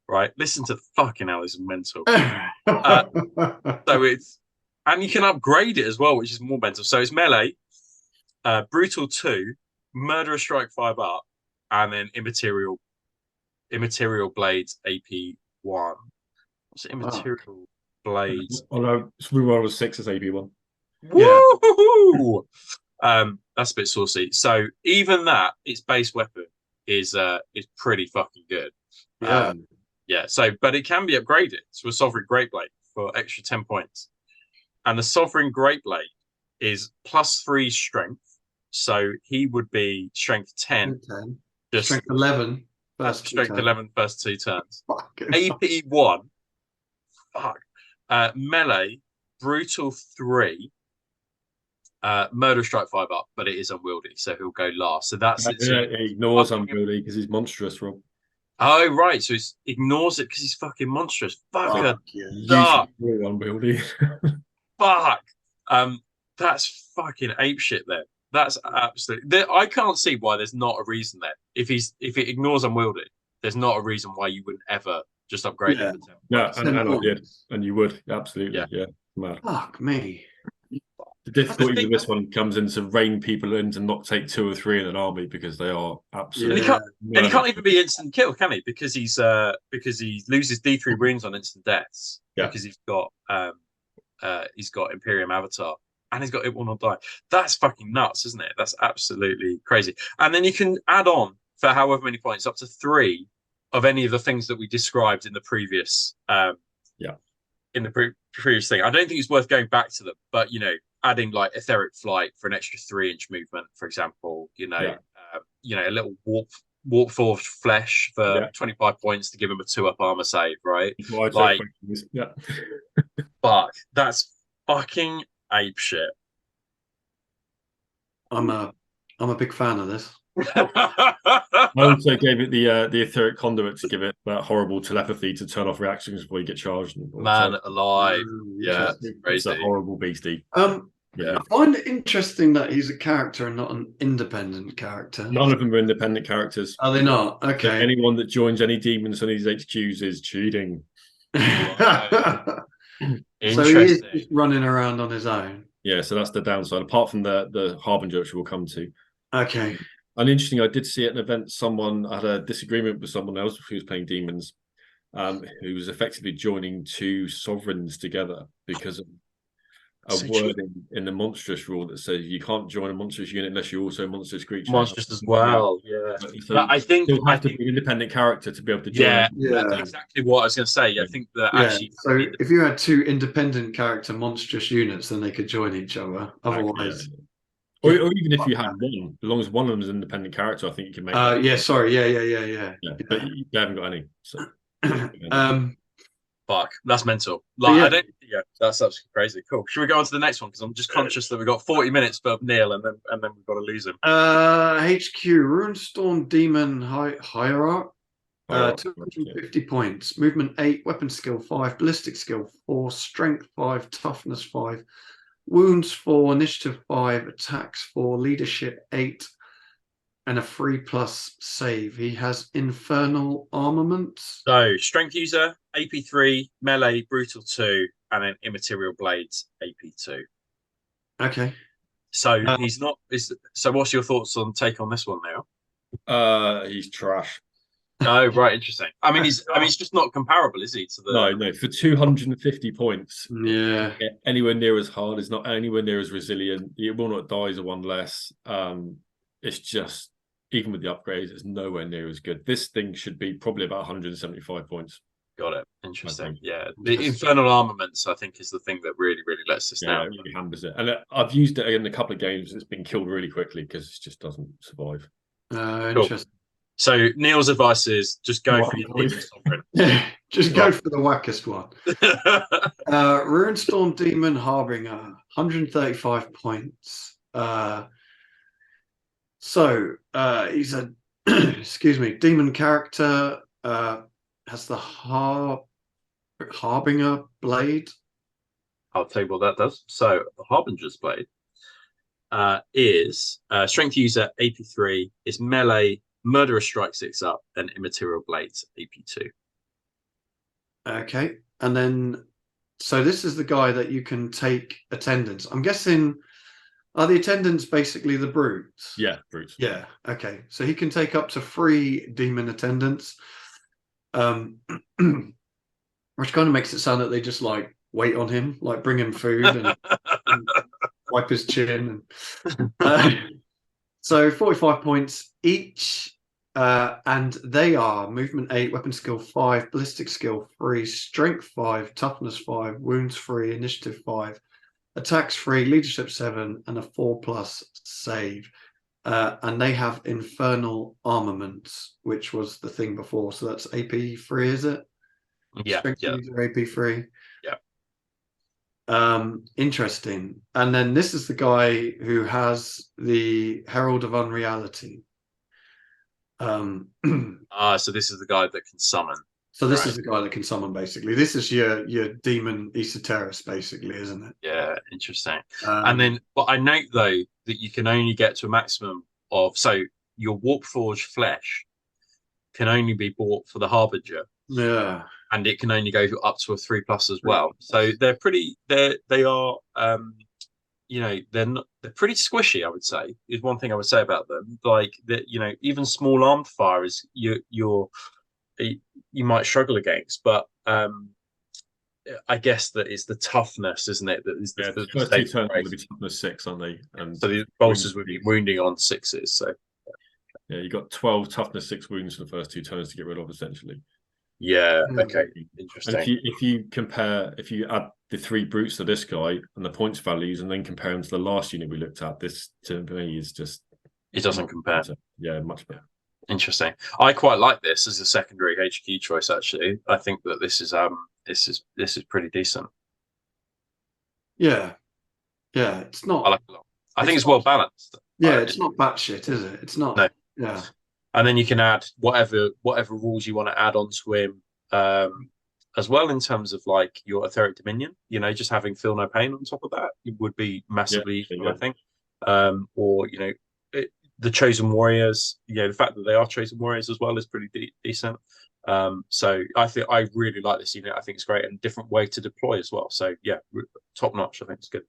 Right? Listen to fucking hell, this is mental. So it's, and you can upgrade it as well, which is more mental. So it's melee, brutal 2, murderous strike 5 up, and then immaterial blades AP1. What's it? Immaterial blades. Oh no, reroll was 6 as AP1. Woo! That's a bit saucy. So even that, its base weapon is pretty fucking good. Yeah. So, but it can be upgraded to a Sovereign Greatblade for extra 10 points. And the Sovereign Greatblade is +3 strength. So he would be strength 10. Just strength 11. Strength 11 first 2 turns. AP1. Fuck. Melee, brutal 3. Murder strike 5 up, but it is unwieldy, so he'll go last. So that's it. He ignores unwieldy because he's monstrous, Rob. Oh right, so he ignores it because he's fucking monstrous. Fuck. Unwieldy. Fuck. That's fucking ape shit then. That's absolutely. I can't see why there's not a reason there. If it ignores unwieldy, there's not a reason why you wouldn't ever just upgrade it. Yeah, and I did, and you would absolutely. Yeah. Mad. Fuck me. The difficulty with this one comes into rein people in to not take 2 or 3 in an army because they are absolutely. And he can't even be instant kill, can he? Because he loses D3 wounds on instant deaths. Yeah. Because he's got Imperium Avatar and he's got It Will Not Die. That's fucking nuts, isn't it? That's absolutely crazy. And then you can add on for however many points, up to 3 of any of the things that we described in the previous previous thing. I don't think it's worth going back to them, but adding like etheric flight for an extra 3-inch movement, for example, a little warp forged flesh for 25 points to give him a 2-up armor save, right? Fuck, that's fucking ape shit. I'm a big fan of this. I also gave it the etheric conduit to give it that horrible telepathy to turn off reactions before you get charged. Man alive. Yeah, it's a horrible beastie. I find it interesting that he's a character and not an independent character. None of them are independent characters. Are they not? Okay. So anyone that joins any demons on these HQs is cheating. So he is just running around on his own. Yeah, so that's the downside. Apart from the Harbinger, which we'll come to. Okay. And interesting, I did see at an event someone had a disagreement with someone else who was playing demons, who was effectively joining 2 sovereigns together because of a word in the monstrous rule that says you can't join a monstrous unit unless you're also a monstrous creature. Monstrous as well, yeah. So I think you have to be an independent character to be able to join. Yeah, that's exactly what I was going to say. I think that actually. So if you had 2 independent character monstrous units, then they could join each other. Otherwise. Or even if you had one, as long as one of them is an independent character, I think you can make. Yeah. But you haven't got any. So. Fuck, that's mental. Like, I don't. Yeah, that's absolutely crazy. Cool. Should we go on to the next one? Because I'm just conscious that we've got 40 minutes for Neil, and then we've got to lose him. HQ Runestorm Demon Hierarch. 250 points. Movement 8, weapon skill 5, ballistic skill 4, strength 5, toughness 5. Wounds 4, initiative 5, attacks 4, leadership 8, and a 3+ save. He has infernal armaments. So strength user, AP3, melee, brutal 2, and then immaterial blades, AP2. Okay. So he's not. So what's your thoughts on take on this one now? He's trash. Oh, right, interesting. I mean, it's just not comparable, is he? To the No, for 250 points, Yeah. anywhere near as hard. It's not anywhere near as resilient. It will not die as a one less. It's just, even with the upgrades, it's nowhere near as good. This thing should be probably about 175 points. Got it. Interesting. Yeah, the Interesting. infernal armaments, I think, is the thing that really, really lets us Yeah, down. it really hammers it. And I've used it in a couple of games. It's been killed really quickly because it just doesn't survive. Cool. Interesting. So Neil's advice is just go for Right, your demon sovereign. Yeah, just go Right. for the wackest one. Ruinstorm Demon Harbinger, 135 points. So he's a excuse me, demon character. Has the Harbinger blade. I'll tell you what that does. So the Harbinger's blade is strength user AP3, is melee, murderous strike 6 up, and immaterial blades AP2. Okay, and then so this is the guy that you can take attendants. I'm guessing, are the attendants basically the brutes? Yeah, brutes. Yeah. Okay, so he can take up to 3 demon attendants, which kind of makes it sound that they just like wait on him, like bring him food and wipe his chin. So 45 points each. And they are movement 8, weapon skill 5, ballistic skill 3, strength 5, toughness 5, wounds 3, initiative 5, attacks 3, leadership 7, and a 4+ save. And they have infernal armaments, which was the thing before. So that's AP3, is it? Yeah. Strength user AP3. Yeah. Interesting. And then this is the guy who has the Herald of Unreality. So this is the guy that can summon. So this is the guy that can summon, basically. This is your demon esoterist, basically, isn't it? Yeah, interesting. And then, but I note though that you can only get to a maximum of, so your Warpforged flesh can only be bought for the Harbinger. Yeah. And it can only go up to a 3+ as well. So they're pretty. They are. They're pretty squishy. I would say is one thing I would say about them. Like that, even small armed fire is you might struggle against, but I guess that it's the toughness, isn't it? That is the first 2 turns will be toughness 6, aren't they? And so the bolsters would be wounding on 6s. So yeah, you got 12 toughness 6 wounds for the first 2 turns to get rid of, essentially. Yeah. Okay. Interesting. And if you add the 3 brutes to this guy and the points values, and then compare them to the last unit we looked at, this to me is just, it doesn't compare. Yeah, much better. Interesting. I quite like this as a secondary HQ choice. Actually, I think that this is pretty decent. Yeah. It's not. I like it a lot. I think it's well balanced. Yeah, it's not batshit, is it? It's not. No. Yeah. And then you can add whatever rules you want to add onto him, as well, in terms of like your etheric dominion. Just having feel no pain on top of that, it would be massively useful, I think. Or the chosen warriors. The fact that they are chosen warriors as well is pretty decent. So I really like this unit. I think it's great and a different way to deploy as well. So yeah, top notch. I think it's good.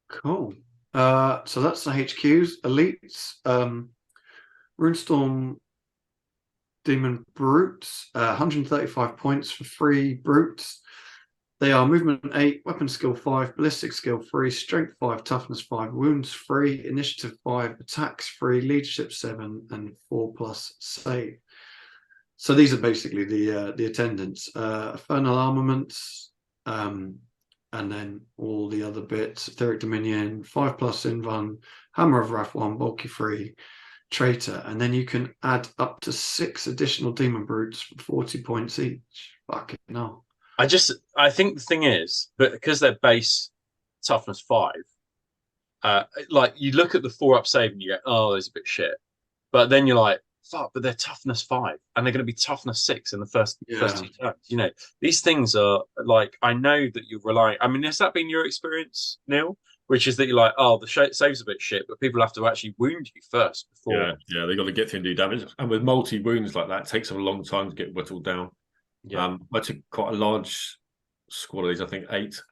Cool. So that's the HQs, elites. Runestorm Demon Brutes, 135 points for 3 brutes. They are movement 8, weapon skill 5, ballistic skill 3, strength 5, toughness 5, wounds 3, initiative 5, attacks 3, leadership 7, and 4+ save. So these are basically the attendants. Infernal armaments, and then all the other bits: etheric dominion, 5+ invuln, hammer of wrath 1, bulky 3. Traitor, and then you can add up to 6 additional demon brutes for 40 points each. Fucking hell. I think the thing is, but because they're base toughness 5, like you look at the 4+ save and you go, oh, there's a bit shit. But then you're like, fuck, but they're toughness 5 and they're going to be toughness 6 in the first 2 turns. These things are like, I know that you're relying. I mean, has that been your experience, Neil? Which is that you're like, oh, the save's a bit shit, but people have to actually wound you first before. Yeah, they got to get through and do damage. And with multi wounds like that, it takes them a long time to get whittled down. Yeah, I took quite a large squad of these. I think 8.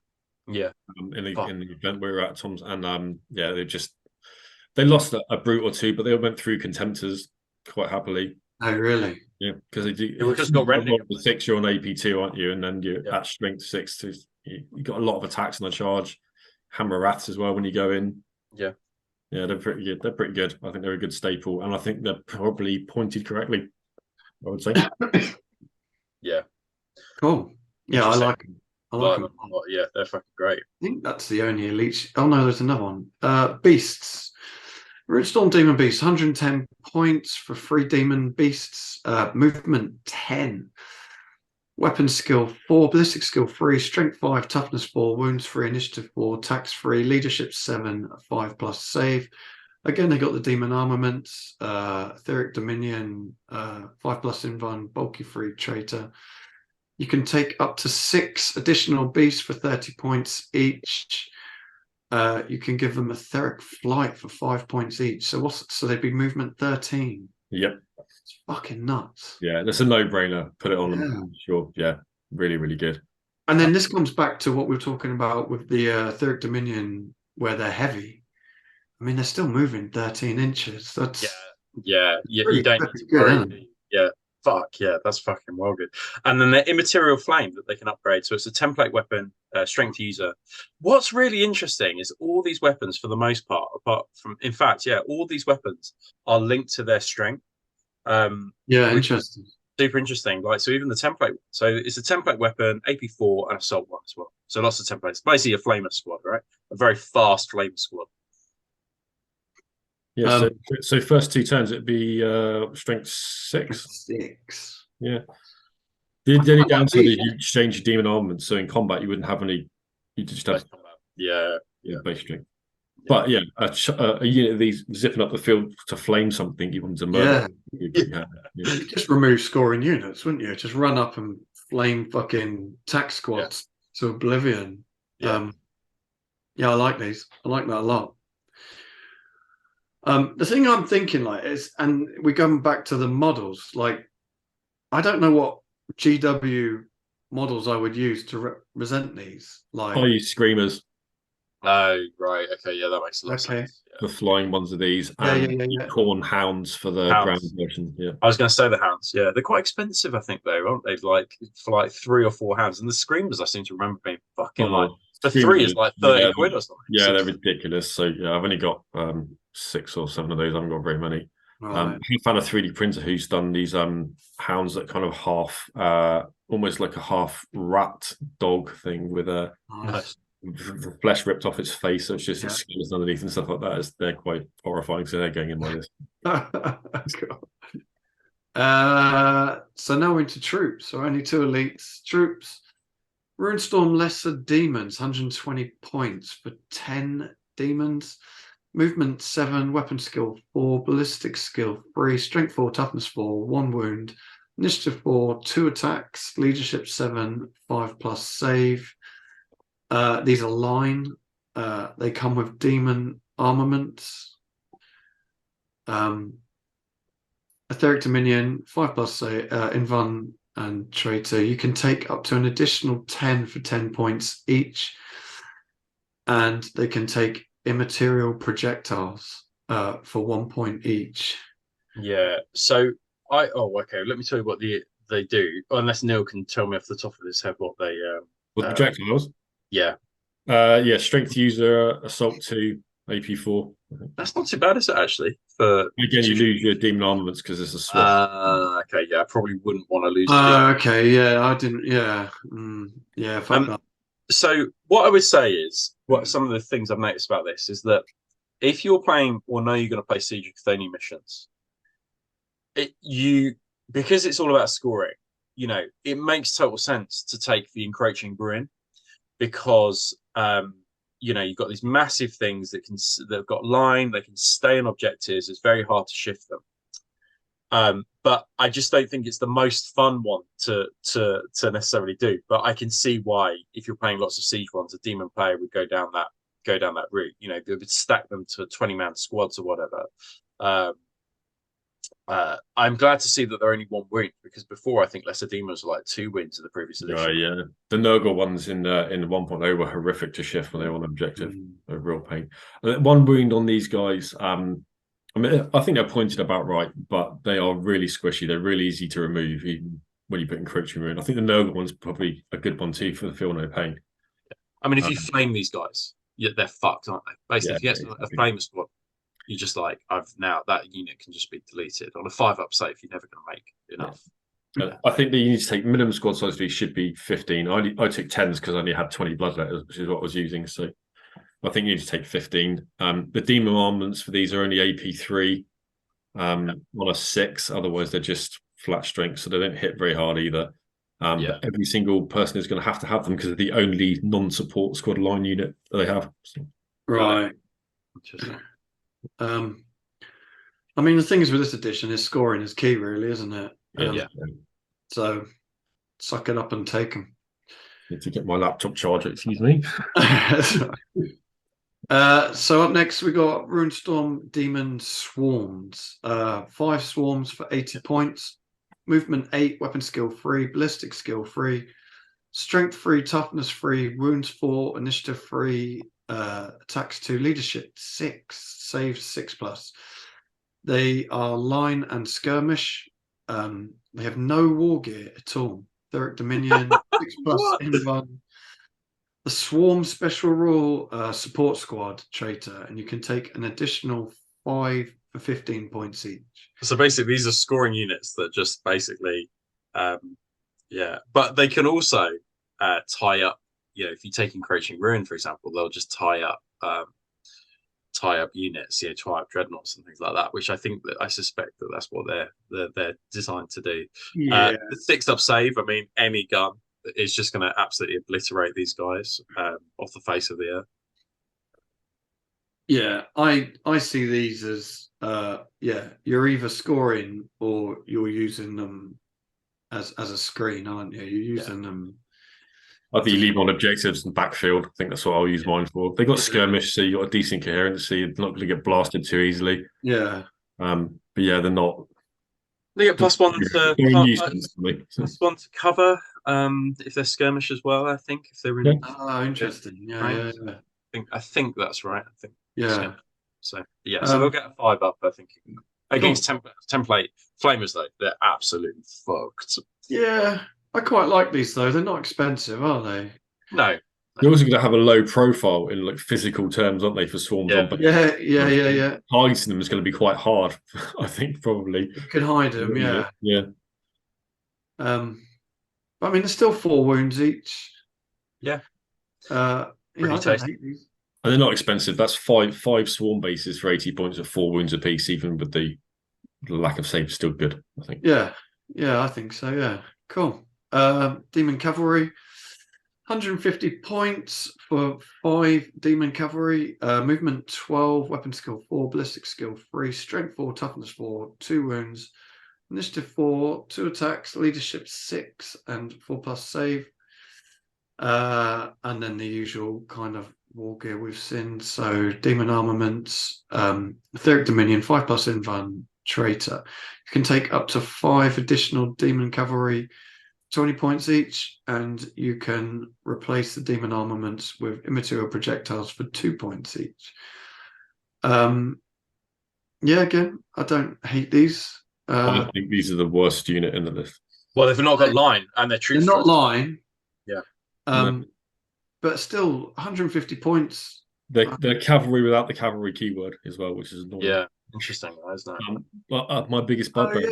Yeah, in the event we were at, Tom's, and they lost a brute or 2, but they went through contemptors quite happily. Oh, really? Yeah, because they do. We've just got rending. The 6, you're on AP2, aren't you? And then you're at strength 6. You got a lot of attacks on the charge. Hammer rats as well when you go in. Yeah. Yeah, they're pretty good. They're pretty good. I think they're a good staple, and I think they're probably pointed correctly, I would say. Yeah. Cool. Yeah, I like them. I like them. Yeah, they're fucking great. I think that's the only elite. Oh no, there's another one. Beasts. Runestorm Demon Beasts, 110 points for 3 Demon Beasts. Movement 10. Weapon skill 4, ballistic skill 3, strength 5, toughness 4, wounds 3, initiative 4, tax 3, leadership 7, 5+ save. Again, they got the demon armaments, etheric dominion, 5+ invuln, bulky 3, traitor. You can take up to 6 additional beasts for 30 points each. You can give them etheric flight for 5 points each. So they'd be movement 13. Yep. It's fucking nuts. Yeah, that's a no-brainer. Put it on them. Sure. Yeah, really, really good. And then this comes back to what we were talking about with the etheric dominion, where they're heavy. I mean, they're still moving 13 inches. That's you don't need to worry. Yeah, fuck yeah, that's fucking well good. And then the immaterial flame that they can upgrade. So it's a template weapon, strength user. What's really interesting is all these weapons, for the most part, apart from, in fact, all these weapons are linked to their strength. Interesting. Super interesting. Like, so even the template, so it's a template weapon, AP4 and assault 1 as well. So lots of templates. Basically a flamer squad, right? A very fast flamer squad. Yeah, so first 2 turns it'd be strength 6. 6. Yeah. The only downside is you exchange your demon armament, so in combat you wouldn't have any. You just have base strength. But a unit of these zipping up the field to flame something you want to murder. You just remove scoring units, wouldn't you? Just run up and flame fucking tax squads to oblivion. I like these. I like that a lot. The thing I'm thinking is, and we're going back to the models, like, I don't know what GW models I would use to represent these. Like, I use screamers. Oh, right. Okay, yeah, that makes a lot of sense. The flying ones are these, and corn hounds for the ground version. Yeah, I was going to say the hounds. Yeah, they're quite expensive, I think, though, aren't they? Like for 3 or 4 hounds, and the screamers I seem to remember being fucking the 3 is like 30 quid or something. Yeah, they're ridiculous. So yeah, I've only got 6 or 7 of those. I haven't got very many. Right. I found a 3D printer who's done these hounds that kind of half, almost like a half rat dog thing with a. Nice. The flesh ripped off its face, so it's just its skin is underneath and stuff like that. They're quite horrifying, so they're going in my list. Cool. So now we're into troops. So only 2 elites. Troops. Runestorm Lesser Demons, 120 points for 10 demons. Movement 7, weapon skill 4, ballistic skill 3, strength 4, toughness 4, 1 wound, initiative 4, 2 attacks, leadership 7, 5+ save. These are line. They come with demon armaments. Etheric Dominion, 5+ save, invuln and traitor. You can take up to an additional 10 for 10 points each. And they can take immaterial projectiles for 1 point each. Yeah. So okay. Let me tell you what they do. Unless Neil can tell me off the top of his head what they With projectiles. Yeah. Strength user, assault 2, AP4. That's not too bad, is it, actually? For again, you lose your demon armaments because it's a swap. Okay, yeah, I probably wouldn't want to lose. Okay, yeah, I didn't. Yeah, fuck that. So what I would say is, some of the things I've noticed about this is that if you're playing or know you're going to play Siege of Chthoni missions, because it's all about scoring, it makes total sense to take the encroaching Bruin, because you've got these massive things that've got line, they can stay on objectives. It's very hard to shift them. But I just don't think it's the most fun one to necessarily do. But I can see why, if you're playing lots of siege ones, a demon player would go down that route. They would stack them to 20-man squads or whatever. I'm glad to see that they're only 1 wound, because before I think Lesser Demons were like 2 wins in the previous edition. Yeah. The Nurgle ones in the 1.0 were horrific to shift when they were on objective. A real pain. 1 wound on these guys. I mean, I think they're pointed about right, but they are really squishy. They're really easy to remove, even when you put encroaching in. I think the Nurgle one's probably a good one too for the feel no pain. I mean, if you flame these guys, they're fucked, aren't they? Basically, Yeah, if you get a flame squad, you just like that unit can just be deleted on a 5-up save. You're never going to make enough. I think that you need to take minimum squad size for these should be 15. I took 10s because I only had 20 bloodletters, which is what I was using. So I think you need to take 15. The demon armaments for these are only AP3 on a 6. Otherwise, they're just flat strength, so they don't hit very hard either. But every single person is going to have them because they're the only non-support squad line unit that they have. So. Right. Interesting. I mean, the thing is with this edition is scoring is key, really, isn't it? Yeah. So suck it up and take them. Need to get my laptop charger. Excuse me. So up next we got Runestorm Demon Swarms. 5 swarms for 80 points. Movement 8, weapon skill 3, ballistic skill 3, strength 3, toughness 3, wounds 4, initiative 3, attacks 2, leadership 6, saves 6+. They are line and skirmish. They have no war gear at all. Theric Dominion 6+ invuln. The Swarm Special Rule Support Squad traitor, and you can take an additional 5 for 15 points each. So basically, these are scoring units that just basically, but they can also tie up. If you take Encroaching Ruin, for example, they'll just tie up units, tie up dreadnoughts and things like that. Which I suspect that's what they're designed to do. Yeah. The 6-up save. I mean, any gun is just going to absolutely obliterate these guys off the face of the earth. Yeah, I see these as you're either scoring or you're using them as a screen, aren't you? You're using them. I think you leave on objectives and backfield. I think that's what I'll use mine for. They got skirmish, so you got a decent coherency. You're not going to get blasted too easily. Yeah. But yeah, they're not. They get +1 to +1 to cover if they're skirmish as well. I think if they're in. Oh, interesting. Yeah. I think that's right. I think. Yeah. So they'll get a 5-up. I think against template flamers though, they're absolutely fucked. Yeah, I quite like these though. They're not expensive, are they? No. You're also going to have a low profile in like physical terms, aren't they, for swarms? Yeah. Targeting them is going to be quite hard. I think probably. You can hide them. Yeah. But I mean, there's still 4 wounds each. Yeah. I don't hate these. And they're not expensive. That's five swarm bases for 80 points of 4 wounds apiece, even with the lack of save, still good, I think. Yeah, I think so. Yeah, cool. Demon Cavalry, 150 points for 5 Demon Cavalry. Movement 12, weapon skill 4, ballistic skill 3, strength 4, toughness 4, 2 wounds, initiative 4, 2 attacks, leadership 6, and 4+ save. And then the usual kind of war gear we've seen. So demon armaments, Etheric Dominion, 5+ invuln, traitor. You can take up to 5 additional demon cavalry, 20 points each, and you can replace the demon armaments with immaterial projectiles for 2 points each. Again, I don't hate these. I think these are the worst unit in the list. Well, they've not got line and they're troops. They're not line. Yeah. But still 150 points. They're cavalry without the cavalry keyword as well, which is annoying. Yeah, interesting, isn't it? But my biggest bugbear.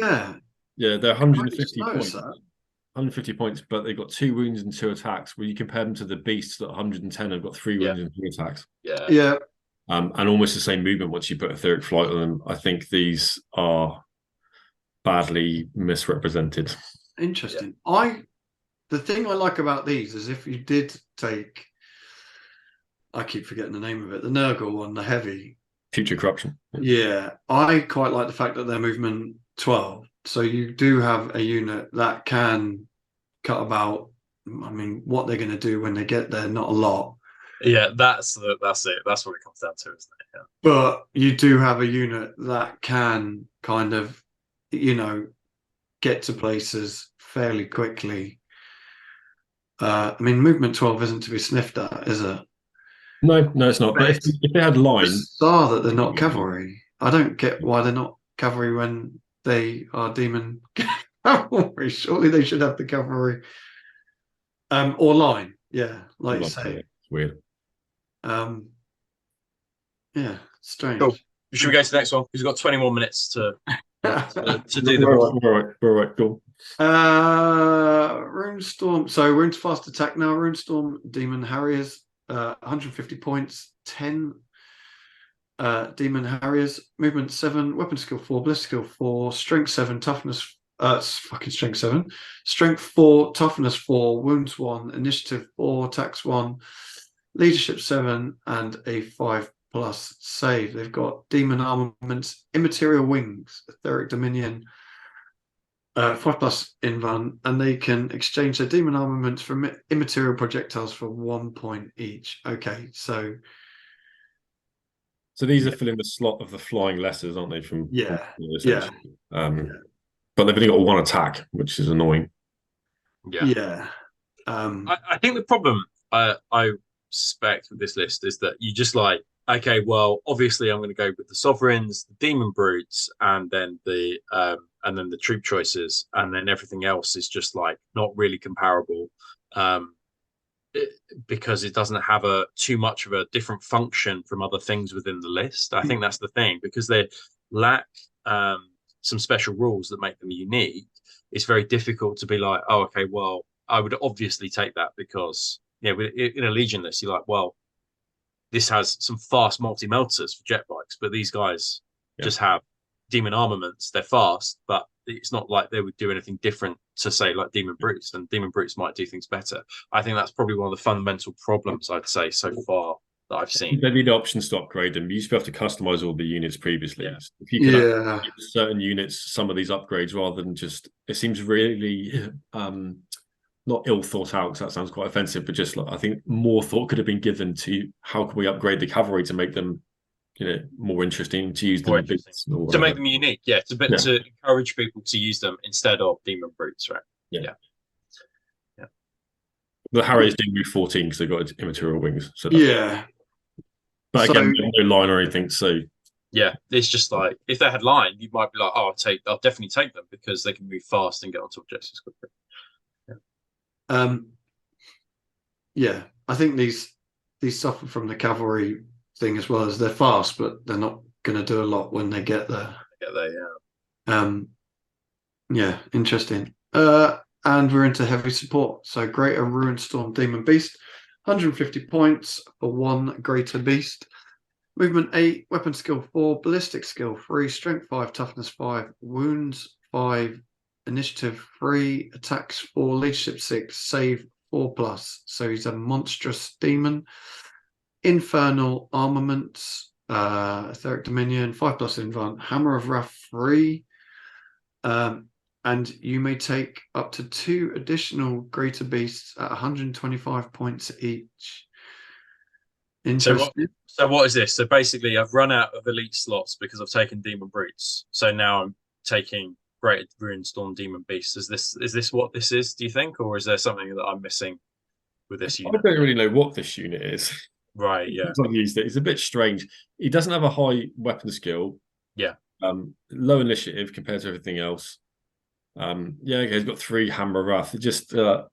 Yeah, they're 150 points. 150 points, but they've got 2 wounds and 2 attacks. Where you compare them to the beasts that 110 have got 3 wounds and 2 attacks. Yeah. And almost the same movement once you put etheric flight on them. I think these are badly misrepresented. Interesting. The thing I like about these is if you did take, I keep forgetting the name of it, the Nurgle one, the heavy. Future Corruption. Yeah, I quite like the fact that they're movement 12. So you do have a unit that can cut about, I mean, what they're going to do when they get there, not a lot. Yeah, that's it. That's what it comes down to, isn't it? Yeah. But you do have a unit that can kind of, get to places fairly quickly. I mean, movement 12 isn't to be sniffed at, is it? No, it's not. But if they had line, bizarre that they're not cavalry. I don't get why they're not cavalry when they are demon cavalry. Surely they should have the cavalry. Or line, yeah, like you say. It's weird. Yeah, strange. Cool. Should we go to the next one? Because we've got 20 more minutes to do We're the. all right, cool. Runestorm. So we're into fast attack now. Runestorm Demon Harriers, 150 points, 10 Demon Harriers, movement 7, weapon skill 4, ballistic skill 4, strength 7, toughness. Fucking strength 7, strength 4, toughness 4, wounds 1, initiative 4, attacks 1, leadership 7, and a 5+ save. They've got demon armaments, immaterial wings, etheric dominion, 5+ invuln, and they can exchange their demon armaments for immaterial projectiles for 1 point each. Okay, so these are filling the slot of the flying lessers, aren't they? From yeah. But they've only got 1 attack, which is annoying. Yeah. I think the problem I suspect with this list is that you just like, okay, well, obviously I'm going to go with the sovereigns, the demon brutes, and then the troop choices, and then everything else is just like not really comparable, because it doesn't have too much of a different function from other things within the list. I think that's the thing, because they lack some special rules that make them unique. It's very difficult to be like, oh, okay, well, I would obviously take that because in a Legion list, you're like, well, this has some fast multi-melters for jet bikes, but these guys just have demon armaments. They're fast, but it's not like they would do anything different to say like demon brutes, and demon brutes might do things better. I think that's probably one of the fundamental problems I'd say so far that I've seen. They need options to upgrade them. You used to be able to customize all the units previously. Yeah. If you could give certain units some of these upgrades rather than just, it seems really not ill thought out, because that sounds quite offensive, but just like, I think more thought could have been given to how can we upgrade the cavalry to make them more interesting to use them, to make them unique, to encourage people to use them instead of demon brutes, right? Yeah. The Harriers didn't move 14 because they got immaterial wings. So but again, no line or anything. So yeah, it's just like if they had line, you might be like, oh, I'll definitely take them because they can move fast and get onto objectives quickly. I think these suffer from the cavalry thing as well, as they're fast, but they're not going to do a lot when they get there. Interesting. And we're into heavy support. So Greater Ruinstorm Demon Beast, 150 points for 1 Greater Beast. Movement 8, weapon skill 4, ballistic skill 3, strength 5, toughness 5, wounds 5, initiative 3, attacks 4, leadership 6, save 4+. So he's a monstrous demon. Infernal armaments, etheric dominion, 5+ invuln, hammer of wrath 3. And you may take up to 2 additional greater beasts at 125 points each. Interesting. So what is this? So basically, I've run out of elite slots because I've taken demon brutes. So now I'm taking Greater Ruinstorm Demon Beasts. Is this what this is? Do you think, or is there something that I'm missing with this unit? I don't really know what this unit is. Right. Yeah. I've used it. It's a bit strange. He doesn't have a high weapon skill. Yeah. Low initiative compared to everything else. He's got 3 hammer of wrath. It just I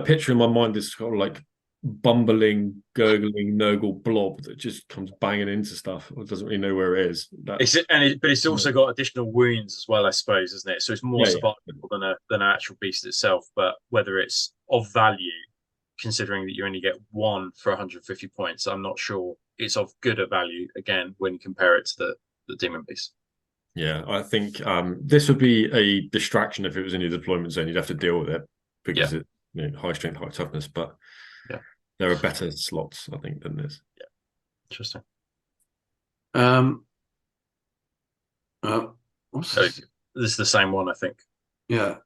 picture in my mind this kind of like bumbling, gurgling, Nurgle blob that just comes banging into stuff. It doesn't really know where it is. But it's also got additional wounds as well, I suppose, isn't it? So it's more survivable than an actual beast itself. But whether it's of value, considering that you only get 1 for 150 points, I'm not sure it's of good a value again when you compare it to the demon beast. Yeah, I think this would be a distraction if it was in your deployment zone. You'd have to deal with it because it's high strength, high toughness. But there are better slots, I think, than this. Yeah, interesting. This is the same one, I think. Yeah.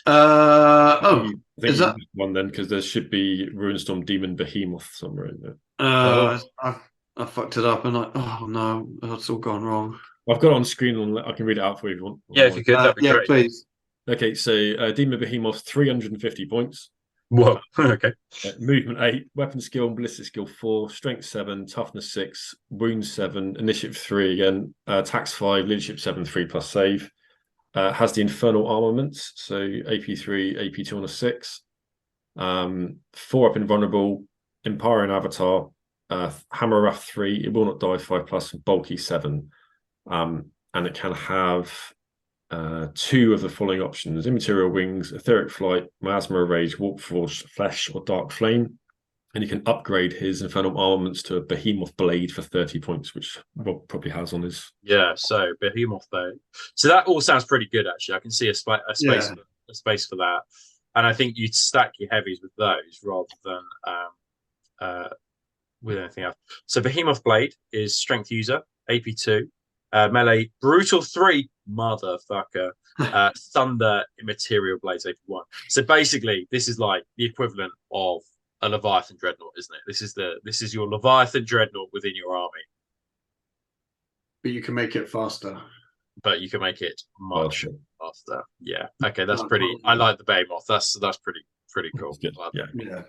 I think is that one then? Because there should be Ruinstorm Demon Behemoth somewhere in there. I fucked it up, and oh no, that's all gone wrong. I've got it on screen. I can read it out for you if you want. Yeah, if you could, that'd be great. Please. Okay, so Demon Behemoth, 350 points. Whoa. Okay. Movement 8, weapon skill and ballistic skill 4, strength 7, toughness 6, wounds 7, initiative 3 again, attacks 5, leadership 7, 3 plus save. Has the infernal armaments, so AP3, AP2 on a 6. 4 up invulnerable, empowering avatar, hammer wrath 3, it will not die 5 plus, bulky 7. And it can have 2 of the following options: immaterial wings, etheric flight, miasma of rage, warp force, flesh, or dark flame. And you can upgrade his infernal armaments to a behemoth blade for 30 points, which Rob probably has on his. Yeah, so behemoth though. So that all sounds pretty good actually. I can see a space for that. And I think you'd stack your heavies with those rather than with anything else. So behemoth blade is strength user, AP2. Melee brutal 3, motherfucker. Thunder immaterial blades, AP1. So basically, this is like the equivalent of a Leviathan Dreadnought, isn't it? This is your Leviathan Dreadnought within your army. But you can make it faster. But you can make it much faster. Yeah. Okay, that's pretty. I like the Behemoth. That's pretty cool. Yeah.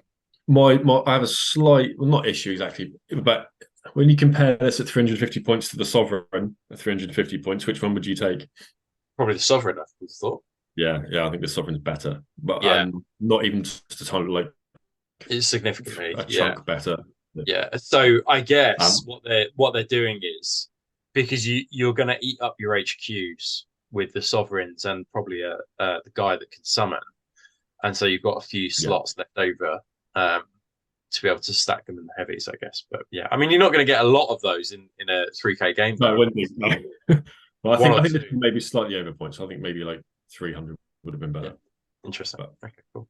I have a slight, well, not issue exactly, but when you compare this at 350 points to the Sovereign at 350 points, which one would you take? Probably the Sovereign, I thought. Yeah, I think the Sovereign's better, but yeah, not even just a ton, like it's significantly a chunk better. Yeah. So I guess what they're doing is, because you're going to eat up your HQs with the Sovereigns and probably the guy that can summon, and so you've got a few slots left over to be able to stack them in the heavies, I guess. But yeah, I mean, you're not going to get a lot of those in a 3K game. No, it wouldn't be. No. Well, I think this may be slightly over points. I think maybe like 300 would have been better. Yeah. Interesting. Okay, cool.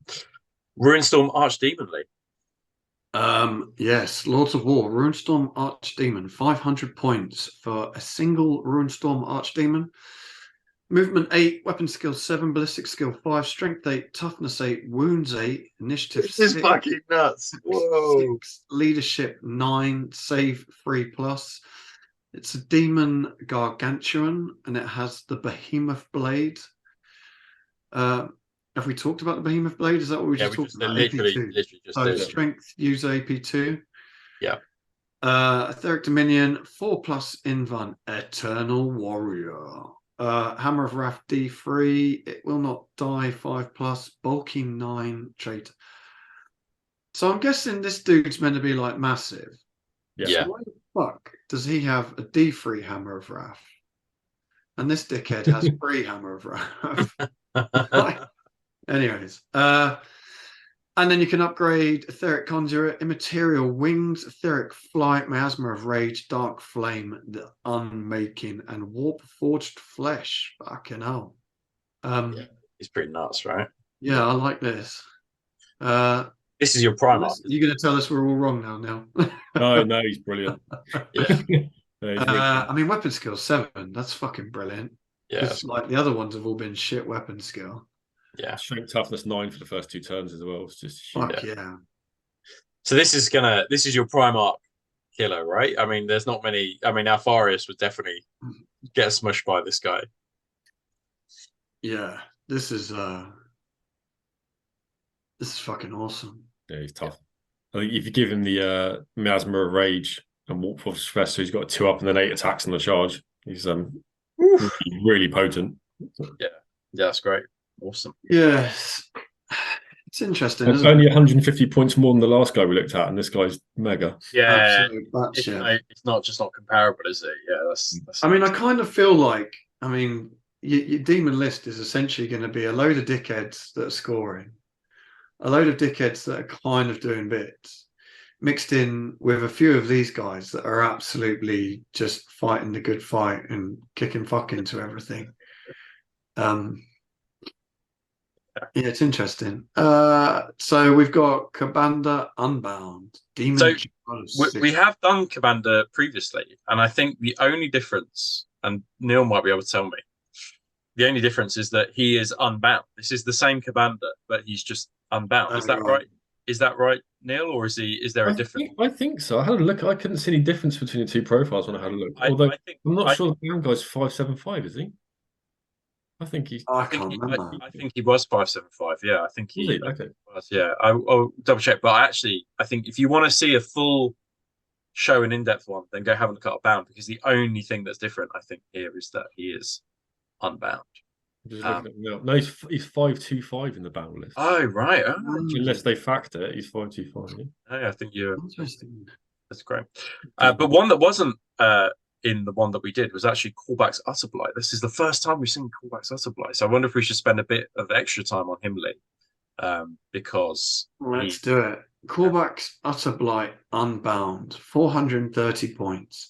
Ruinstorm Archdemon League. Yes, Lords of War, Ruinstorm Archdemon, 500 points for a single Ruinstorm Archdemon. Movement 8, weapon skill 7, ballistic skill 5, strength 8, toughness 8, wounds 8, initiative 6. This is fucking nuts. Whoa. 6, leadership 9, save 3 plus. It's a demon gargantuan and it has the behemoth blade. Have we talked about the behemoth blade? Is that what we just talked about? Literally just so strength user AP2. Yeah. Etheric Dominion 4 plus Invan Eternal Warrior. Hammer of Wrath D3. It will not die 5 plus. Bulky 9 traitor. So I'm guessing this dude's meant to be like massive. Yeah. So why the fuck does he have a D3 Hammer of Wrath? And this dickhead has 3 Hammer of Wrath. Anyways, and then you can upgrade Etheric Conjurer, Immaterial Wings, Etheric Flight, Miasma of Rage, Dark Flame, the Unmaking, and Warp Forged Flesh. Fucking hell. He's pretty nuts, right? Yeah, I like this. This is your prime arc. You're going to tell us we're all wrong now. No, he's brilliant. I mean, weapon skill 7. That's fucking brilliant. Yeah, like the other ones have all been shit weapon skill. Yeah, strength toughness 9 for the first 2 turns as well. It's just yeah. So this is your prime arc killer, right? I mean, there's not many. I mean, Alfarius would definitely get smushed by this guy. Yeah, this is fucking awesome. Yeah, he's tough. I think if you give him the Miasma of Rage and Warp Force Flesh, so he's got 2 up and then 8 attacks on the charge. He's really potent. Yeah, that's great. Awesome. Yes. It's interesting. It's only 150 points more than the last guy we looked at, and this guy's mega. Yeah, it's not comparable, is it? Yeah, that's I mean, I kind of feel like, I mean, your demon list is essentially going to be a load of dickheads that are scoring, a load of dickheads that are kind of doing bits, mixed in with a few of these guys that are absolutely just fighting the good fight and kicking fuck into everything. Yeah, it's interesting. So we've got Commander Unbound. Demon. So we have done Commander previously, and I think the only difference, and Neil might be able to tell me, the only difference is that he is unbound. This is the same Commander, but he's just unbound. Is that right? Is that right, Neil, or is there a difference? I think so. I had a look. I couldn't see any difference between the 2 profiles when I had a look. Although I'm not sure the bound guy's 575, is he? I think he's. Oh, I I think can't remember. I think he was 575. Yeah, I think Was he he? Okay. was. Yeah, I'll double check. But I think if you want to see a full show an in-depth one, then go have a look at Unbound, because the only thing that's different, I think, here is that he is unbound. I'm just looking at him now. No, he's 525 in the battle list. Oh right. Oh, Unless they factor it, he's 525. Yeah. I think you're. Interesting. That's great. But one that wasn't in the one that we did was actually Callback's Utterblight. This is the first time we've seen Callback's Utterblight. So I wonder if we should spend a bit of extra time on him, Lee, because Let's do it. Callback's Utterblight Unbound, 430 points.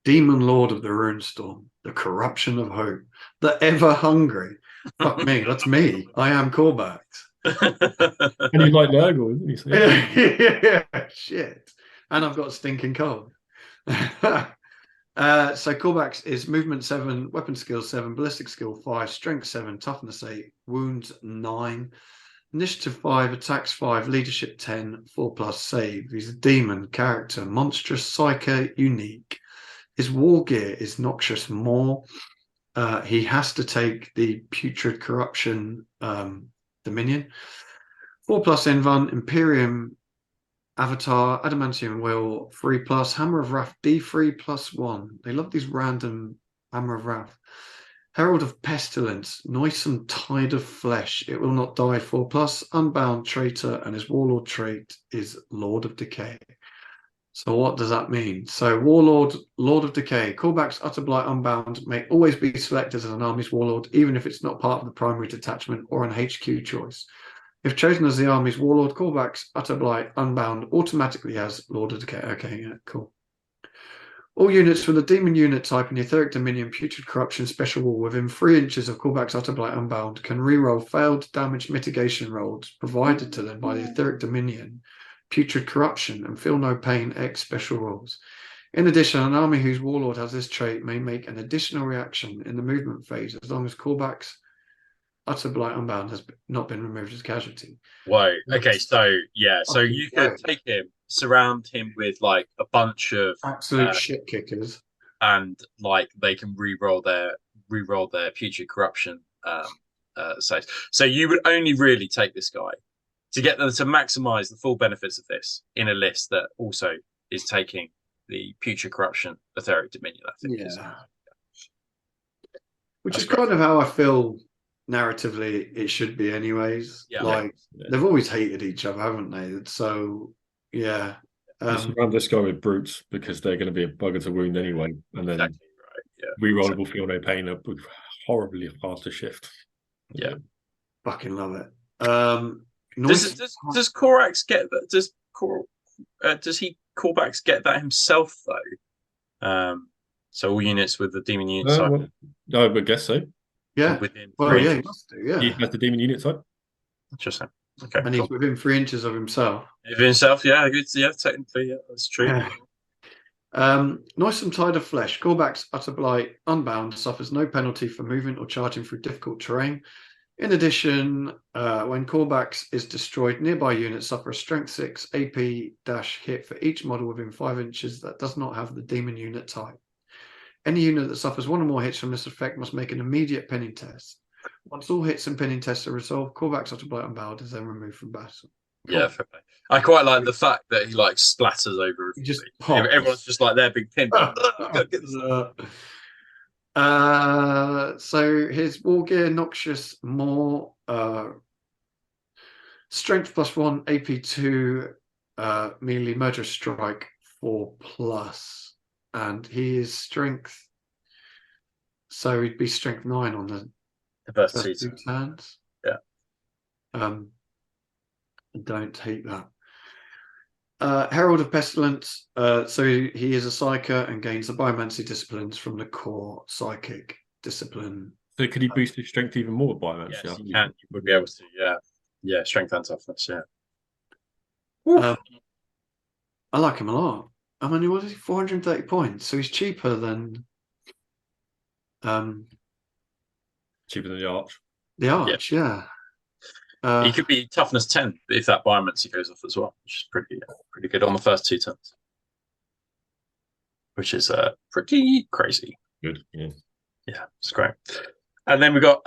Demon Lord of the Runestorm, the corruption of hope, the ever hungry. Fuck me, that's me. I am Callbacks. And he's like Nurgle, isn't he? So, Yeah, shit. And I've got a stinking cold. So Callbacks is movement 7, weapon skill 7, ballistic skill 5, strength 7, toughness 8, wounds 9, initiative 5, attacks 5, leadership 10, 4+ save. He's a demon character, monstrous, psyche, unique. His war gear is Noxious Maw. He has to take the Putrid Corruption Dominion. 4+ Invuln, Imperium Avatar, Adamantium Will, 3+, Hammer of Wrath, D3+1. They love these random Hammer of Wrath. Herald of Pestilence, Noisome Tide of Flesh. It will not die, 4+, Unbound Traitor, and his Warlord trait is Lord of Decay. So what does that mean? So Warlord, Lord of Decay, Callback's Utterblight Unbound may always be selected as an army's Warlord, even if it's not part of the primary detachment or an HQ choice. If chosen as the army's Warlord, Callback's Utterblight Unbound automatically has Lord of Decay. Okay, yeah, cool. All units with a Demon unit type in the Etheric Dominion Putrid Corruption Special Wall within 3 inches of Callback's Utterblight Unbound can reroll failed damage mitigation rolls provided to them by the Etheric Dominion Putrid Corruption and Feel No Pain X special rules. In addition, an army whose Warlord has this trait may make an additional reaction in the movement phase as long as Callback's Utterblight Unbound has not been removed as a casualty. Whoa. Okay, so yeah, so you could take him, surround him with like a bunch of absolute shit kickers, and like they can re-roll their Putrid Corruption saves. So you would only really take this guy to get them to maximize the full benefits of this in a list that also is taking the Putrid Corruption Etheric Dominion, I think. Yeah. Which is kind of how I feel narratively it should be anyways. Yeah. Like they've always hated each other, haven't they? So yeah. Surround this guy with brutes because they're going to be a bugger to wound anyway, and then rerollable Feel No Pain up with horribly hard to shift. Yeah. Fucking love it. Does Corax get that? Does he Callbacks get that himself though? So all units with the demon unit type. I would guess so. Yeah. Well, yeah, he must do. Yeah. He has the demon unit type. Interesting. Okay. And he's within 3 inches of himself. Of himself, yeah. Yeah, technically, yeah, that's true. Noisome Tide of Flesh. Callback's Utterblight Unbound suffers no penalty for moving or charging through difficult terrain. In addition, when Callbacks is destroyed, nearby units suffer a Strength 6 AP-hit for each model within 5 inches that does not have the demon unit type. Any unit that suffers 1 or more hits from this effect must make an immediate pinning test. Once all hits and pinning tests are resolved, Callback's Utterblight Unbound is then removed from battle. Cool. Yeah, fair play. I quite like the fact that he like splatters over. He just everyone's just like their big pin. So his war gear, Noxious Maw, strength +1, AP2, melee murderous strike 4+, and he is strength. So he'd be strength 9 on the first 2 turns. Yeah. Don't hate that. Herald of Pestilence. So he is a psyker and gains the biomancy disciplines from the core psychic discipline. So could he boost his strength even more with biomancy? Yes, you can. You would be able to. Yeah, strength and toughness. Yeah. I like him a lot. I mean, what is he? 430 points. So he's cheaper than. Cheaper than the Arch. The Arch, yeah. He could be toughness 10 if that biomancy goes off as well, which is pretty good on the first 2 turns. Which is pretty crazy. Good, yeah. Yeah, it's great. And then we got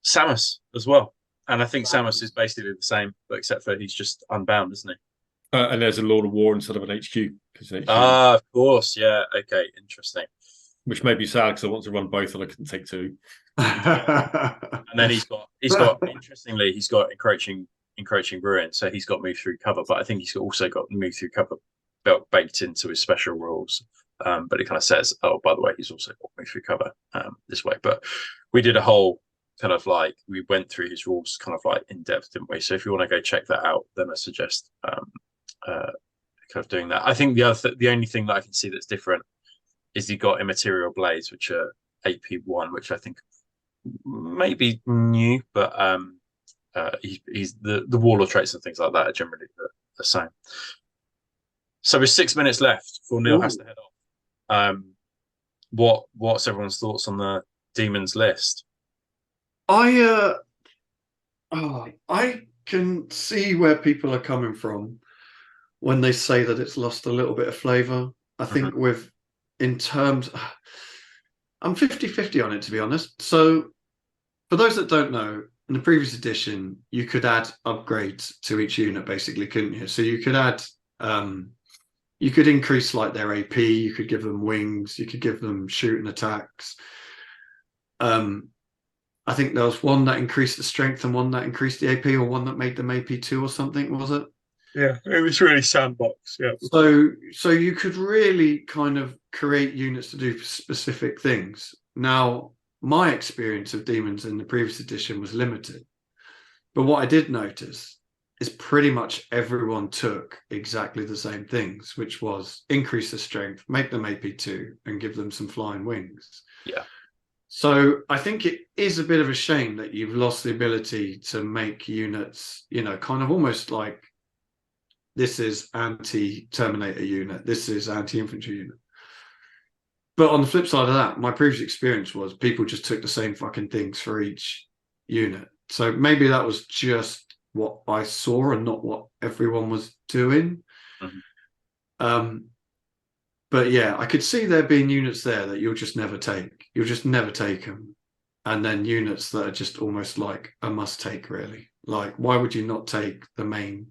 Samus as well. And I think Samus is basically the same, but except for he's just unbound, isn't he? And there's a Lord of War instead of an HQ. Ah, of course. Yeah. Okay. Interesting. Which may be sad because I want to run both and I couldn't take two. And then he's got interestingly, he's got encroaching ruin, so he's got move through cover, but I think he's also got move through cover baked into his special rules. But it kind of says, oh, by the way, he's also got move through cover this way. But we did a whole kind of like, we went through his rules kind of like in depth, didn't we? So if you want to go check that out, then I suggest kind of doing that. I think the only thing that I can see that's different is he got immaterial blades, which are AP1, which I think maybe new, but he's the warlord traits and things like that are generally the same. So with 6 minutes left before Neil has to head off. What's everyone's thoughts on the Demons list? I can see where people are coming from when they say that it's lost a little bit of flavor. I think in terms, I'm 50-50 on it, to be honest. So for those that don't know, in the previous edition, you could add upgrades to each unit, basically, couldn't you? So you could add, you could increase like their AP, you could give them wings, you could give them shooting attacks. I think there was one that increased the strength and one that increased the AP, or one that made them AP2 or something, was it? Yeah, it was really sandbox. Yeah. So you could really kind of create units to do specific things. Now, my experience of demons in the previous edition was limited, but what I did notice is pretty much everyone took exactly the same things, which was increase the strength, make them AP2, and give them some flying wings. Yeah. So I think it is a bit of a shame that you've lost the ability to make units, you know, kind of almost like, this is anti-Terminator unit, this is anti-infantry unit. But on the flip side of that, my previous experience was people just took the same fucking things for each unit. So maybe that was just what I saw and not what everyone was doing. But yeah, I could see there being units there that you'll just never take. You'll just never take them. And then units that are just almost like a must take, really. Like, why would you not take the main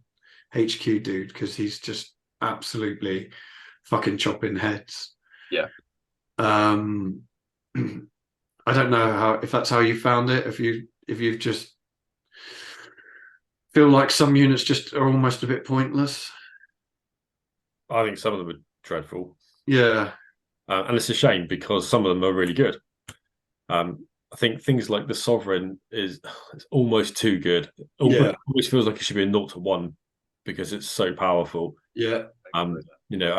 HQ dude? Because he's just absolutely fucking chopping heads. Yeah. I don't know if that's how you found it. If you've just feel like some units just are almost a bit pointless. I think some of them are dreadful. Yeah. And it's a shame because some of them are really good. I think things like the Sovereign it's almost too good. It always feels like it should be a 0-1 because it's so powerful. Yeah. You know,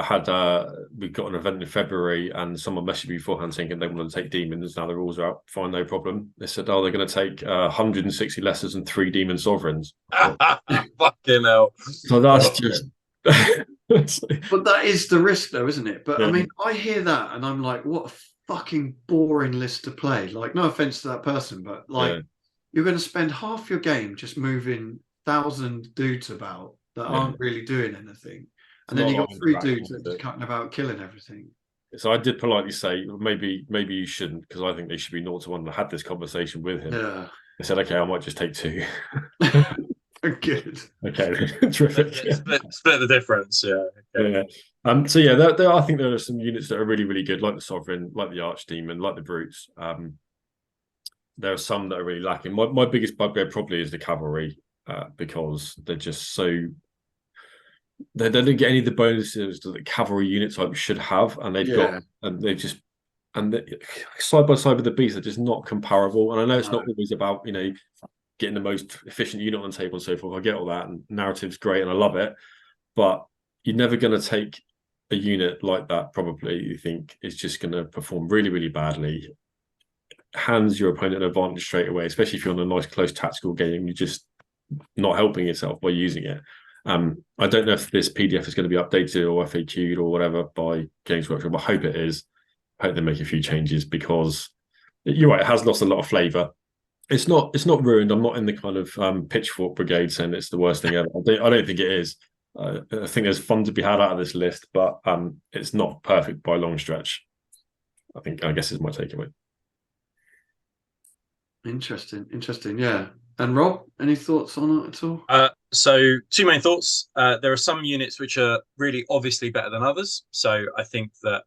we got an event in February and someone messaged me beforehand saying they wanted to take demons. Now the rules are out. Fine, no problem. They said, oh, they're going to take 160 lessers and 3 demon sovereigns. Fucking hell. So that's just... But that is the risk, though, isn't it? But I mean, I hear that and I'm like, what a fucking boring list to play. Like, no offense to that person, but like, you're going to spend half your game just moving 1,000 dudes about that aren't really doing anything, and then you got 3 dudes that are just cutting about killing everything. So I did politely say, maybe you shouldn't, because I think they should be 0-1. I had this conversation with him. Yeah. I said, okay, I might just take 2. Good. Okay, terrific. Split the difference. Yeah. Okay. Yeah. So yeah, I think there are some units that are really, really good, like the Sovereign, like the Archdemon, like the Brutes. There are some that are really lacking. My biggest bugbear probably is the Cavalry, because they're just so... They don't get any of the bonuses that the cavalry unit type should have, and they've got, and they've just, and side by side with the beast, they're just not comparable. And I know it's not always about, you know, getting the most efficient unit on the table and so forth. I get all that, and narrative's great, and I love it, but you're never going to take a unit like that. Probably you think is just going to perform really, really badly, hands your opponent an advantage straight away, especially if you're on a nice close tactical game. You're just not helping yourself by using it. I don't know if this PDF is going to be updated or FAQ'd or whatever by Games Workshop. I hope it is. I hope they make a few changes, because you're right, it has lost a lot of flavour. It's not ruined. I'm not in the kind of pitchfork brigade saying it's the worst thing ever. I don't think it is. I think there's fun to be had out of this list, but it's not perfect by a long stretch. I guess is my takeaway. Interesting. Yeah. And Rob, any thoughts on it at all? So two main thoughts. There are some units which are really obviously better than others. So I think that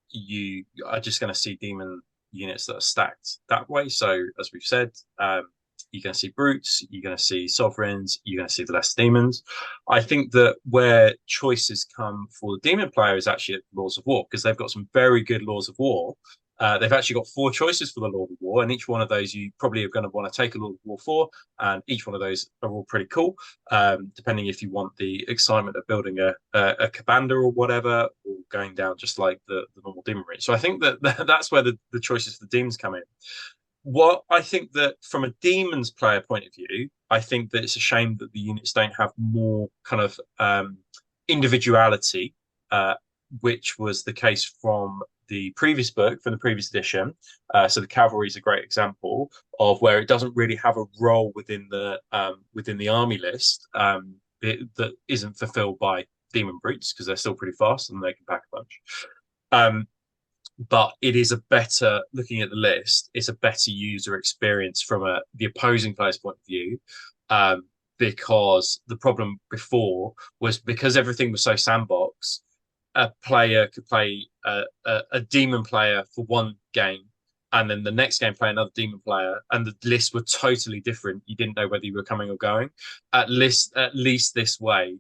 you are just going to see demon units that are stacked that way. So as we've said, you're going to see brutes, you're going to see sovereigns, you're going to see the less demons. I think that where choices come for the demon player is actually at Laws of War, because they've got some very good Laws of War. They've actually got 4 choices for the Lord of War, and each one of those you probably are going to want to take a Lord of War for, and each one of those are all pretty cool, depending if you want the excitement of building a Cabanda or whatever, or going down just like the normal demon route. So I think that that's where the choices for the demons come in. What I think that from a demons player point of view, I think that it's a shame that the units don't have more kind of individuality, which was the case from the previous book, from the previous edition. So the cavalry is a great example of where it doesn't really have a role within the army list, that isn't fulfilled by demon brutes, because they're still pretty fast and they can pack a bunch. But it is a better, looking at the list, it's a better user experience from the opposing player's point of view, because the problem before was, because everything was so sandbox, a player could play a demon player for one game, and then the next game play another demon player, and the lists were totally different. You didn't know whether you were coming or going. At least this way,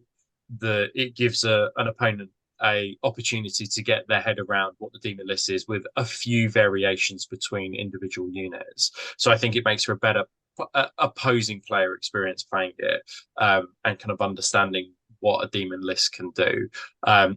it gives an opponent a opportunity to get their head around what the demon list is, with a few variations between individual units. So I think it makes for a better opposing player experience playing it, and kind of understanding what a demon list can do.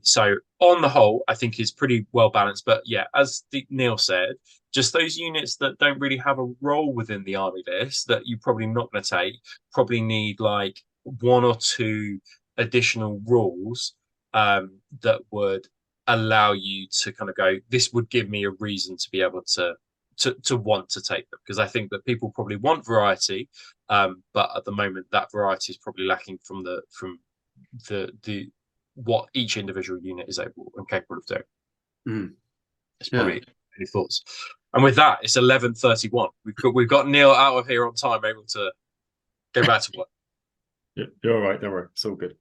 So on the whole, I think is pretty well balanced. But yeah, as Neil said, just those units that don't really have a role within the army list that you're probably not going to take, probably need like 1 or 2 additional rules that would allow you to kind of go, this would give me a reason to be able to want to take them, because I think that people probably want variety, but at the moment that variety is probably lacking from the what each individual unit is able and capable of doing. It's probably any thoughts. And with that, it's 11:31. We've got Neil out of here on time, able to go back to work. You're all right, don't worry, it's all good.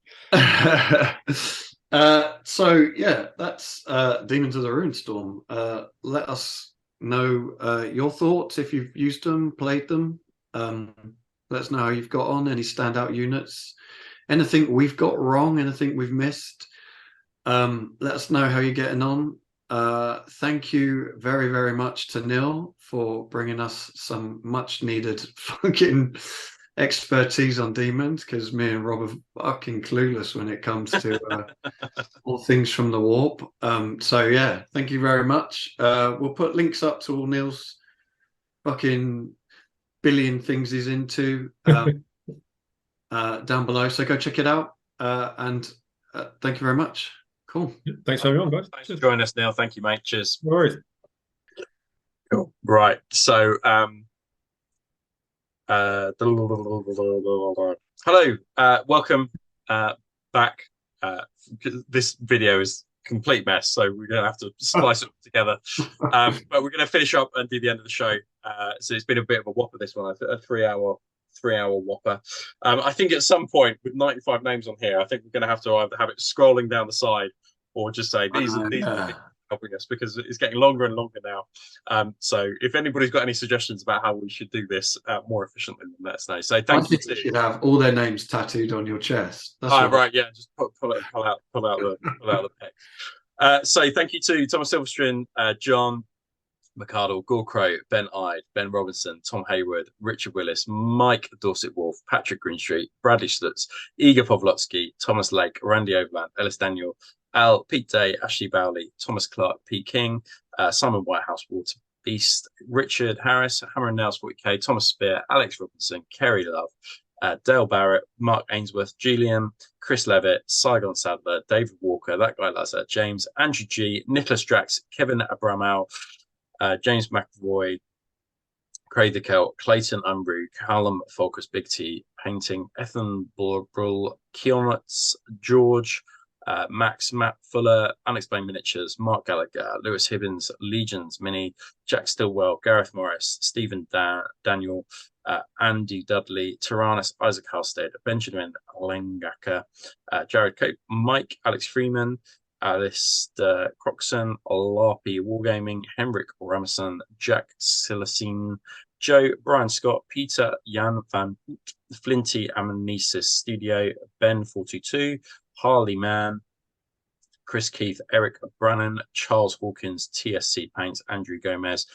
So yeah, that's Demons of the Runestorm. Let us know your thoughts if you've used them, played them. Let us know how you've got on, any standout units, anything we've got wrong, anything we've missed. Let us know how you're getting on. Thank you very, very much to Neil for bringing us some much needed fucking expertise on demons, because me and Rob are fucking clueless when it comes to all things from the warp. So yeah, thank you very much. We'll put links up to all Neil's fucking billion things he's into down below, so go check it out. And thank you very much. Cool. Thanks for having on, guys. Thanks for joining us, Neil. Thank you, mate. Cheers. No worries. Cool. Right. So hello, welcome back. This video is a complete mess, so we're gonna have to splice it together. But we're gonna finish up and do the end of the show. So it's been a bit of a whopper, this one, a 3-hour whopper. I think at some point, with 95 names on here, I think we're gonna have to either have it scrolling down the side, or just say these are helping us, because it's getting longer and longer now. So if anybody's got any suggestions about how we should do this more efficiently, then let us know. So thank you. You should have all their names tattooed on your chest. That's right, yeah, just pull out the pecs. So thank you to Thomas Silverstone, John McArdle, Gore Crow, Ben Ide, Ben Robinson, Tom Hayward, Richard Willis, Mike Dorset Wolf, Patrick Greenstreet, Bradley Schlutz, Igor Povlotsky, Thomas Lake, Randy Overland, Ellis Daniel, Al, Pete Day, Ashley Bowley, Thomas Clark, P. King, Simon Whitehouse, Water Beast, Richard Harris, Hammer and Nails 40k, Thomas Spear, Alex Robinson, Kerry Love, Dale Barrett, Mark Ainsworth, Julian, Chris Levitt, Saigon Sadler, David Walker, that guy Lazar, James, Andrew G, Nicholas Drax, Kevin Abramow, James McAvoy, Craig the Celt, Clayton Umbrew, Callum Focus, Big T, Painting, Ethan Brull, Keonutz, George, Max, Matt Fuller, Unexplained Miniatures, Mark Gallagher, Lewis Hibbins, Legions Mini, Jack Stillwell, Gareth Morris, Stephen Daniel, Andy Dudley, Tyrannus, Isaac Halstead, Benjamin Lengacker, Jared Cope, Mike, Alex Freeman, Alistair Croxon, Larpy Wargaming, Henrik Ramison, Jack Silacine, Joe, Brian Scott, Peter, Jan Van Hoot, Flinty Amnesis Studio, Ben42, Harley Mann, Chris Keith, Eric Brannan, Charles Hawkins, TSC Paints, Andrew Gomez,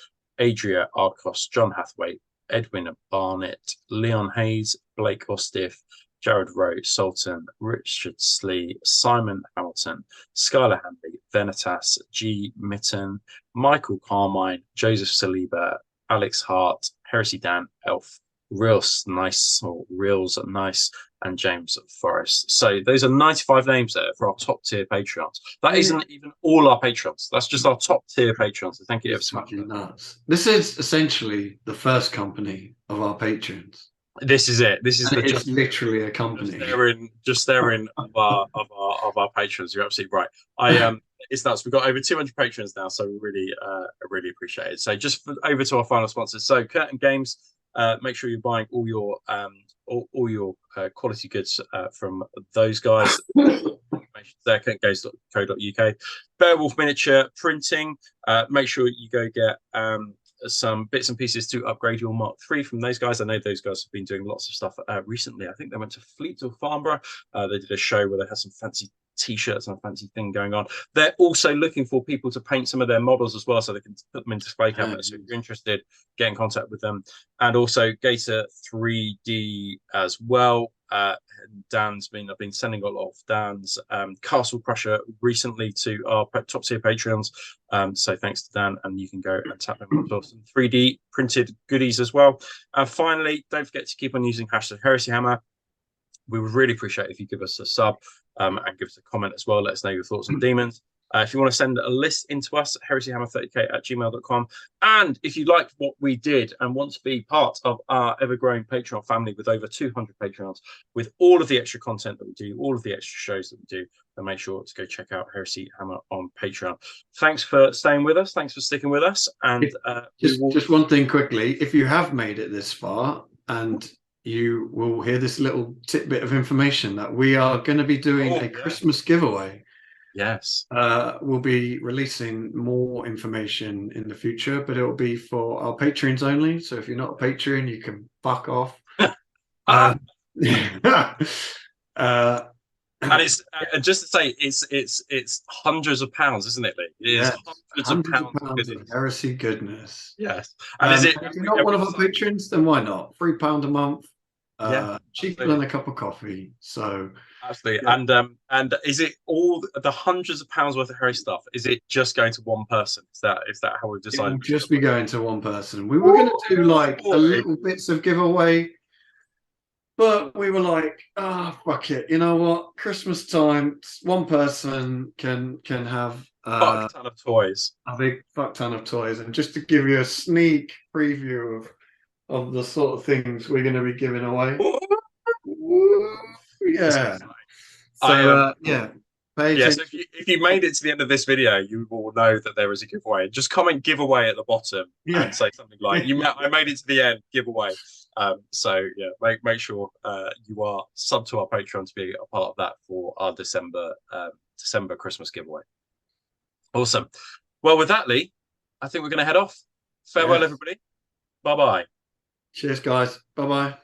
Adria Arcos, John Hathaway, Edwin Barnett, Leon Hayes, Blake Ostiff, Jared Rowe, Sultan, Richard Slee, Simon Hamilton, Skylar Handley, Venitas, G. Mitten, Michael Carmine, Joseph Saliba, Alex Hart, Heresy Dan, Elf, Reels Nice, or Reels Nice, and James Forrest. So those are 95 names there for our top tier Patreons. That isn't even all our Patrons. That's just our top tier Patrons. So thank you ever so much. Nuts. This is essentially the first company of our patrons. This is it. This is it's literally a company. Just staring of our patrons. You're absolutely right. It's nuts. We've got over 200 patrons now, so we really appreciate it. So just over to our final sponsors. So Curtain Games. Make sure you're buying all your quality goods from those guys. There, curtaingames.co.uk. Beowulf Miniature Printing. Make sure you go get some bits and pieces to upgrade your Mark III from those guys. I know those guys have been doing lots of stuff recently. I think they went to Fleet or Farnborough. They did a show where they had some fancy T-shirts and a fancy thing going on. They're also looking for people to paint some of their models as well, so they can put them into display cabinets. So if you're interested, get in contact with them. And also Gator 3D as well. I've been sending a lot of Dan's Castle Crusher recently to our top tier Patreons. So thanks to Dan, and you can go and tap them for some 3D printed goodies as well. And finally, don't forget to keep on using # Heresy Hammer. We would really appreciate it if you give us a sub and give us a comment as well. Let us know your thoughts on Demons. If you want to send a list into us, heresyhammer30k@gmail.com. And if you liked what we did and want to be part of our ever-growing Patreon family with over 200 Patreons, with all of the extra content that we do, all of the extra shows that we do, then make sure to go check out Heresy Hammer on Patreon. Thanks for staying with us. Thanks for sticking with us. And just one thing quickly. If you have made it this far, and you will hear this little tidbit of information that we are going to be doing a Christmas giveaway. Yes. We'll be releasing more information in the future, but it will be for our Patreons only. So if you're not a Patreon, you can fuck off. And it's just to say, it's hundreds of pounds, isn't it, Lee? It is hundreds of pounds of heresy goodness. Yes. And if you're not one of our patrons, then why not? £3 a month. Cheaper than a cup of coffee. So absolutely. Yeah. And is it all the hundreds of pounds worth of Harry stuff? Is it just going to one person? Is that how we've decided? It'll just be going to one person. We were going to do like a little bits of giveaway, but we were like, fuck it. You know what? Christmas time, one person can have fuck ton of toys. A big fuck ton of toys. And just to give you a sneak preview of the sort of things we're going to be giving away. Yeah. So, so if you made it to the end of this video, you will know that there is a giveaway. Just comment giveaway at the bottom and say something like, I made it to the end, giveaway. So yeah, make sure you are sub to our Patreon to be a part of that for our December Christmas giveaway. Awesome. Well, with that, Lee, I think we're going to head off. Farewell, everybody. Bye-bye. Cheers, guys. Bye-bye.